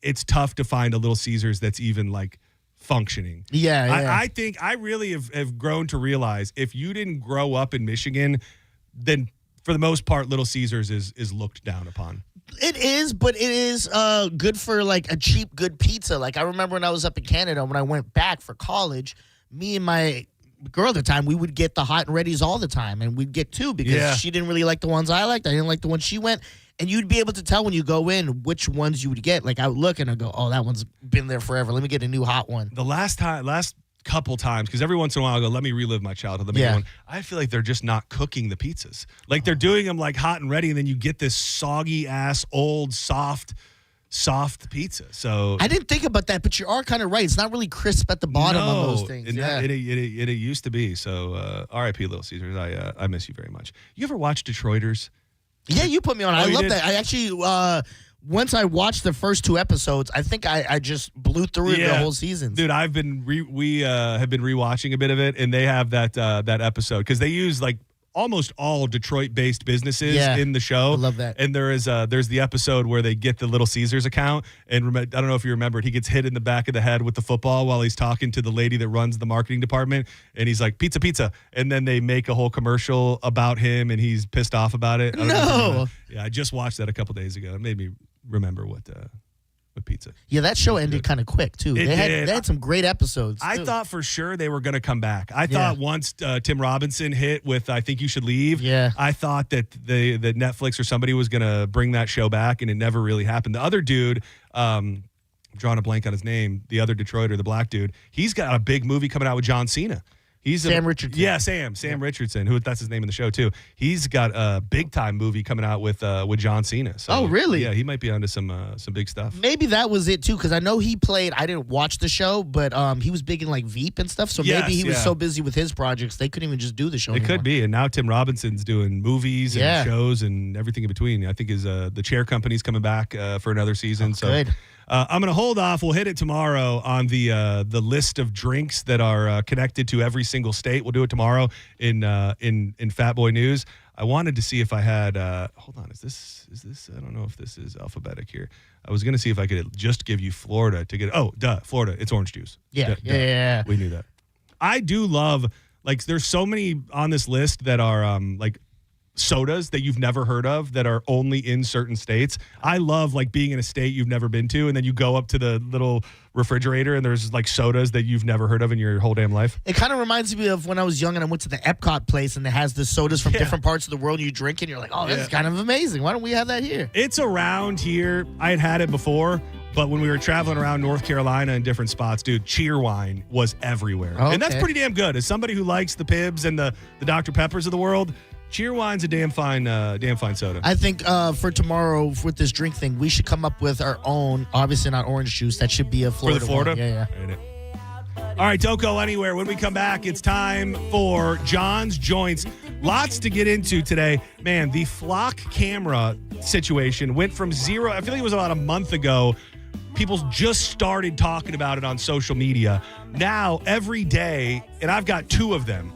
it's tough to find a Little Caesars that's even like functioning. I think I really have grown to realize if you didn't grow up in Michigan, then for the most part, Little Caesars is looked down upon. It is, but it is good for like a cheap, good pizza. Like I remember when I was up in Canada, when I went back for college, me and my girl at the time, we would get the hot and readies all the time, and we'd get two because she didn't really like the ones I liked. I didn't like the ones she went. And you'd be able to tell when you go in which ones you would get. Like I would look and I'd go, oh, that one's been there forever. Let me get a new hot one. The last couple times, because every once in a while I go, let me relive my childhood. Let me get one. I feel like they're just not cooking the pizzas. Like they're doing them like hot and ready, and then you get this soggy ass, old, soft pizza. So I didn't think about that, but you are kind of right. It's not really crisp at the bottom on those things. And it used to be. So R.I.P. Little Caesars. I miss you very much. You ever watch Detroiters? Yeah, you put me on. I love that. I actually once I watched the first two episodes, I think I just blew through the whole season. Dude, we have been rewatching a bit of it, and they have that episode because they use like almost all Detroit-based businesses in the show. I love that. And there's the episode where they get the Little Caesars account, and I don't know if you remembered, he gets hit in the back of the head with the football while he's talking to the lady that runs the marketing department, and he's like, pizza, pizza. And then they make a whole commercial about him, and he's pissed off about it. I just watched that a couple days ago. It made me remember what pizza. Yeah, that show ended kind of quick, too. They had some great episodes, I thought for sure they were going to come back. I thought once Tim Robinson hit with I Think You Should Leave, I thought that that Netflix or somebody was going to bring that show back, and it never really happened. The other dude, I'm drawing a blank on his name, the other Detroiter, the black dude, he's got a big movie coming out with John Cena. He's Sam Richardson. Yeah, Sam Richardson, that's his name in the show too. He's got a big time movie coming out with John Cena. So, oh, really? Yeah, he might be onto some big stuff. Maybe that was it too, because I know he played. I didn't watch the show, but he was big in like Veep and stuff. So maybe he was so busy with his projects they couldn't even just do the show. It could be, and now Tim Robinson's doing movies and shows and everything in between. I think the Chair Company's coming back for another season. Good. I'm going to hold off. We'll hit it tomorrow on the list of drinks that are connected to every single state. We'll do it tomorrow in Fat Boy News. I wanted to see if I had. Hold on, is this? I don't know if this is alphabetic here. I was going to see if I could just give you Florida to get. Oh, Florida. It's orange juice. Yeah. We knew that. I do love there's so many on this list that are sodas that you've never heard of that are only in certain states. I love like being in a state you've never been to, and then you go up to the little refrigerator and there's like sodas that you've never heard of in your whole damn life. It kind of reminds me of when I was young and I went to the Epcot place and it has the sodas from different parts of the world. You drink and you're like, oh, this is kind of amazing. Why don't we have that here? It's around here. I had it before, but when we were traveling around North Carolina in different spots, dude, Cheerwine was everywhere. Okay. And that's pretty damn good. As somebody who likes the Pibbs and the Dr. Peppers of the world, Cheerwine's a damn fine soda. I think for tomorrow with this drink thing, we should come up with our own, obviously not orange juice. That should be a Florida. For the Florida? One. Yeah. All right, don't go anywhere. When we come back, it's time for John's Joints. Lots to get into today. Man, the flock camera situation went from zero. I feel like it was about a month ago. People just started talking about it on social media. Now, every day, and I've got two of them,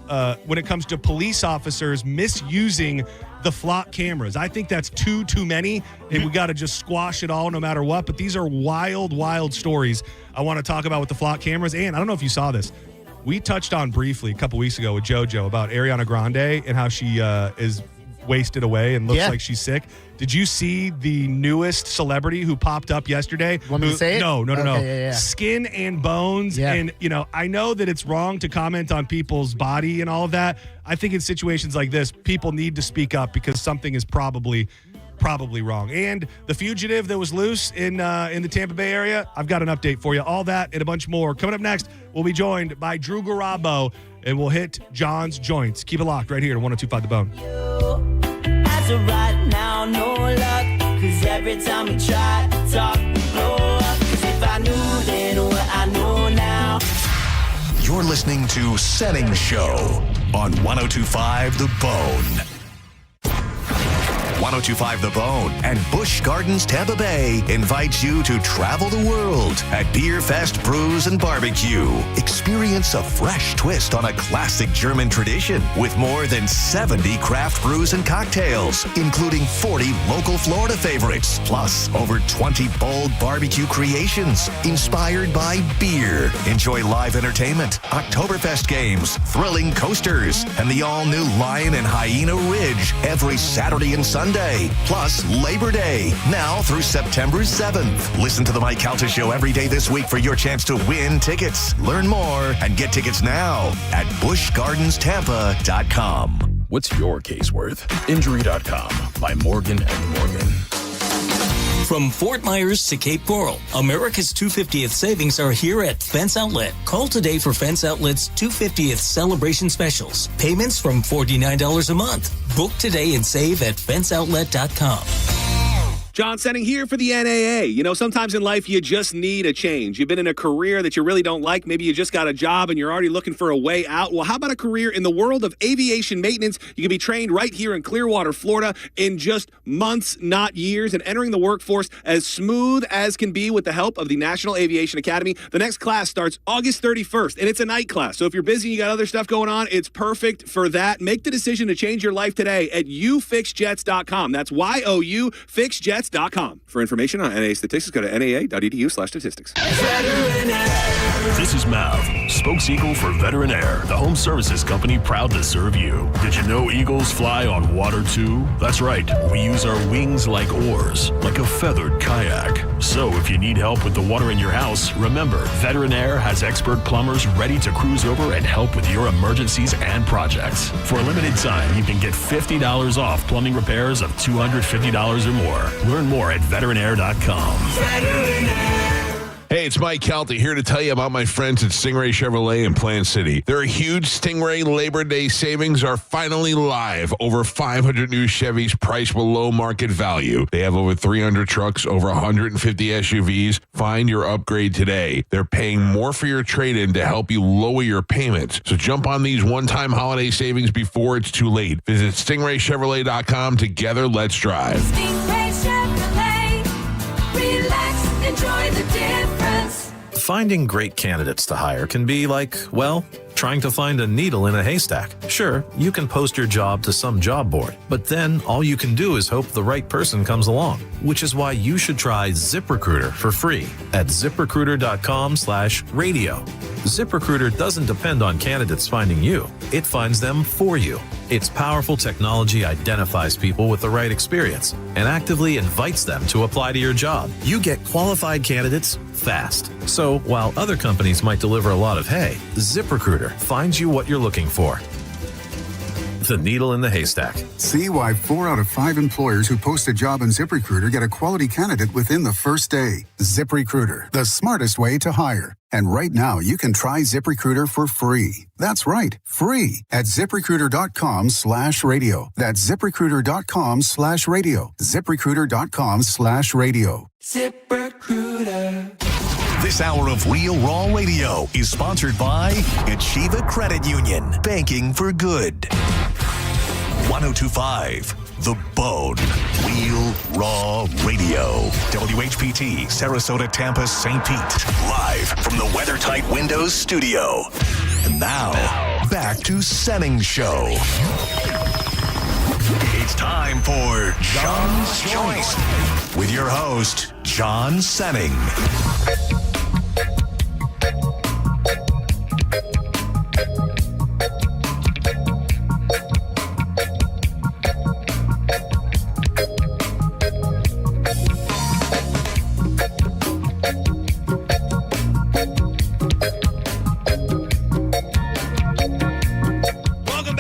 when it comes to police officers misusing the flock cameras. I think that's too many, and we got to just squash it all no matter what. But these are wild stories I want to talk about with the flock cameras. And I don't know if you saw this. We touched on briefly a couple weeks ago with JoJo about Ariana Grande and how she is wasted away and looks like she's sick. Did you see the newest celebrity who popped up yesterday? Want me to say it? No. Okay, yeah. Skin and Bones. Yeah. And, I know that it's wrong to comment on people's body and all of that. I think in situations like this, people need to speak up because something is probably wrong. And the fugitive that was loose in the Tampa Bay area, I've got an update for you. All that and a bunch more. Coming up next, we'll be joined by Drew Garabo, and we'll hit John's Joints. Keep it locked right here to 102.5 The Bone. As of right now, no luck, cause every time we try to talk, we blow up. Cause if I knew then what I know now. You're listening to Senning Show on 102.5 The Bone. 102.5 The Bone and Busch Gardens Tampa Bay invites you to travel the world at Beer Fest Brews and Barbecue. Experience a fresh twist on a classic German tradition with more than 70 craft brews and cocktails, including 40 local Florida favorites, plus over 20 bold barbecue creations inspired by beer. Enjoy live entertainment, Oktoberfest games, thrilling coasters, and the all-new Lion and Hyena Ridge every Saturday and Sunday, plus Labor Day, now through September 7th. Listen to the Mike Calta Show every day this week for your chance to win tickets. Learn more and get tickets now at buschgardenstampa.com. What's your case worth? Injury.com by Morgan & Morgan. From Fort Myers to Cape Coral, America's 250th savings are here at Fence Outlet. Call today for Fence Outlet's 250th celebration specials. Payments from $49 a month. Book today and save at fenceoutlet.com. John Senning here for the NAA. Sometimes in life you just need a change. You've been in a career that you really don't like. Maybe you just got a job and you're already looking for a way out. Well, how about a career in the world of aviation maintenance? You can be trained right here in Clearwater, Florida in just months, not years, and entering the workforce as smooth as can be with the help of the National Aviation Academy. The next class starts August 31st, and it's a night class. So if you're busy and you got other stuff going on, it's perfect for that. Make the decision to change your life today at youfixjets.com. That's YOU fixjets.com. For information on NAA statistics, go to naa.edu/statistics. This is Mav, spokes-eagle for Veteran Air, the home services company proud to serve you. Did you know eagles fly on water too? That's right, we use our wings like oars, like a feathered kayak. So if you need help with the water in your house, remember, Veteran Air has expert plumbers ready to cruise over and help with your emergencies and projects. For a limited time, you can get $50 off plumbing repairs of $250 or more. Learn more at veteranair.com. Hey, it's Mike Calta here to tell you about my friends at Stingray Chevrolet in Plant City. Their huge Stingray Labor Day savings are finally live. Over 500 new Chevys priced below market value. They have over 300 trucks, over 150 SUVs. Find your upgrade today. They're paying more for your trade-in to help you lower your payments. So jump on these one-time holiday savings before it's too late. Visit stingraychevrolet.com. Together, let's drive. Stingray Chevrolet. Relax, enjoy the difference. Finding great candidates to hire can be like, well, trying to find a needle in a haystack. Sure, you can post your job to some job board, but then all you can do is hope the right person comes along, which is why you should try ZipRecruiter for free at ziprecruiter.com/radio. ZipRecruiter doesn't depend on candidates finding you. It finds them for you. Its powerful technology identifies people with the right experience and actively invites them to apply to your job. You get qualified candidates fast. So while other companies might deliver a lot of hay, ZipRecruiter finds you what you're looking for. The needle in the haystack. See why 4 out of 5 employers who post a job on ZipRecruiter get a quality candidate within the first day. ZipRecruiter, the smartest way to hire. And right now, you can try ZipRecruiter for free. That's right, free at ZipRecruiter.com/radio. That's ZipRecruiter.com/radio. ZipRecruiter.com/radio. ZipRecruiter. This hour of Real Raw Radio is sponsored by Achieva Credit Union. Banking for good. 1025 The Bone. Real Raw Radio. WHPT, Sarasota, Tampa, St. Pete. Live from the WeatherTight Windows studio. And now, back to Senning Show. It's time for John's Choice with your host, John Senning.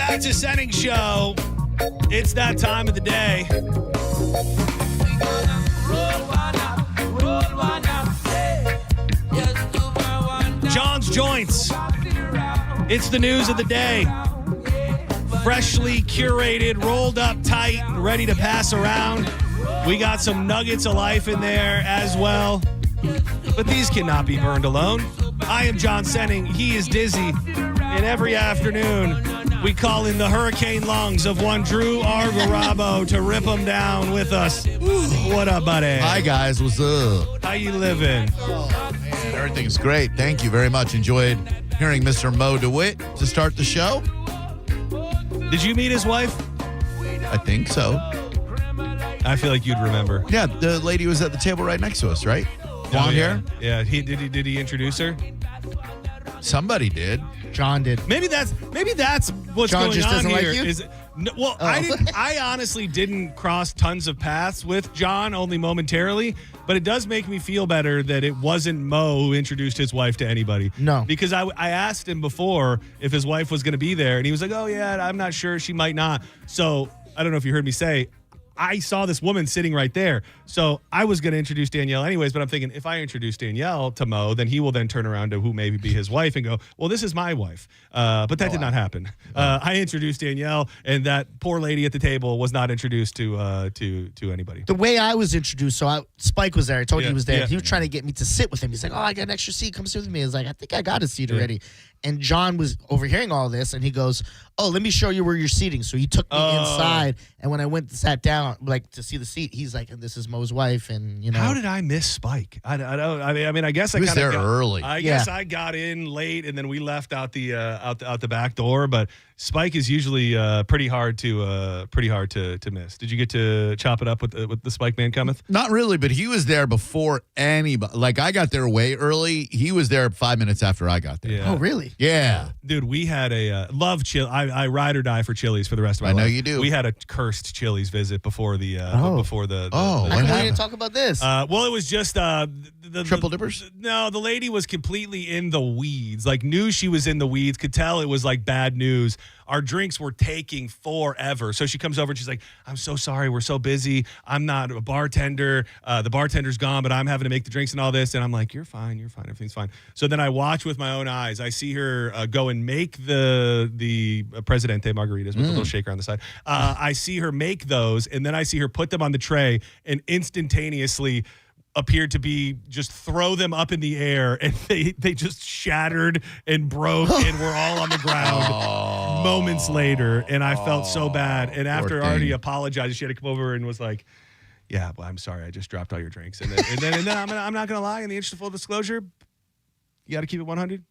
It's a Senning Show. It's that time of the day. John's Joints. It's the news of the day. Freshly curated, rolled up tight, and ready to pass around. We got some nuggets of life in there as well. But these cannot be burned alone. I am John Senning. He is Dizzy. And every afternoon, we call in the hurricane lungs of one Drew Argarabo to rip them down with us. What up, buddy? Hi, guys. What's up? How you living? Oh, man, everything's great. Thank you very much. Enjoyed hearing Mr. Mo DeWitt to start the show. Did you meet his wife? I think so. I feel like you'd remember. Yeah, the lady was at the table right next to us, right? Blonde hair? Yeah, did he introduce her? Somebody did. John did. Maybe that's what's John going just on doesn't here. like you? I honestly didn't cross tons of paths with John, only momentarily, but it does make me feel better that it wasn't Mo who introduced his wife to anybody. No. Because I asked him before if his wife was going to be there, and he was like, oh, yeah, I'm not sure. She might not. So I don't know if you heard me say, I saw this woman sitting right there. So I was going to introduce Danielle anyways, but I'm thinking if I introduce Danielle to Mo, then he will then turn around to who maybe be his wife and go, well, this is my wife. But that did not happen. I introduced Danielle, and that poor lady at the table was not introduced to anybody. The way I was introduced, Spike was there. I told you he was there. Yeah. He was trying to get me to sit with him. He's like, oh, I got an extra seat. Come sit with me. I was like, I think I got a seat already. And John was overhearing all this, and he goes, oh, let me show you where you're seating. So he took me inside, and when I went and sat down, like to see the seat, he's like, and this is Mo's wife, and you know. How did I miss Spike? I don't. I mean, I guess I was kind of there early. I guess I got in late, and then we left out the out the back door. But Spike is usually pretty hard to miss. Did you get to chop it up with the Spike man cometh? Not really, but he was there before anybody. Like, I got there way early. He was there 5 minutes after I got there. Yeah. Oh, really? Yeah. Dude, we had a love chill. I ride or die for Chili's for the rest of my life. I know you do. We had a cursed Chili's visit before the How what come we didn't talk about this? well, it was just the Triple dippers? No, the lady was completely in the weeds. Like, knew she was in the weeds. Could tell it was like bad news. Our drinks were taking forever. So she comes over and she's like, I'm so sorry. We're so busy. I'm not a bartender. The bartender's gone, but I'm having to make the drinks and all this. And I'm like, you're fine. You're fine. Everything's fine. So then I watch with my own eyes. I see her go and make the Presidente margaritas with the little shaker on the side. I see her make those, and then I see her put them on the tray and instantaneously appeared to be just throw them up in the air, and they just shattered and broke and were all on the ground moments later. And I felt so bad. And after already apologizing, she had to come over and was like, yeah, well, I'm sorry. I just dropped all your drinks. And then I'm not going to lie. In the interest of full disclosure, you got to keep it 100.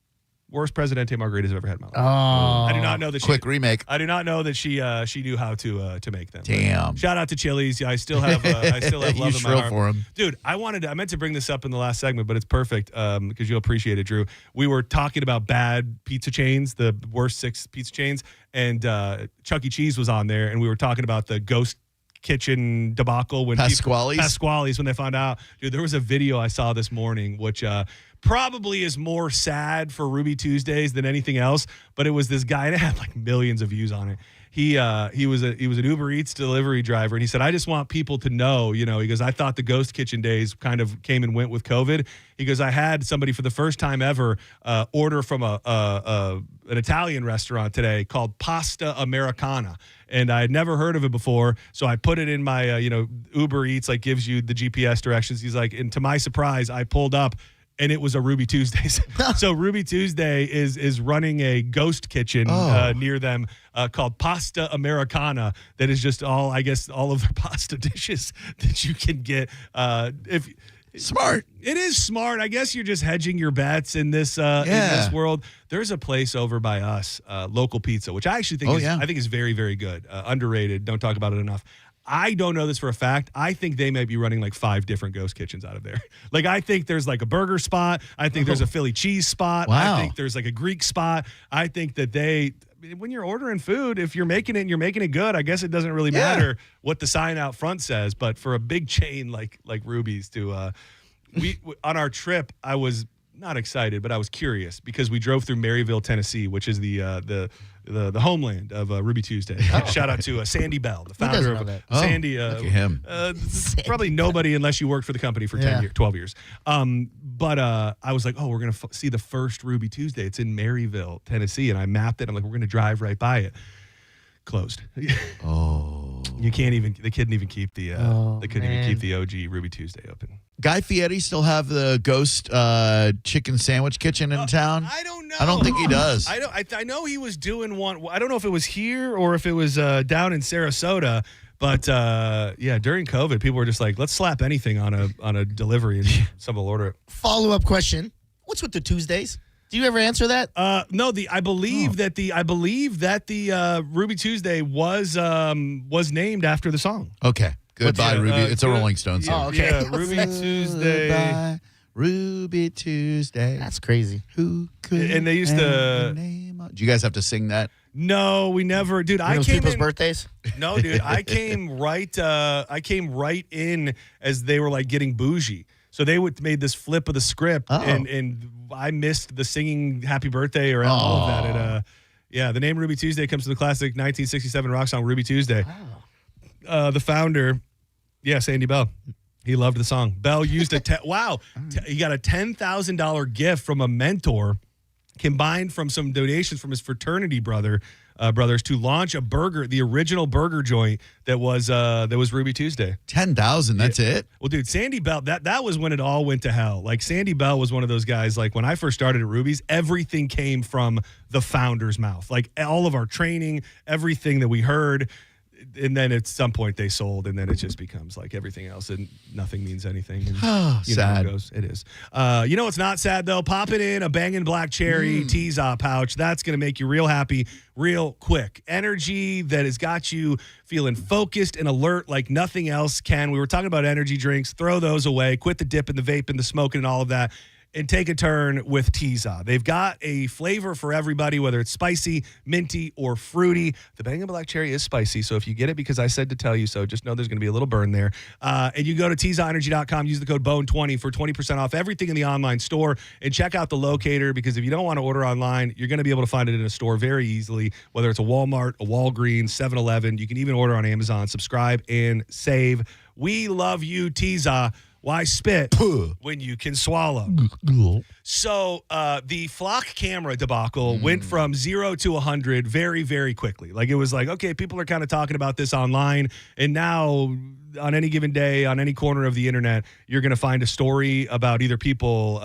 worst Presidente margaritas I've ever had in my life. Oh, I do not know that quick remake. I do not know that she knew how to make them. Damn. But shout out to Chili's. I still have love You in my shrill heart. for 'em. Dude, I meant to bring this up in the last segment, but it's perfect because you'll appreciate it, Drew. We were talking about bad pizza chains, the worst 6 pizza chains, and Chuck E. Cheese was on there, and we were talking about the ghost kitchen debacle when Pasquale's when they found out. Dude, there was a video I saw this morning which probably is more sad for Ruby Tuesdays than anything else, but it was this guy and it had like millions of views on it. He was an Uber Eats delivery driver, and he said, I just want people to know, he goes, I thought the ghost kitchen days kind of came and went with COVID. He goes, I had somebody for the first time ever order from an Italian restaurant today called Pasta Americana. And I had never heard of it before, so I put it in my, Uber Eats, like gives you the GPS directions. He's like, and to my surprise, I pulled up, and it was a Ruby Tuesdays. So Ruby Tuesday is running a ghost kitchen near them called Pasta Americana that is just all of their pasta dishes that you can get. Smart. It is smart. I guess you're just hedging your bets in this in this world. There's a place over by us, Local Pizza, which I actually think is very, very good. Underrated. Don't talk about it enough. I don't know this for a fact. I think they might be running like 5 different ghost kitchens out of there. Like, I think there's like a burger spot. I think there's a Philly cheese spot. Wow. I think there's like a Greek spot. I think that when you're ordering food, if you're making it and you're making it good, I guess it doesn't really matter what the sign out front says. But for a big chain like Ruby's we on our trip, I was not excited, but I was curious because we drove through Maryville, Tennessee, which is the homeland of Ruby Tuesday. Shout out to Sandy Bell, the founder of Sandy. Look at him. Probably nobody unless you worked for the company for 12 years. But I was like, we're going to see the first Ruby Tuesday. It's in Maryville, Tennessee. And I mapped it. I'm like, we're going to drive right by it. Closed. They couldn't even keep the OG Ruby Tuesday open. Guy Fieri still have the ghost chicken sandwich kitchen in town? I don't know. I don't think he does. I know he was doing one. I don't know if it was here or if it was down in Sarasota. But during COVID, people were just like, let's slap anything on a delivery and someone will order it. Follow-up question. What's with the Tuesdays? Do you ever answer that? No. I believe that the Ruby Tuesday was named after the song. Okay. Goodbye, Ruby. It's a Rolling Stones song. Oh, okay. Yeah, Ruby Tuesday. Goodbye, Ruby Tuesday. That's crazy. Who could? And they used to. Do you guys have to sing that? No, we never, dude. I came people's in, birthdays. No, dude. I came right in as they were like getting bougie. So they made this flip of the script, and I missed the singing "Happy Birthday" or all of that. The name Ruby Tuesday comes from the classic 1967 rock song "Ruby Tuesday." The founder, Sandy Bell. He loved the song. Bell used he got a $10,000 gift from a mentor, combined from some donations from his fraternity brothers to launch the original burger joint that was Ruby Tuesday. 10,000. That's it. Well, dude, Sandy Bell. That was when it all went to hell. Like, Sandy Bell was one of those guys. Like, when I first started at Ruby's, everything came from the founder's mouth. Like, all of our training, everything that we heard. And then at some point they sold, and then it just becomes like everything else, and nothing means anything. And, sad. It is. It's not sad though. Popping in a banging black cherry Tease-Off pouch. That's gonna make you real happy, real quick. Energy that has got you feeling focused and alert like nothing else can. We were talking about energy drinks. Throw those away. Quit the dip and the vape and the smoking and all of that. And take a turn with Tease-Off. They've got a flavor for everybody, whether it's spicy, minty, or fruity. The Bangin' Black Cherry is spicy, so if you get it because I said to tell you so, just know there's going to be a little burn there. And you go to TeaseOffEnergy.com, use the code BONE20 for 20% off everything in the online store, and check out the locator, because if you don't want to order online, you're going to be able to find it in a store very easily, whether it's a Walmart, a Walgreens, 7-Eleven. You can even order on Amazon. Subscribe and save. We love you, Tease-Off. Why spit when you can swallow? So the flock camera debacle went from 0 to 100 very, very quickly. Like, it was like, okay, people are kind of talking about this online, and now on any given day, on any corner of the internet, you're going to find a story about either people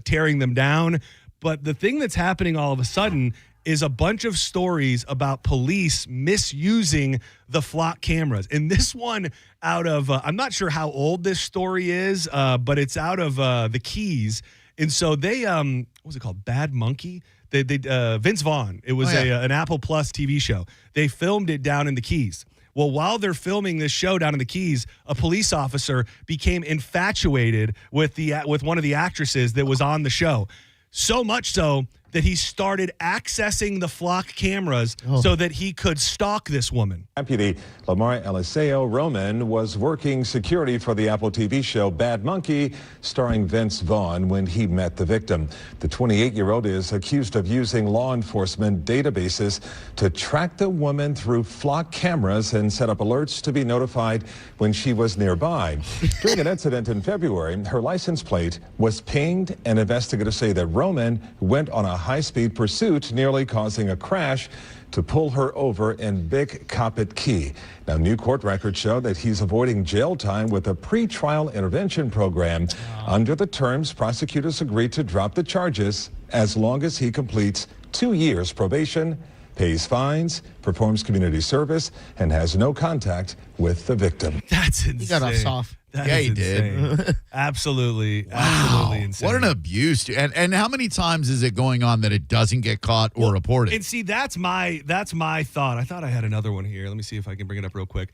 tearing them down. But the thing that's happening all of a sudden is a bunch of stories about police misusing the flock cameras. And this one out of, I'm not sure how old this story is, but it's out of the Keys. And so they, what was it called? Bad Monkey. Vince Vaughn. It was an Apple Plus TV show. They filmed it down in the Keys. Well, while they're filming this show down in the Keys, a police officer became infatuated with one of the actresses that was on the show. So much so that he started accessing the flock cameras so that he could stalk this woman. Deputy Lamar Eliseo Roman was working security for the Apple TV show Bad Monkey, starring Vince Vaughn, when he met the victim. The 28-year-old is accused of using law enforcement databases to track the woman through flock cameras and set up alerts to be notified when she was nearby. During an incident in February, her license plate was pinged, and investigators say that Roman went on a high-speed pursuit, nearly causing a crash to pull her over in Big Coppitt Key. Now, new court records show that he's avoiding jail time with a pretrial intervention program. Under the terms, prosecutors agreed to drop the charges as long as he completes 2 years probation, pays fines, performs community service, and has no contact with the victim. That's insane. He got us off. Yeah, he did. Absolutely insane. What an abuse, dude. And how many times is it going on that it doesn't get caught or reported? And see, that's my thought. I thought I had another one here. Let me see if I can bring it up real quick.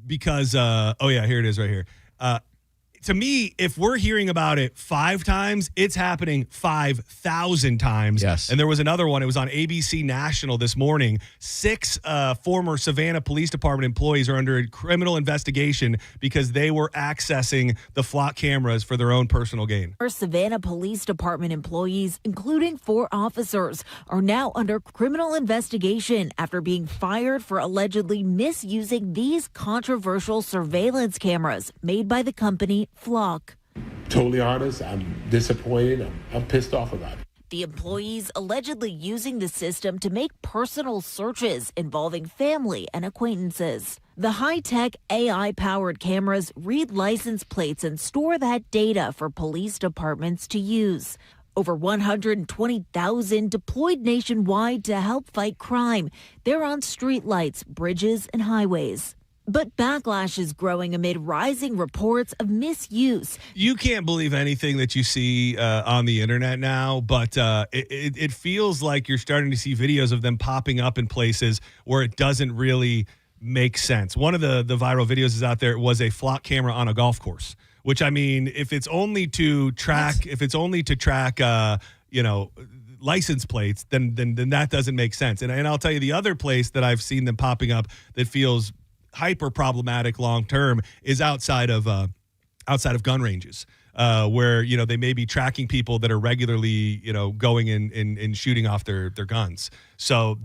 Because here it is right here. To me, if we're hearing about it 5 times, it's happening 5,000 times. Yes. And there was another one. It was on ABC National this morning. 6 former Savannah Police Department employees are under a criminal investigation because they were accessing the flock cameras for their own personal gain. Savannah Police Department employees, including 4 officers, are now under criminal investigation after being fired for allegedly misusing these controversial surveillance cameras made by the company Flock. Totally honest, I'm disappointed. I'm pissed off about it. The employees allegedly using the system to make personal searches involving family and acquaintances. The high-tech AI-powered cameras read license plates and store that data for police departments to use. Over 120,000 deployed nationwide to help fight crime. They're on streetlights, bridges, and highways. But backlash is growing amid rising reports of misuse. You can't believe anything that you see on the internet now, but it feels like you're starting to see videos of them popping up in places where it doesn't really make sense. One of the viral videos is out there. It was a flock camera on a golf course, which, I mean, if it's only to track, license plates, then that doesn't make sense. And I'll tell you, the other place that I've seen them popping up that feels hyper problematic long term is outside of gun ranges, where they may be tracking people that are regularly going and shooting off their guns. So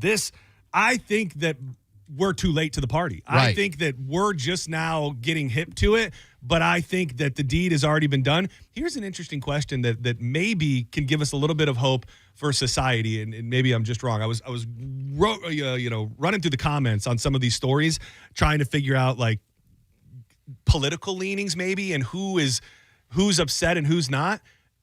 I think that we're too late to the party. Right. I think that we're just now getting hip to it, but I think that the deed has already been done. Here's an interesting question that maybe can give us a little bit of hope for society, and maybe I'm just wrong. I was running through the comments on some of these stories, trying to figure out like political leanings maybe, and who's upset and who's not.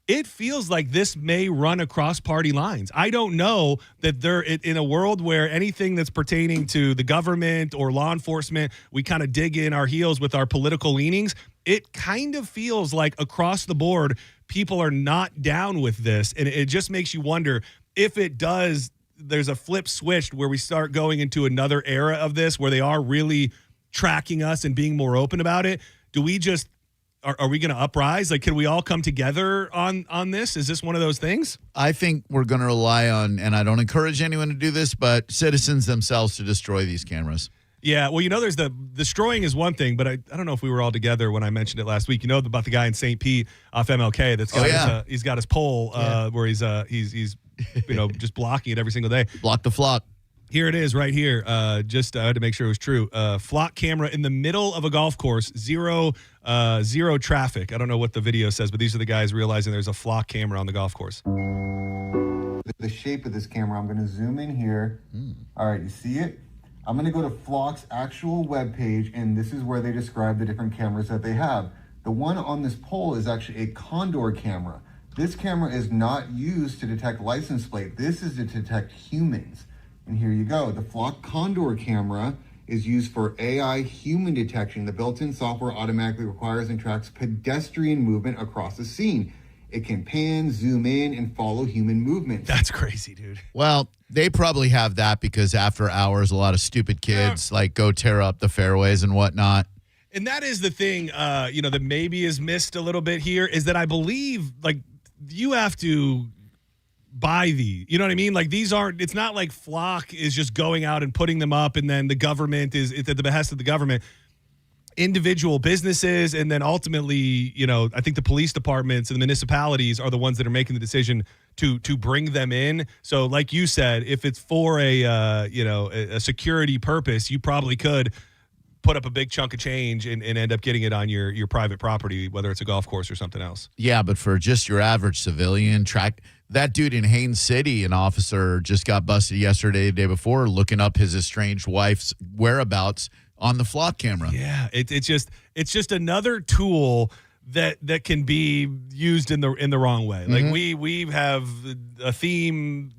It feels like this may run across party lines. I don't know that they're in a world where anything that's pertaining to the government or law enforcement, we kind of dig in our heels with our political leanings. It kind of feels like across the board, people are not down with this. And it just makes you wonder if it does, there's a flip switch where we start going into another era of this, where they are really tracking us and being more open about it. Do we just, Are we going to uprise? Like, can we all come together on this? Is this one of those things? I think we're going to rely on, and I don't encourage anyone to do this, but citizens themselves to destroy these cameras. Yeah, well, there's the destroying is one thing, but I don't know if we were all together when I mentioned it last week. About the guy in St. Pete off MLK that's got he's got his pole where he's just blocking it every single day. Block the flock. Here it is right here. I had to make sure it was true. Flock camera in the middle of a golf course, zero traffic. I don't know what the video says, but these are the guys realizing there's a flock camera on the golf course. The shape of this camera, I'm going to zoom in here. All right, you see it? I'm going to go to Flock's actual webpage, and this is where they describe the different cameras that they have. The one on this pole is actually a Condor camera. This camera is not used to detect license plate. This is to detect humans. And here you go. The Flock Condor camera is used for AI human detection. The built-in software automatically requires and tracks pedestrian movement across the scene. It can pan, zoom in, and follow human movements. That's crazy, dude. Well, they probably have that because after hours, a lot of stupid kids go tear up the fairways and whatnot. And that is the thing, that maybe is missed a little bit here is that I believe, you have to buy these. You know what I mean? It's not like Flock is just going out and putting them up and then the government it's at the behest of the government. Individual businesses and then ultimately, I think the police departments and the municipalities are the ones that are making the decision to bring them in. So like you said, if it's for a security purpose, you probably could put up a big chunk of change and end up getting it on your private property, whether it's a golf course or something else. Yeah, but for just your average civilian that dude in Haines City, an officer just got busted yesterday, the day before, looking up his estranged wife's whereabouts on the Flock camera. Yeah, it's just another tool that can be used in the wrong way. Like we have a theme,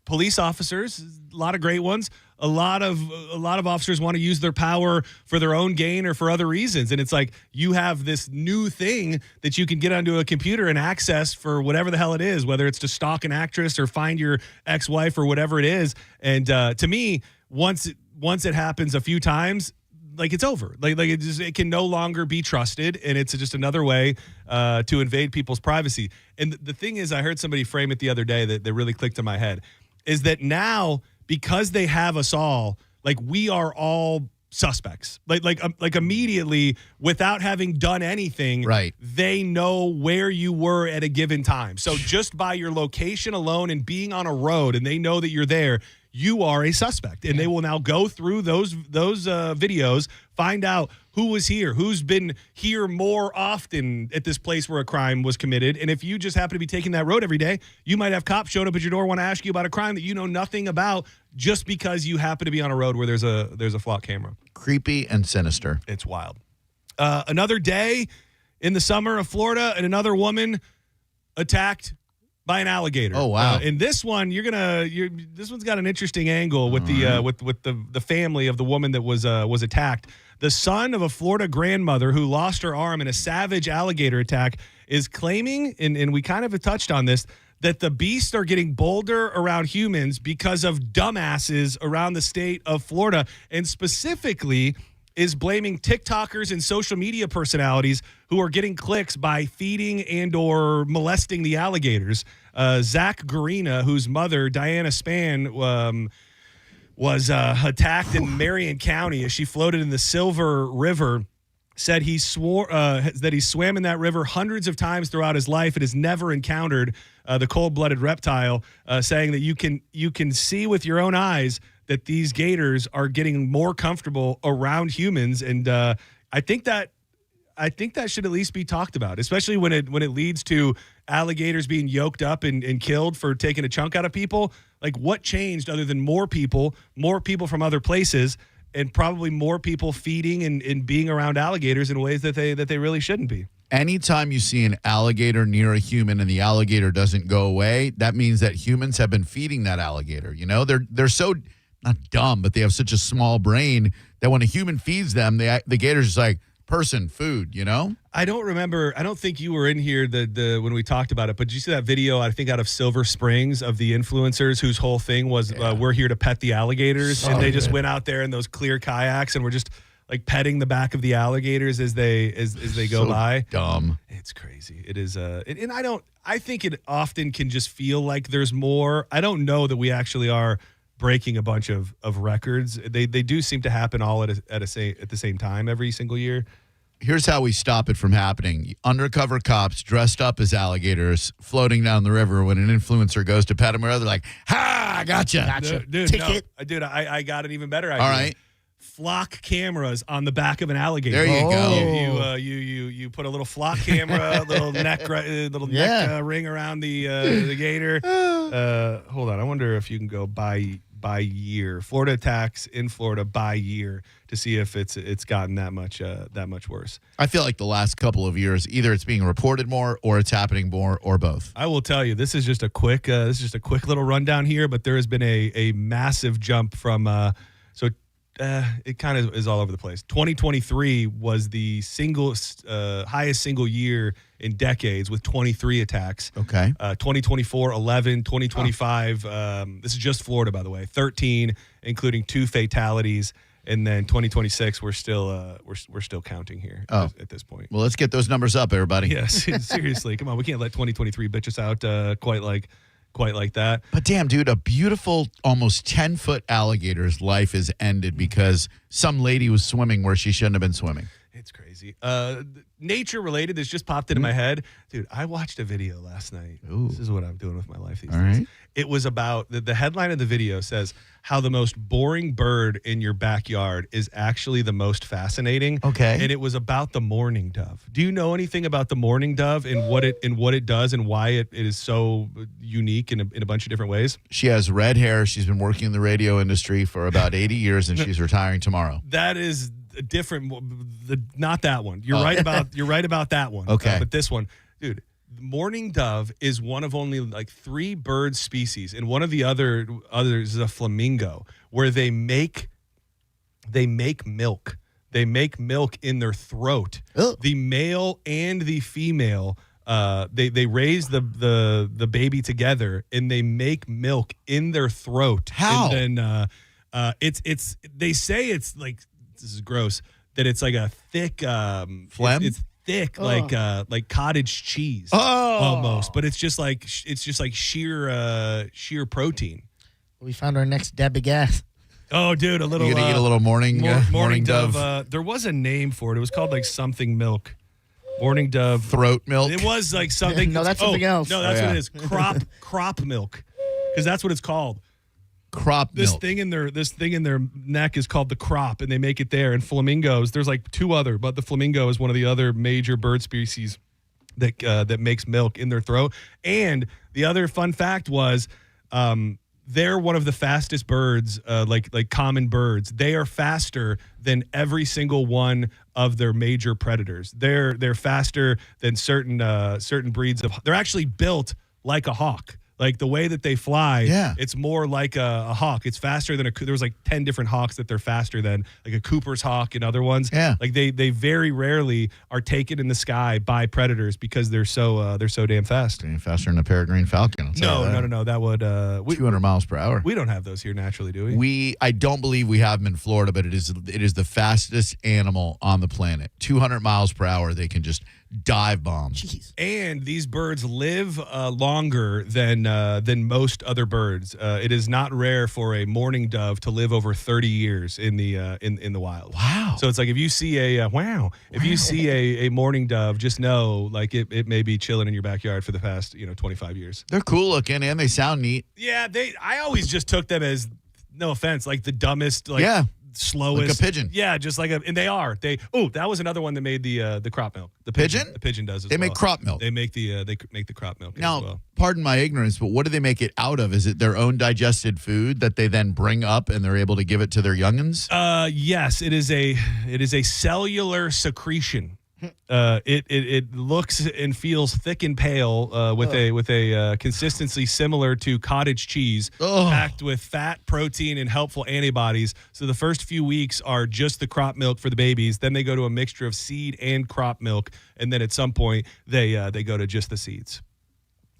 police officers, a lot of great ones. A lot of officers want to use their power for their own gain or for other reasons. And it's like you have this new thing that you can get onto a computer and access for whatever the hell it is, whether it's to stalk an actress or find your ex-wife or whatever it is. And to me, once it happens a few times, it's over. It can no longer be trusted, and it's just another way to invade people's privacy. And the thing is, I heard somebody frame it the other day that really clicked in my head, is that now, because they have us all, we are all suspects. Immediately, without having done anything, right, they know where you were at a given time. So just by your location alone and being on a road, and they know that you're there, you are a suspect. And they will now go through those videos, find out who was here, who's been here more often at this place where a crime was committed. And if you just happen to be taking that road every day, you might have cops showing up at your door, want to ask you about a crime that you know nothing about just because you happen to be on a road where there's a Flock camera. Creepy and sinister. It's wild. Another day in the summer of Florida, and another woman attacked by an alligator. Oh wow! And this one, this one's got an interesting angle with the family of the woman that was attacked. The son of a Florida grandmother who lost her arm in a savage alligator attack is claiming, and we kind of have touched on this, that the beasts are getting bolder around humans because of dumbasses around the state of Florida, and specifically is blaming TikTokers and social media personalities who are getting clicks by feeding and or molesting the alligators. Zach Garina, whose mother, Diana Spann, was attacked in Marion County as she floated in the Silver River, said he swore that he swam in that river hundreds of times throughout his life and has never encountered the cold-blooded reptile, saying that you can see with your own eyes that these gators are getting more comfortable around humans. And I think that should at least be talked about, especially when it leads to alligators being yoked up and killed for taking a chunk out of people. What changed other than more people from other places, and probably more people feeding and being around alligators in ways that they really shouldn't be. Anytime you see an alligator near a human and the alligator doesn't go away, that means that humans have been feeding that alligator. They're so not dumb, but they have such a small brain that when a human feeds them, the gator's just like, person, food, I don't remember. I don't think you were in here when we talked about it, but did you see that video, I think out of Silver Springs, of the influencers whose whole thing was, we're here to pet the alligators. And they just went out there in those clear kayaks and were just petting the back of the alligators as they go by. Dumb. It's crazy. It is. And I think it often can just feel like there's more. I don't know that we actually are breaking a bunch of records. They do seem to happen all at the same time every single year. Here's how we stop it from happening. Undercover cops dressed up as alligators floating down the river when an influencer goes to pet them, or they're like, ha, gotcha. Dude, Ticket. No, dude, I got an even better idea. All right. Flock cameters on the back of an alligator. There you go. You put a little flock camera, little neck ring around the gator. Hold on, I wonder if you can go by year. Florida attacks in Florida by year to see if it's gotten that much worse. I feel like the last couple of years, either it's being reported more or it's happening more, or both. I will tell you, this is just a quick little rundown here, but there has been a massive jump from it kind of is all over the place. 2023 was the highest single year in decades with 23 attacks. Okay. 2024, 11. 2025, this is just Florida, by the way, 13, including 2 fatalities. And then 2026, we're still counting here at this point. Well, let's get those numbers up, everybody. Yes, seriously, come on, we can't let 2023 bitch us out quite like that. But damn, dude, a beautiful, almost 10-foot alligator's life is ended because some lady was swimming where she shouldn't have been swimming. It's crazy. Nature related, this just popped into my head. Dude, I watched a video last night. Ooh. This is what I'm doing with my life these All days. right. It was about, the headline of the video says, how the most boring bird in your backyard is actually the most fascinating. Okay. And it was about the mourning dove. Do you know anything about the mourning dove and what it does and why it is so unique in a bunch of different ways? She has red hair. She's been working in the radio industry for about 80 years, and she's retiring tomorrow. That is a different, not that one. You're right about that one. Okay. But this one, dude, the mourning dove is one of only like 3 bird species, and one of the others is a flamingo, where they make milk. They make milk in their throat. Oh. The male and the female, they raise the baby together, and they make milk in their throat. How? And then it's they say it's like, this is gross, that it's like a thick phlegm. It's thick, like cottage cheese, almost. But it's just like sheer protein. We found our next Debbie Gas. Oh, dude, a little. You gonna eat a little morning dove. There was a name for it. It was called like something milk. Morning dove throat milk. It was like something. No, that's something else. No, that's what it is. Crop milk, because that's what it's called. Crop This milk. thing in their neck is called the crop, and they make it there. And flamingos, there's like 2 other, but the flamingo is one of the other major bird species that makes milk in their throat. And the other fun fact was, they're one of the fastest birds, like common birds. They are faster than every single one of their major predators. They're faster than certain breeds of. They're actually built like a hawk. Like the way that they fly, it's more like a hawk. It's faster than there was like 10 different hawks that they're faster than, like a Cooper's hawk and other ones. Yeah. Like they very rarely are taken in the sky by predators because they're so damn fast. Faster than a peregrine falcon. No. That would 200 miles per hour. We don't have those here naturally, do we? I don't believe we have them in Florida, but it is the fastest animal on the planet. 200 miles per hour. They can just dive bombs. Jeez. And these birds live longer than most other birds. It is not rare for a mourning dove to live over 30 years in the wild. Wow. So it's like if you see you see a mourning dove, just know like it may be chilling in your backyard for the past 25 years. They're cool looking and they sound neat. Yeah, I always just took them as, no offense, like the dumbest, slowest, like a pigeon. Yeah, just like and they are. That was another one that made the crop milk. The pigeon? The pigeon does as They well. make crop milk. They make the crop milk Now, as well. pardon my ignorance, but what do they make it out of? Is it their own digested food that they then bring up and they're able to give it to their youngins? Yes, it is a cellular secretion. It looks and feels thick and pale with a consistency similar to cottage cheese, packed with fat, protein, and helpful antibodies. So the first few weeks are just the crop milk for the babies. Then they go to a mixture of seed and crop milk, and then at some point they go to just the seeds.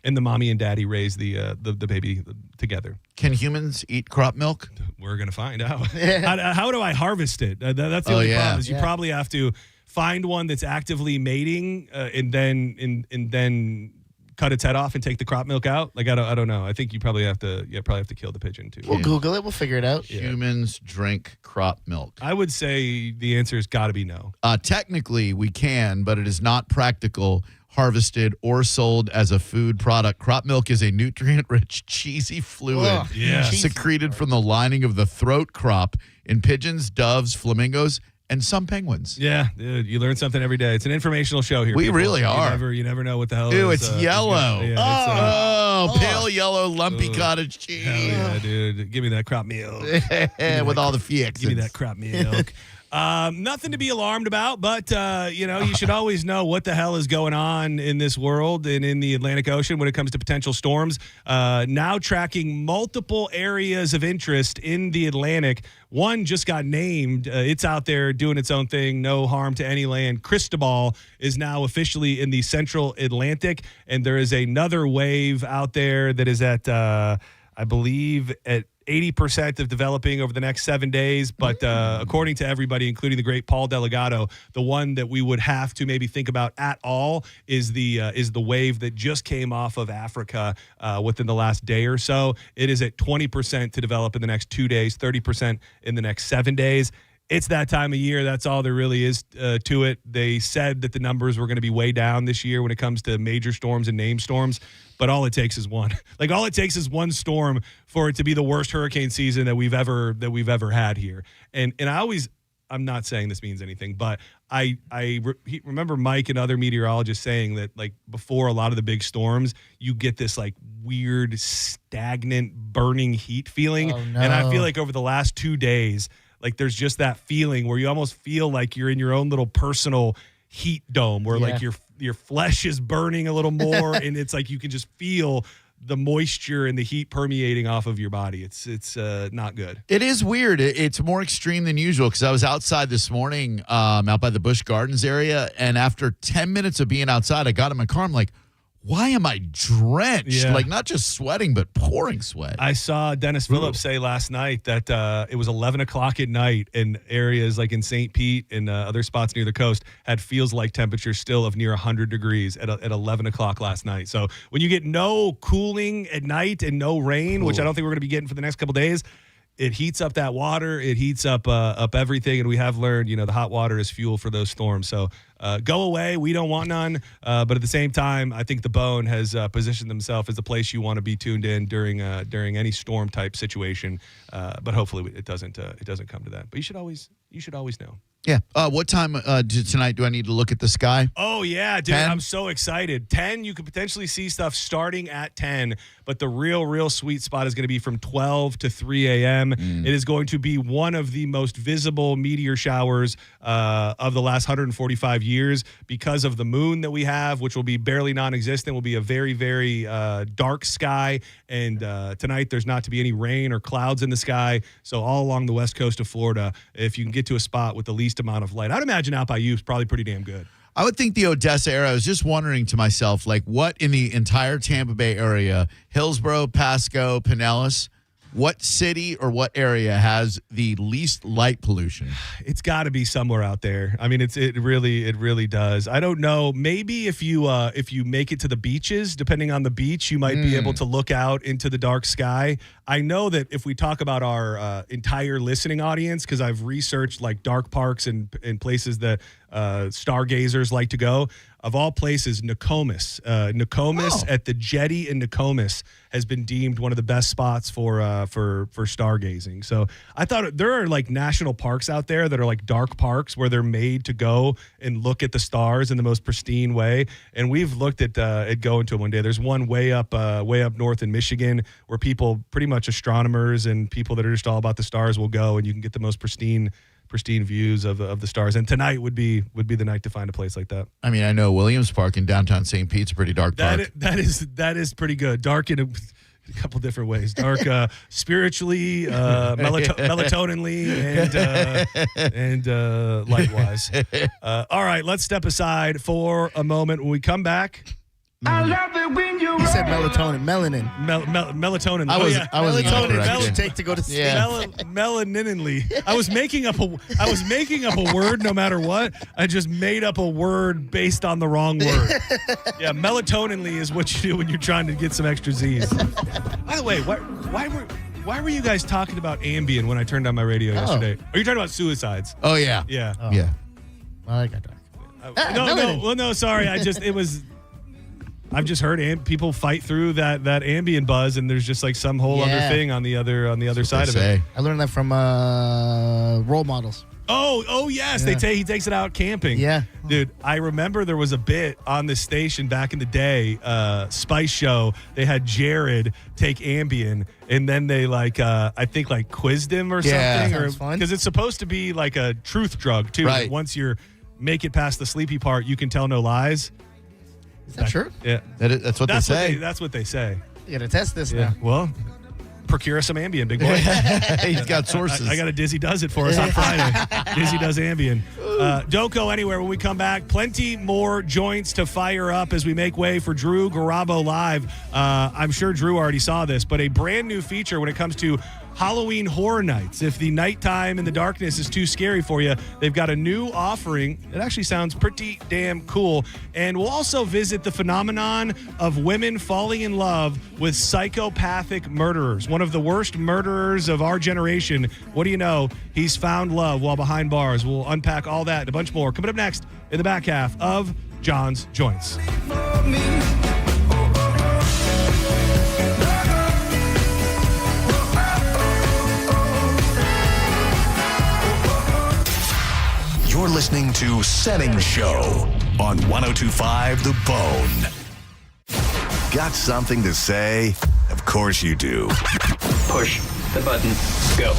And the mommy and daddy raise the baby together. Can humans eat crop milk? We're gonna find out. How do I harvest it? That's the only problem. Is you probably have to find one that's actively mating, and then cut its head off and take the crop milk out. Like I don't know. I think you probably have to kill the pigeon too. We'll Google it. We'll figure it out. Humans drink crop milk. I would say the answer has got to be no. Technically, we can, but it is not practical, harvested, or sold as a food product. Crop milk is a nutrient-rich, cheesy fluid secreted from the lining of the throat crop in pigeons, doves, flamingos, and some penguins. Yeah, dude, you learn something every day. It's an informational show here. We people. really are. You never know what the hell. Ew, is, it's yellow. It's, pale yellow, lumpy cottage cheese. Hell yeah, dude. Give me that crop milk. With all the fix. Give me that crop milk. Nothing to be alarmed about, but, you should always know what the hell is going on in this world and in the Atlantic Ocean when it comes to potential storms. Now tracking multiple areas of interest in the Atlantic. One just got named. It's out there doing its own thing. No harm to any land. Cristobal is now officially in the central Atlantic, and there is another wave out there that is at, I believe, at 80% of developing over the next 7 days. But according to everybody, including the great Paul Delgado, the one that we would have to maybe think about at all is the wave that just came off of Africa within the last day or so. It is at 20% to develop in the next 2 days, 30% in the next 7 days. It's that time of year. That's all there really is to it. They said that the numbers were going to be way down this year when it comes to major storms and named storms, but all it takes is one. Like, all it takes is one storm for it to be the worst hurricane season that we've ever had here. And I'm not saying this means anything, but I remember Mike and other meteorologists saying that, like, before a lot of the big storms, you get this like weird stagnant burning heat feeling. Oh, no. And I feel like over the last 2 days, like, there's just that feeling where you almost feel like you're in your own little personal heat dome where like your flesh is burning a little more and it's like you can just feel the moisture and the heat permeating off of your body. It's not good. It is weird. It's more extreme than usual because I was outside this morning out by the Busch Gardens area, and after 10 minutes of being outside, I got in my car. I'm like, why am I drenched? Yeah. Like, not just sweating, but pouring sweat. I saw Dennis Phillips say last night that it was 11 o'clock at night in areas like in St. Pete and other spots near the coast had feels-like temperatures still of near 100 degrees at 11 o'clock last night. So when you get no cooling at night and no rain, which I don't think we're going to be getting for the next couple days, it heats up that water. It heats up everything, and we have learned, the hot water is fuel for those storms. So go away. We don't want none. But at the same time, I think the Bone has positioned themselves as the place you want to be tuned in during any storm type situation. But hopefully it doesn't come to that. But you should always know. Yeah. What time tonight do I need to look at the sky? Oh, yeah, dude. 10? I'm so excited. 10, you could potentially see stuff starting at 10, but the real sweet spot is going to be from 12 to 3 a.m. It is going to be one of the most visible meteor showers of the last 145 years because of the moon that we have, which will be barely non-existent. Will be a very, very dark sky, and tonight there's not to be any rain or clouds in the sky. So all along the west coast of Florida, if you can get to a spot with the least amount of light, I'd imagine out by you is probably pretty damn good. I would think the Odessa area. I was just wondering to myself, like, what in the entire Tampa Bay area, Hillsborough, Pasco, Pinellas, what city or what area has the least light pollution? It's got to be somewhere out there. I mean, it really does. I don't know. Maybe if you make it to the beaches, depending on the beach, you might be able to look out into the dark sky. I know that if we talk about our entire listening audience, because I've researched like dark parks and places that stargazers like to go. Of all places, Nokomis. At the Jetty in Nokomis has been deemed one of the best spots for stargazing. So I thought there are like national parks out there that are like dark parks where they're made to go and look at the stars in the most pristine way. And we've looked at going to them one day. There's one way up north in Michigan where people, pretty much astronomers and people that are just all about the stars, will go, and you can get the most pristine views of the stars. And tonight would be the night to find a place like that. I mean, I know Williams Park in downtown St. Pete's a pretty dark park. That is pretty good. Dark in a couple different ways. Dark spiritually, melatoninly, and light-wise. All right, let's step aside for a moment. When we come back, I love it when you said melatonin, melatonin. I was melatonin. Take to go to sleep. Melaninly. I was making up a word no matter what. I just made up a word based on the wrong word. Yeah, melatoninly is what you do when you're trying to get some extra Z's. By the way, why were you guys talking about Ambien when I turned on my radio yesterday? Are you talking about suicides? Oh yeah. Yeah. Oh. Yeah. Well, I got dark. No, sorry. I've just heard people fight through that Ambien buzz, and there's just like some whole other thing on the other side of it. I learned that from role models. Oh yes. Yeah. He takes it out camping. Yeah. Dude, I remember there was a bit on this station back in the day, Spice Show. They had Jared take Ambien, and then they I think quizzed him or something. Sounds fun. Because it's supposed to be like a truth drug too. Right. Once you make it past the sleepy part, you can tell no lies. Is that true? Yeah. That's what they say. That's what they say. You got to test this Yeah. now. Well, procure us some Ambien, big boy. He's got sources. I got a Dizzy Does It for us on Friday. Dizzy Does Ambien. Don't go anywhere. When we come back, plenty more joints to fire up as we make way for Drew Garabo Live. I'm sure Drew already saw this, but a brand new feature when it comes to Halloween Horror Nights. If the nighttime and the darkness is too scary for you, they've got a new offering. It actually sounds pretty damn cool. And we'll also visit the phenomenon of women falling in love with psychopathic murderers. One of the worst murderers of our generation. What do you know? He's found love while behind bars. We'll unpack all that and a bunch more coming up next in the back half of John's Joints. You're listening to Senning Show on 102.5 The Bone. Got something to say? Of course you do. Push the button. Go.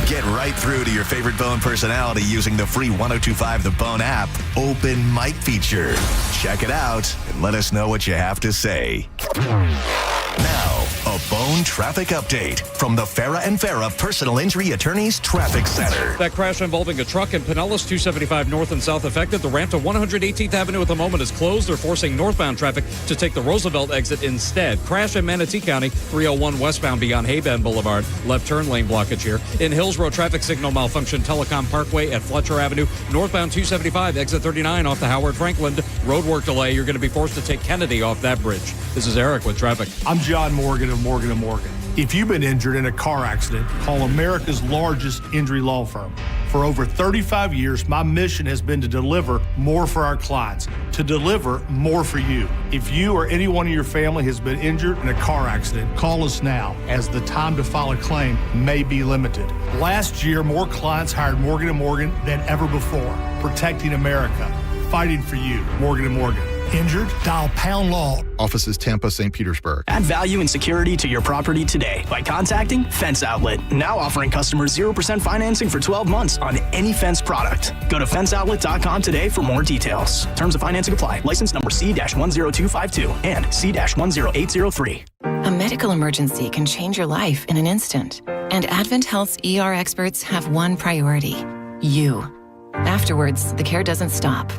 Get right through to your favorite Bone personality using the free 102.5 The Bone app open mic feature. Check it out and let us know what you have to say. Now, a Bone traffic update from the Farah and Farah Personal Injury Attorneys Traffic Center. That crash involving a truck in Pinellas 275 north and south affected. The ramp to 118th Avenue at the moment is closed. They're forcing northbound traffic to take the Roosevelt exit instead. Crash in Manatee County, 301 westbound beyond Haybend Boulevard. Left turn lane blockage here. In Hillsborough, traffic signal malfunction. Telecom Parkway at Fletcher Avenue. Northbound 275, exit 39 off the Howard Franklin. Roadwork delay. You're going to be forced to take Kennedy off that bridge. This is Eric with traffic. I'm John Morgan of Morgan & Morgan. If you've been injured in a car accident, call America's largest injury law firm. For over 35 years, my mission has been to deliver more for our clients, to deliver more for you. If you or anyone in your family has been injured in a car accident, call us now, as the time to file a claim may be limited. Last year, more clients hired Morgan & Morgan than ever before, protecting America, fighting for you. Morgan & Morgan. Injured? Dial pound law. Offices Tampa, St. Petersburg. Add value and security to your property today by contacting Fence Outlet. Now offering customers 0% financing for 12 months on any Fence product. Go to fenceoutlet.com today for more details. Terms of financing apply. License number C-10252 and C-10803. A medical emergency can change your life in an instant. And Advent Health's ER experts have one priority: you. Afterwards, the care doesn't stop.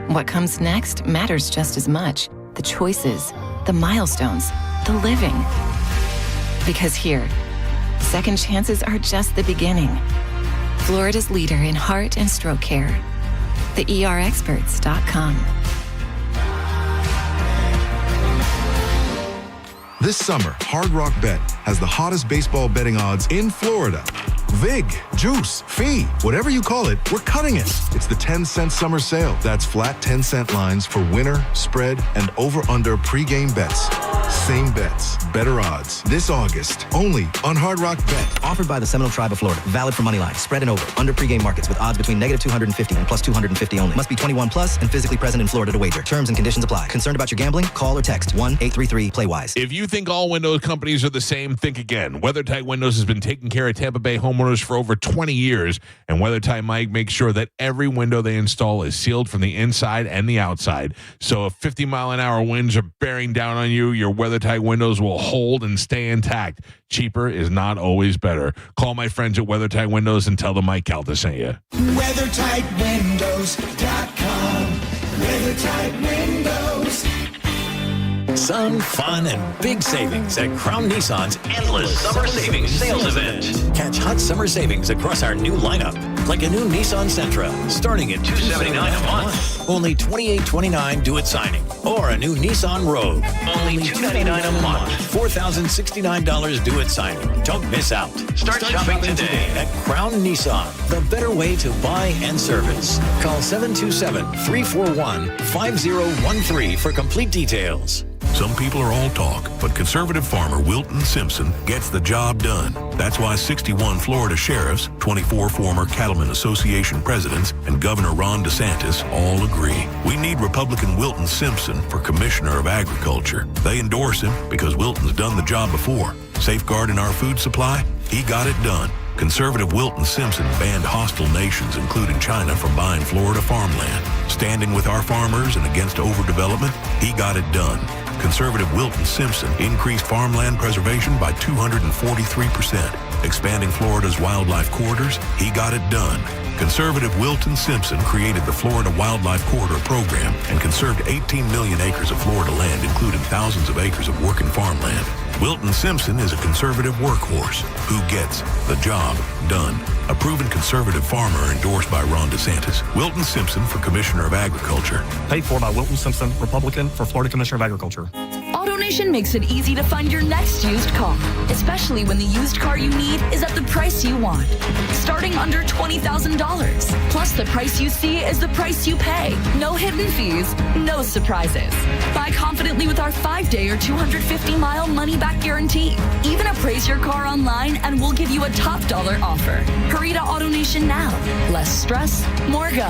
What comes next matters just as much. The choices, the milestones, the living. Because here, second chances are just the beginning. Florida's leader in heart and stroke care. TheERexperts.com. This summer, Hard Rock Bet has the hottest baseball betting odds in Florida. Vig, juice, fee, whatever you call it, we're cutting it. It's the 10-cent summer sale. That's flat 10-cent lines for winner, spread, and over-under pregame bets. Same bets, better odds. This August, only on Hard Rock Bet. Offered by the Seminole Tribe of Florida. Valid for money line, spread and over, under pregame markets with odds between -250 and +250 only. Must be 21 plus and physically present in Florida to wager. Terms and conditions apply. Concerned about your gambling? Call or text 1-833-PLAY-WISE. If you think all window companies are the same, think again. WeatherTight Windows has been taking care of Tampa Bay homeowners for over 20 years, and WeatherTight Mike makes sure that every window they install is sealed from the inside and the outside. So if 50-mile-an-hour winds are bearing down on you, your WeatherTight windows will hold and stay intact. Cheaper is not always better. Call my friends at WeatherTight Windows and tell them Mike Calta sent you. WeatherTightWindows.com. WeatherTight Windows. Some fun and big savings at Crown Nissan's endless summer savings sales event. Catch hot summer savings across our new lineup, like a new Nissan Sentra starting at $279 a month, only $28.29 due at signing, or a new Nissan Rogue, only $299 a month, $4,069 due at signing. Don't miss out. Start shopping today at Crown Nissan, the better way to buy and service. Call 727-341-5013 for complete details. Some people are all talk, but conservative farmer Wilton Simpson gets the job done. That's why 61 Florida sheriffs, 24 former Cattlemen Association presidents, and Governor Ron DeSantis all agree. We need Republican Wilton Simpson for Commissioner of Agriculture. They endorse him because Wilton's done the job before. Safeguarding our food supply, he got it done. Conservative Wilton Simpson banned hostile nations, including China, from buying Florida farmland. Standing with our farmers and against overdevelopment, he got it done. Conservative Wilton Simpson increased farmland preservation by 243%. Expanding Florida's wildlife corridors, he got it done. Conservative Wilton Simpson created the Florida Wildlife Corridor Program and conserved 18 million acres of Florida land, including thousands of acres of working farmland. Wilton Simpson is a conservative workhorse who gets the job done. A proven conservative farmer endorsed by Ron DeSantis. Wilton Simpson for Commissioner of Agriculture. Paid for by Wilton Simpson, Republican, for Florida Commissioner of Agriculture. AutoNation makes it easy to find your next used car, especially when the used car you need is at the price you want. Starting under $20,000. Plus, the price you see is the price you pay. No hidden fees, no surprises. Buy confidently with our 5-day or 250-mile money-back guarantee. Even appraise your car online and we'll give you a top dollar offer. Hurry to AutoNation now. Less stress, more go.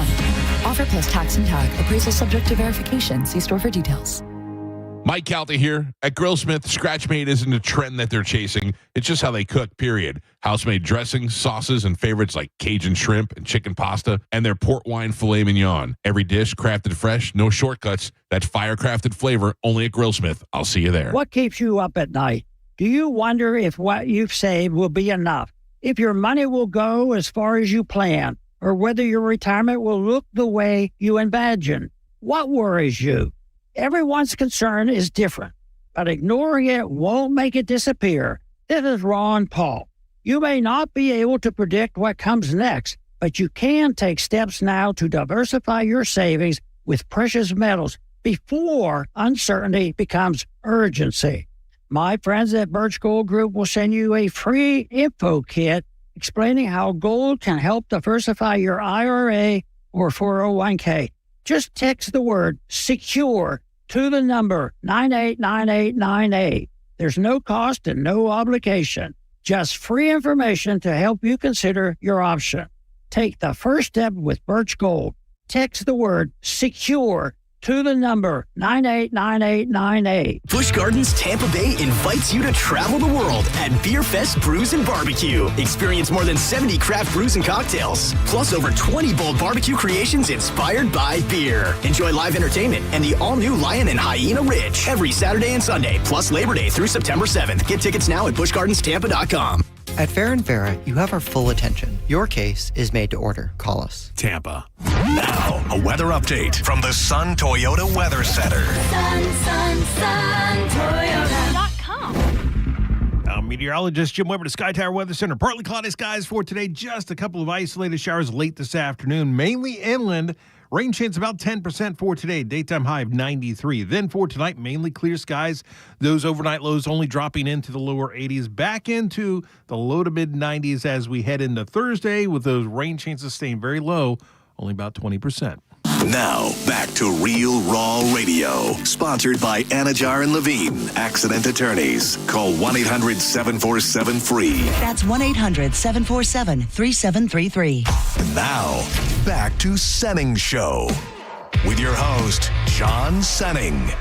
Offer plus tax and tag. Appraisal subject to verification. See store for details. Mike Calta here. At Grillsmith, Scratch Made isn't a trend that they're chasing. It's just how they cook, period. House-made dressings, sauces, and favorites like Cajun shrimp and chicken pasta, and their port wine filet mignon. Every dish crafted fresh, no shortcuts. That fire-crafted flavor only at Grillsmith. I'll see you there. What keeps you up at night? Do you wonder if what you've saved will be enough? If your money will go as far as you plan? Or whether your retirement will look the way you imagine? What worries you? Everyone's concern is different, but ignoring it won't make it disappear. This is Ron Paul. You may not be able to predict what comes next, but you can take steps now to diversify your savings with precious metals before uncertainty becomes urgency. My friends at Birch Gold Group will send you a free info kit explaining how gold can help diversify your IRA or 401k. Just text the word SECURE to the number 989898. There's no cost and no obligation. Just free information to help you consider your option. Take the first step with Birch Gold. Text the word SECURE to the number 989898. Busch Gardens Tampa Bay invites you to travel the world at Beer Fest Brews and Barbecue. Experience more than 70 craft brews and cocktails, plus over 20 bold barbecue creations inspired by beer. Enjoy live entertainment and the all-new Lion and Hyena Ridge every Saturday and Sunday, plus Labor Day through September 7th. Get tickets now at buschgardenstampa.com. At Fair & Farah, you have our full attention. Your case is made to order. Call us. Tampa. Now, a weather update from the Sun Toyota Weather Center. Sun, Toyota.com. Meteorologist Jim Weber to Sky Tower Weather Center. Partly cloudy skies for today. Just a couple of isolated showers late this afternoon, mainly inland. Rain chance about 10% for today. Daytime high of 93. Then for tonight, mainly clear skies. Those overnight lows only dropping into the lower 80s, back into the low to mid 90s as we head into Thursday, with those rain chances staying very low, only about 20%. Now, back to Real Raw Radio. Sponsored by Anajar and Levine, Accident Attorneys. Call 1-800-747-FREE. That's 1-800-747-3733. Now, back to Senning Show with your host, John Senning.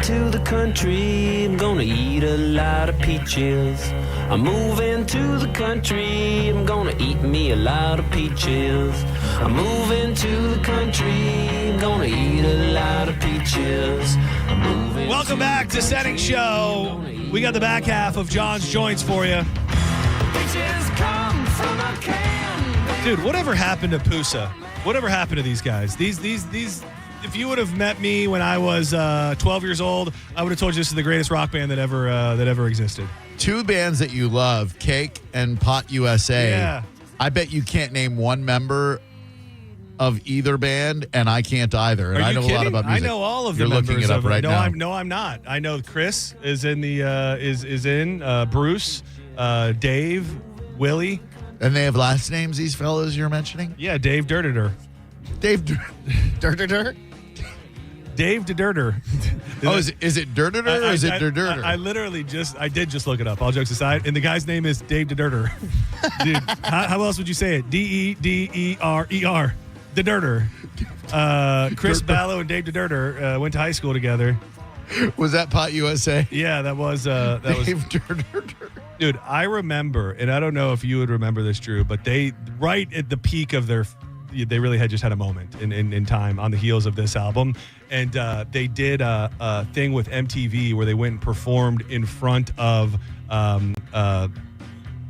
To the country, I'm gonna eat a lot of peaches. I'm moving to the country, I'm gonna eat me a lot of peaches. I'm moving to the country, I'm gonna eat a lot of peaches. Welcome back to Senning Show. We got the back half of John's Joints for you. Peaches come from a can. Dude, whatever happened to Pusa? Whatever happened to these guys? These. If you would have met me when I was 12 years old, I would have told you this is the greatest rock band that ever existed. Two bands that you love, Cake and Pot USA. Yeah. I bet you can't name one member of either band, and I can't either. And Are I you know kidding? a lot about music. I know all of You're the members looking it up of it. right now. No, I'm not. I know Chris is in the is in Bruce, Dave, Willie. And they have last names, these fellas you're mentioning? Yeah, Dave Dirter. Dave Dirter? Dave Dirter. Oh, is it Dirter or is it Dirter? I literally did just look it up, all jokes aside, and the guy's name is Dave Dirter. Dude, how else would you say it? Dederer. Dirter. Chris Ballo and Dave Dirter went to high school together. Was that Pot USA? Yeah, that was Dave Dirter. Dude, I remember, and I don't know if you would remember this, Drew, but they, right at the peak of they really had just had a moment in time on the heels of this album. And they did a thing with MTV where they went and performed in front of the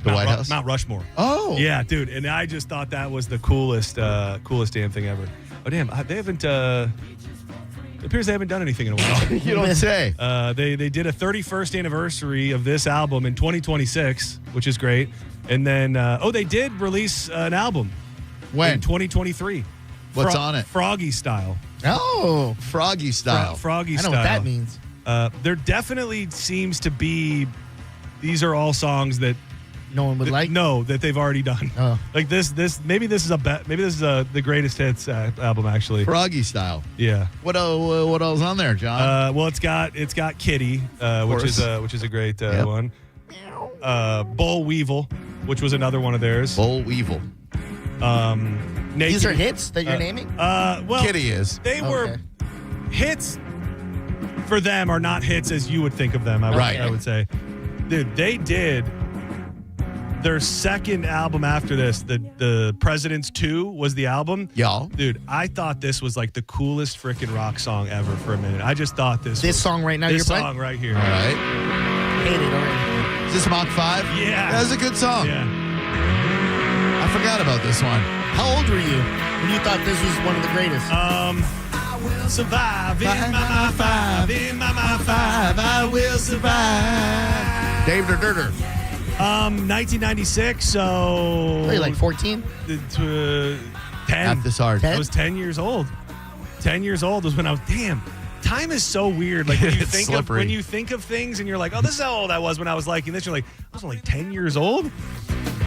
White House? Mount Rushmore. Oh. Yeah, dude. And I just thought that was the coolest damn thing ever. Oh, damn. They haven't... It appears they haven't done anything in a while. You don't say. They did a 31st anniversary of this album in 2026, which is great. And then, they did release an album. When? In 2023. What's on it? Froggy Style. Oh. Froggy Style. Froggy Style. I know what that means. There definitely seems to be, these are all songs that no one would like? No, that they've already done. Oh. Like maybe this is the greatest hits album, actually. Froggy Style. Yeah. What else on there, John? Well, it's got Kitty, which is a great one. Boll Weevil, which was another one of theirs. Boll Weevil. These are hits that you're naming? Well, Kitty is. They were hits for them are not hits as you would think of them. I would say, dude, they did their second album after this. The President's 2 was the album. Y'all, dude, I thought this was like the coolest freaking rock song ever for a minute. I just thought this song right now. This you're song playing? right here. All right. Hate it already. Is this Mach 5? Yeah. That's a good song. Yeah. I forgot about this one. How old were you when you thought this was one of the greatest? I will survive in my 5. In my 5, I will survive. Dave Dirter. 1996, so... Were you like 14? 10. Half this hard. I was 10 years old. 10 years old was when I was... Damn, time is so weird. Like, when you think of things and you're like, oh, this is how old I was when I was liking this. You're like, I was only 10 years old?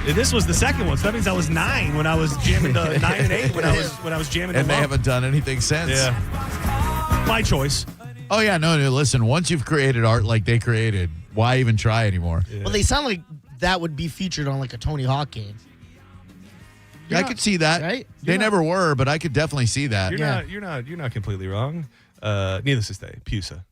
This was the second one, so that means I was 9 when I was jamming 9 and 8 when I was jamming. And they haven't done anything since. Yeah, my choice. Oh yeah, no. Listen, once you've created art like they created, why even try anymore? Yeah. Well, they sound like that would be featured on like a Tony Hawk game. I could see that. Right? They never were, but I could definitely see that. You're not completely wrong. Needless to say, Pusa.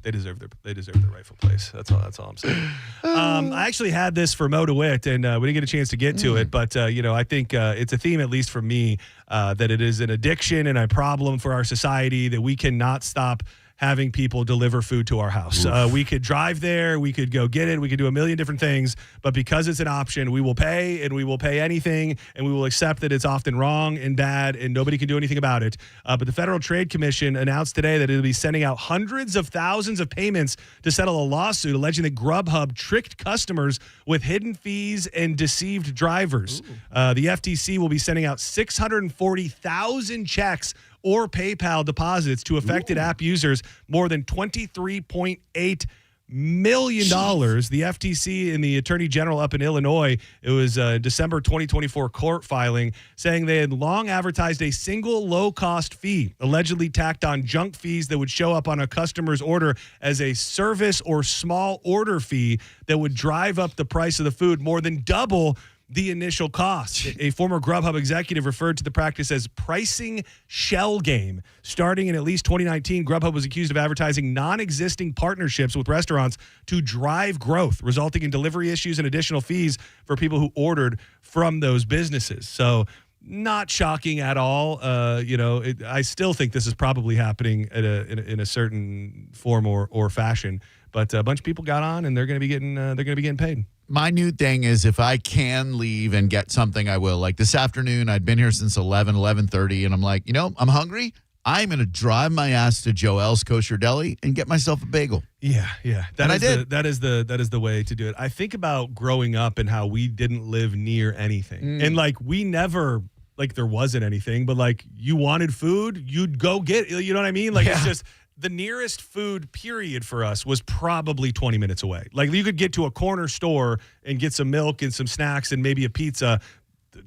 They deserve their rightful place. That's all I'm saying. I actually had this for Mo DeWitt, and we didn't get a chance to get to it. But I think it's a theme, at least for me, that it is an addiction and a problem for our society that we cannot stop having people deliver food to our house. We could drive there, we could go get it, we could do a million different things, but because it's an option, we will pay, and we will pay anything, and we will accept that it's often wrong and bad, and nobody can do anything about it. But the Federal Trade Commission announced today that it will be sending out hundreds of thousands of payments to settle a lawsuit alleging that Grubhub tricked customers with hidden fees and deceived drivers. The FTC will be sending out 640,000 checks or PayPal deposits to affected app users, more than $23.8 million. The FTC and the Attorney General up in Illinois, it was December 2024 court filing, saying they had long advertised a single low-cost fee, allegedly tacked on junk fees that would show up on a customer's order as a service or small order fee that would drive up the price of the food more than double the initial cost. A former Grubhub executive referred to the practice as pricing shell game. Starting in at least 2019, Grubhub was accused of advertising non-existing partnerships with restaurants to drive growth, resulting in delivery issues and additional fees for people who ordered from those businesses. So not shocking at all. I still think this is probably happening in a certain form or fashion. But a bunch of people got on, and they're going to be getting paid. My new thing is if I can leave and get something, I will. Like this afternoon, I'd been here since 11:30, and I'm like, I'm hungry. I'm going to drive my ass to Joel's Kosher Deli and get myself a bagel. Yeah. That is the way to do it. I think about growing up and how we didn't live near anything. And like we never like there wasn't anything, but like you wanted food, you'd go get it. You know what I mean? Like it's just the nearest food period for us was probably 20 minutes away. Like you could get to a corner store and get some milk and some snacks and maybe a pizza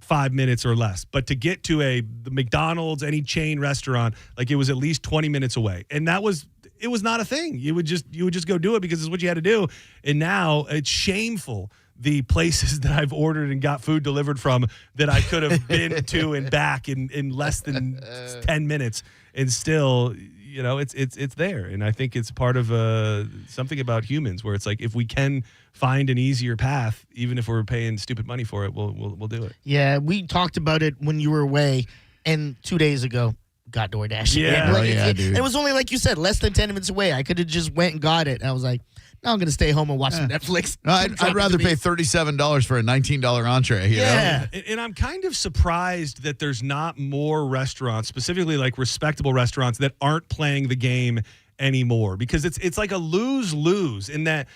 5 minutes or less. But to get to the McDonald's, any chain restaurant, like it was at least 20 minutes away. And it was not a thing. You would just go do it because it's what you had to do. And now it's shameful the places that I've ordered and got food delivered from that I could have been to and back in less than 10 minutes. And still, it's there. And I think it's part of something about humans where it's like if we can find an easier path, even if we're paying stupid money for it, we'll do it. Yeah, we talked about it when you were away, and 2 days ago, got DoorDash. Yeah, dude. It was only, like you said, less than 10 minutes away. I could have just went and got it. And I was like, no, I'm going to stay home and watch some Netflix. No, I'd rather pay $37 for a $19 entree. You know? And I'm kind of surprised that there's not more restaurants, specifically like respectable restaurants, that aren't playing the game anymore, because it's like a lose-lose in that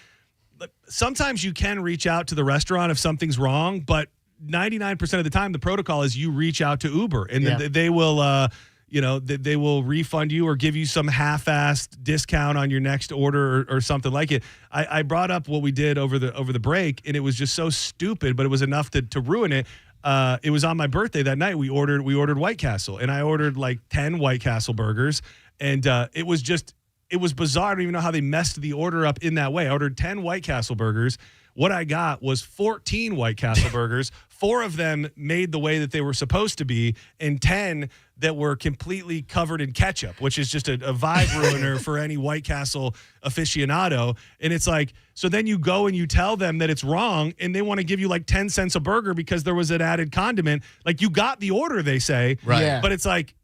sometimes you can reach out to the restaurant if something's wrong, but 99% of the time the protocol is you reach out to Uber and they will they will refund you or give you some half-assed discount on your next order or something like it. I brought up what we did over the break, and it was just so stupid, but it was enough to ruin it. It was on my birthday that night. We ordered White Castle, and I ordered like 10 White Castle burgers, and it was bizarre. I don't even know how they messed the order up in that way. I ordered 10 White Castle burgers. What I got was 14 White Castle burgers. 4 of them made the way that they were supposed to be, and 10 that were completely covered in ketchup, which is just a vibe ruiner for any White Castle aficionado. And it's like, so then you go and you tell them that it's wrong, and they want to give you like 10 cents a burger because there was an added condiment. Like, you got the order, they say, right? Yeah. But it's like,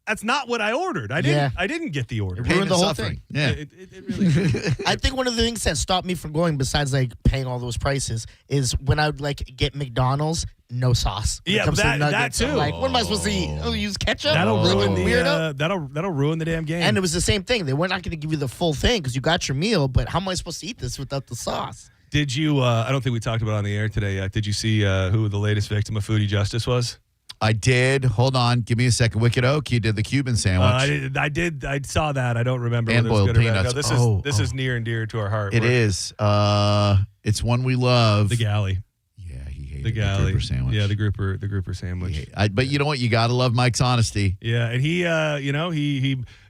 that's not what I ordered. I didn't get the order. It ruined the whole thing. Yeah. It really did. I think one of the things that stopped me from going, besides like paying all those prices, is when I would like get McDonald's, no sauce. When it Yeah, comes to that nuggets. too. I'm like, what am I supposed to eat? Oh, use ketchup? That'll ruin weirdo. that'll ruin the damn game. And it was the same thing. They were not going to give you the full thing because you got your meal, but how am I supposed to eat this without the sauce? Did you? I don't think we talked about it on the air today yet. Did you see who the latest victim of foodie justice was? I did. Hold on. Give me a second. Wicked Oak, he did the Cuban sandwich. I did. I saw that. I don't remember. And whether it was boiled good or bad. peanuts. No, this is near and dear to our heart. It is. It's one we love. The galley. Yeah, he hated The galley. grouper sandwich. Yeah, the grouper sandwich. But you know what? You got to love Mike's honesty. Yeah, and he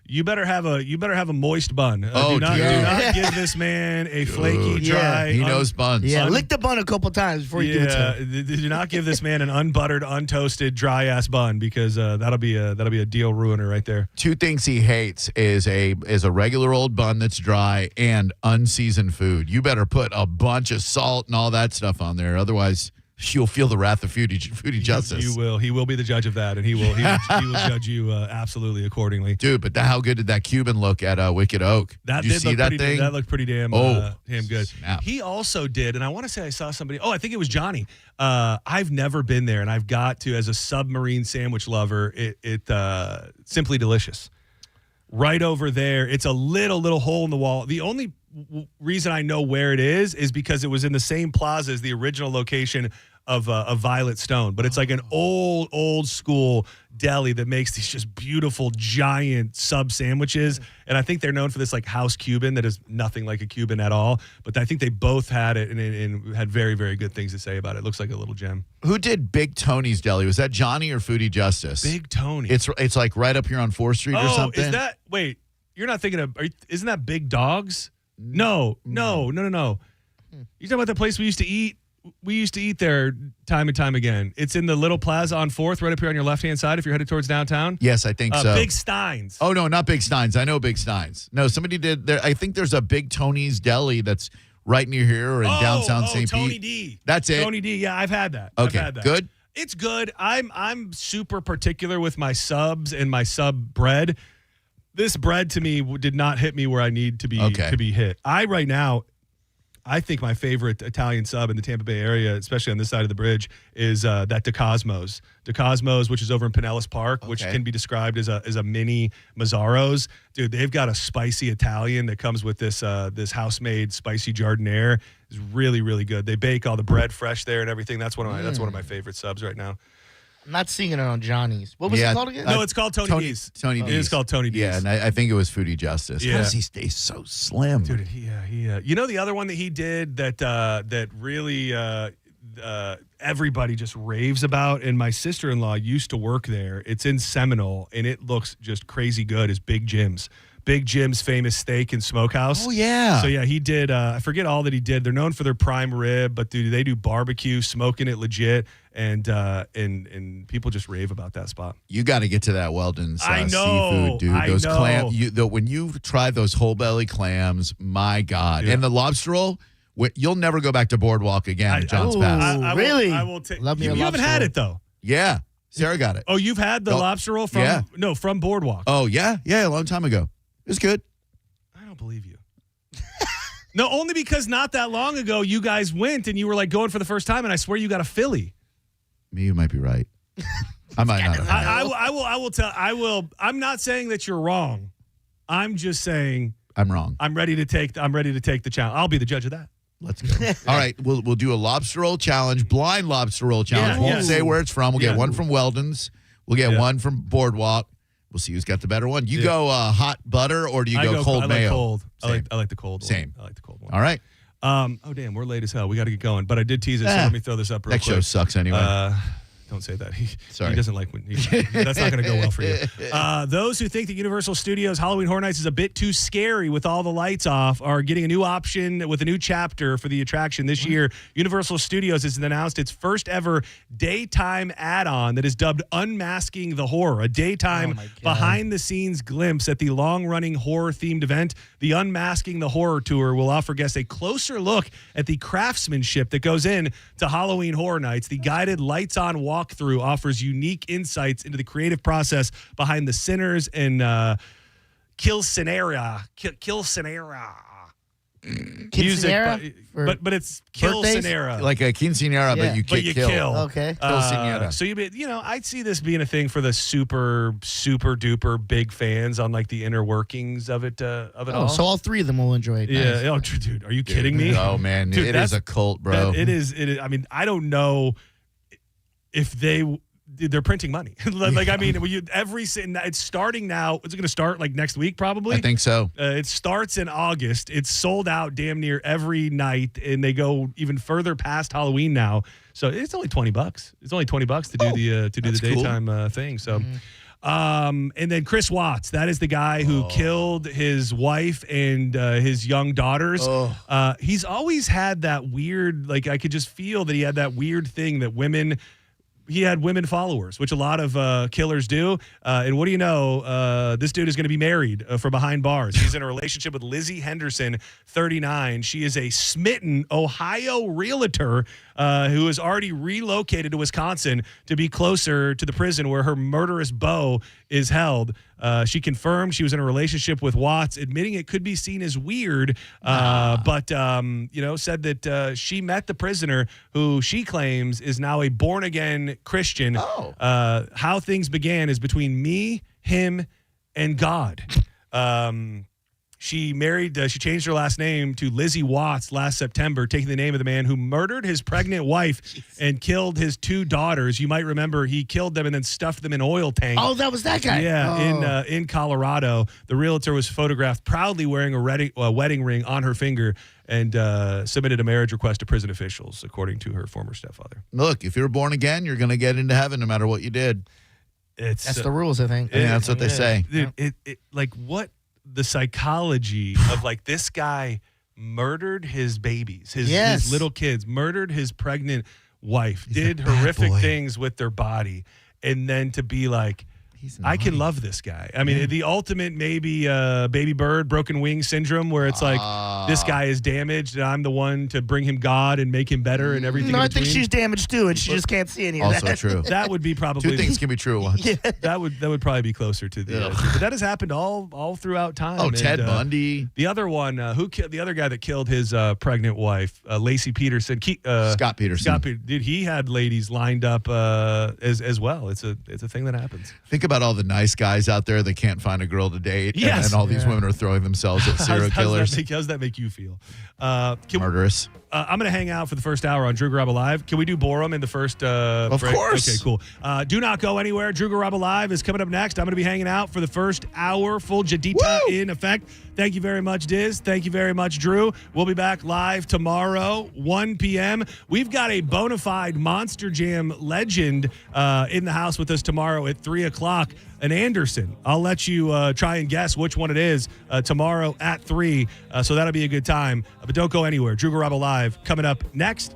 you better have a moist bun. Do not give this man a flaky, dry. He knows buns. Yeah, lick the bun a couple times before you give it to him. Do not give this man an unbuttered, untoasted, dry ass bun, because that'll be a deal ruiner right there. 2 things he hates is a regular old bun that's dry and unseasoned food. You better put a bunch of salt and all that stuff on there, otherwise you'll feel the wrath of foodie justice. You will. He will be the judge of that, and he will judge you absolutely accordingly. Dude, but how good did that Cuban look at Wicked Oak? Did you see that thing? That looked pretty damn good. Snap. He also did, and I want to say I saw somebody. Oh, I think it was Johnny. I've never been there, and I've got to, as a submarine sandwich lover, it Simply Delicious. Right over there, it's a little hole in the wall. The only reason I know where it is because it was in the same plaza as the original location of Violet Stone. But it's like an old school deli that makes these just beautiful giant sub sandwiches. And I think they're known for this like house Cuban that is nothing like a Cuban at all. But I think they both had it and had very, very good things to say about it. It looks like a little gem. Who did Big Tony's Deli? Was that Johnny or Foodie Justice? Big Tony. It's like right up here on 4th Street or something. Is that, wait, you're not thinking of, isn't that Big Dogs? No. You talking about the place we used to eat? We used to eat there time and time again. It's in the little plaza on 4th, right up here on your left-hand side if you're headed towards downtown. Yes, I think so. Big Steins. Oh, no, not Big Steins. I know Big Steins. No, somebody did there. I think there's a Big Tony's Deli that's right near here or in downtown St. Pete. Tony D. That's it. Tony D. Yeah, I've had that. Okay, I've had that. good. It's good. I'm super particular with my subs and my sub bread. This bread to me did not hit me where I need to be hit. Right now, I think my favorite Italian sub in the Tampa Bay area, especially on this side of the bridge, is that DeCosmo's. DeCosmo's, which is over in Pinellas Park, which can be described as a mini Mazzaro's. Dude, they've got a spicy Italian that comes with this house-made spicy giardiniera. It's really, really good. They bake all the bread fresh there and everything. That's one of my favorite subs right now. I'm not seeing it on Johnny's. What was it called again? No, it's called Tony D's. Tony D's. It is called Tony D's. Yeah, and I think it was Foodie Justice. Yeah. How does he stay so slim? Dude, you know the other one that he did that really everybody just raves about, and my sister-in-law used to work there. It's in Seminole, and it looks just crazy good, is Big Jim's. Big Jim's famous steak and smokehouse. Oh, yeah. So, yeah, he did, I forget all that he did. They're known for their prime rib, but dude, they do barbecue, smoking it legit, and people just rave about that spot. You got to get to that Weldon's I know, seafood, dude. I Those know. clams, when you try those whole belly clams, my God. Yeah. And the lobster roll, you'll never go back to Boardwalk again at John's Pass. Really? I will take. Love me a You haven't lobster had roll. it though. Yeah. Sarah got it. Oh, you've had the lobster roll from from Boardwalk. Oh, yeah. Yeah, a long time ago. It was good. I don't believe you. No, only because not that long ago you guys went and you were like going for the first time, and I swear you got a Philly. Me, you might be right. I might not have. I will tell. I'm not saying that you're wrong. I'm just saying I'm wrong. I'm ready to take the challenge. I'll be the judge of that. Let's go. All right, we'll do a lobster roll challenge, blind lobster roll challenge. Yeah, Won't say where it's from. We'll get one from Weldon's. We'll get one from Boardwalk. We'll see who's got the better one. You go hot butter, or do you go cold mayo? Like cold. Same. I like the cold one. Same. I like the cold one. All right. Oh damn, we're late as hell. We got to get going. But I did tease it, so let me throw this up real Next quick. show sucks anyway. Don't say that. Sorry. He doesn't like when that's not going to go well for you. Those who think that Universal Studios Halloween Horror Nights is a bit too scary with all the lights off are getting a new option with a new chapter for the attraction this year. Universal Studios has announced its first ever daytime add-on that is dubbed Unmasking the Horror, a daytime behind-the-scenes glimpse at the long-running horror-themed event. The Unmasking the Horror Tour will offer guests a closer look at the craftsmanship that goes in to Halloween Horror Nights. The guided lights-on walkthrough offers unique insights into the creative process behind the Sinners and Quinceañera music, but it's Quinceañera, like a quinceañera, but you kill. Okay. Quinceañera. So I'd see this being a thing for the super duper big fans on like the inner workings of it. All. So all three of them will enjoy it. Yeah. Nice. Oh, dude, are you kidding me? Oh man, Dude, it is a cult, bro. It is. I mean, I don't know if they're printing money. Like, I mean, it's starting now. It's going to start like next week, probably. I think so. It starts in August. It's sold out damn near every night, and they go even further past Halloween now. So it's only $20. It's only $20 to do the daytime thing. So, and then Chris Watts, that is the guy who killed his wife and his young daughters. He's always had that weird, like I could just feel that he had that weird thing that he had women followers, which a lot of killers do. And what do you know? This dude is going to be married for behind bars. He's in a relationship with Lizzie Henderson, 39. She is a smitten Ohio realtor who has already relocated to Wisconsin to be closer to the prison where her murderous beau is held. She confirmed she was in a relationship with Watts, admitting it could be seen as weird, but said that she met the prisoner, who she claims is now a born-again Christian. How things began is between me, him, and God. She changed her last name to Lizzie Watts last September, taking the name of the man who murdered his pregnant wife and killed his two daughters. You might remember he killed them and then stuffed them in oil tanks. Oh, that was that guy. Yeah, in Colorado. The realtor was photographed proudly wearing a wedding ring on her finger and submitted a marriage request to prison officials, according to her former stepfather. Look, if you're born again, you're going to get into heaven no matter what you did. That's the rules, I think. Yeah, that's what they say. Dude, like what the psychology of like this guy murdered his babies, his little kids, murdered his pregnant wife, did horrific things with their body, and then to be like, I can love this guy. I mean, the ultimate maybe baby bird, broken wing syndrome, where it's like this guy is damaged and I'm the one to bring him God and make him better and everything. No, in I think between. she's damaged too, and she just can't see any of Also that. true. That would be probably Two things can be true at once. That would probably be closer to the. But that has happened all throughout time. Oh, Ted Bundy. The other one, the other guy that killed his pregnant wife, Lacey Peterson, Scott Peterson. Dude, he had ladies lined up as well. It's a thing that happens. Think about all the nice guys out there that can't find a girl to date, Yes. and all these women are throwing themselves at serial killers. How does that make you feel? Murderous. I'm going to hang out for the first hour on Drew Garabo Live. Can we do Borum in the first Of break? course. Okay, cool. Do not go anywhere. Drew Garabo Live is coming up next. I'm going to be hanging out for the first hour. Full Jadita in effect. Thank you very much, Diz. Thank you very much, Drew. We'll be back live tomorrow, 1 p.m. We've got a bona fide Monster Jam legend in the house with us tomorrow at 3 o'clock. An Anderson. I'll let you try and guess which one it is tomorrow at 3. So that'll be a good time. But don't go anywhere. Drew Garabo Live coming up next.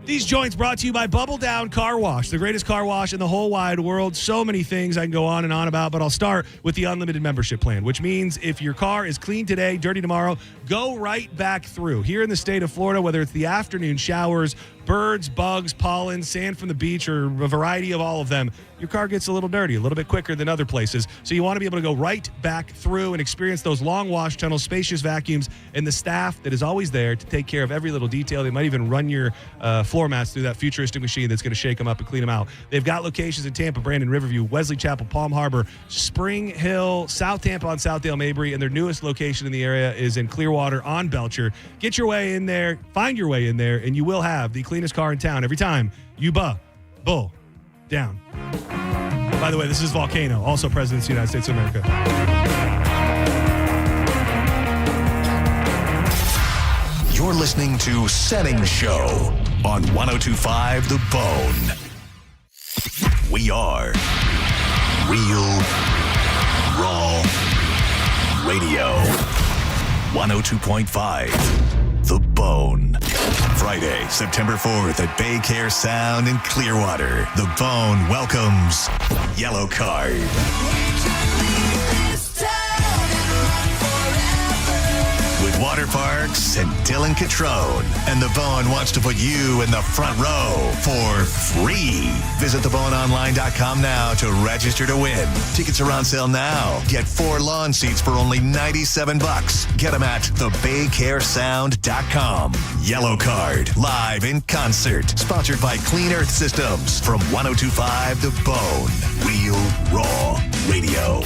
These joints brought to you by Bubble Down Car Wash, the greatest car wash in the whole wide world. So many things I can go on and on about, but I'll start with the unlimited membership plan, which means if your car is clean today, dirty tomorrow, go right back through. Here in the state of Florida, whether it's the afternoon showers, birds, bugs, pollen, sand from the beach, or a variety of all of them, your car gets a little dirty, a little bit quicker than other places. So you want to be able to go right back through and experience those long wash tunnels, spacious vacuums, and the staff that is always there to take care of every little detail. They might even run your floor mats through that futuristic machine that's going to shake them up and clean them out. They've got locations in Tampa, Brandon, Riverview, Wesley Chapel, Palm Harbor, Spring Hill, South Tampa on Southdale, Mabry, and their newest location in the area is in Clearwater on Belcher. Get your way in there, find your way in there, and you will have the cleanest car in town every time you bull down. By the way, this is Volcano, also President of the United States of America. You're listening to Senning Show on 102.5 The Bone. We are Real Raw Radio. 102.5 The Bone. Friday, September 4th at Bay Care Sound in Clearwater. The Bone welcomes Yellow Card. With Water Parks and Dylan Catrone. And The Bone wants to put you in the front row for free. Visit theboneonline.com now to register to win. Tickets are on sale now. Get 4 lawn seats for only $97. Get them at thebaycaresound.com. Yellow Card, live in concert. Sponsored by Clean Earth Systems from 102.5 The Bone. Real Raw Radio.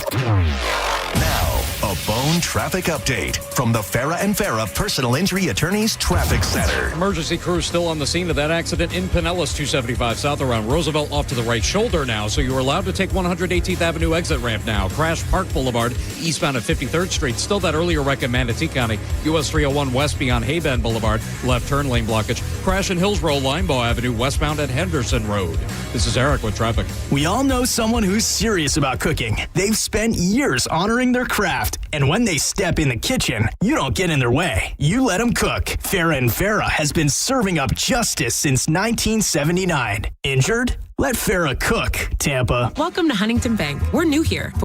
Now, a Bone traffic update from the Farah and Farah Personal Injury Attorneys Traffic Center. Emergency crews still on the scene of that accident in Pinellas, 275 south around Roosevelt, off to the right shoulder now. So you're allowed to take 118th Avenue exit ramp now. Crash Park Boulevard, eastbound at 53rd Street. Still that earlier wreck in Manatee County. US 301 west beyond Haybend Boulevard. Left turn lane blockage. Crash in Hillsborough, Limbaugh Avenue, westbound at Henderson Road. This is Eric with traffic. We all know someone who's serious about cooking. They've spent years honoring their craft, and when they step in the kitchen, you don't get in their way. You let them cook. Farah and Farah has been serving up justice since 1979. Injured? Let Farah cook, Tampa. Welcome to Huntington Bank. We're new here.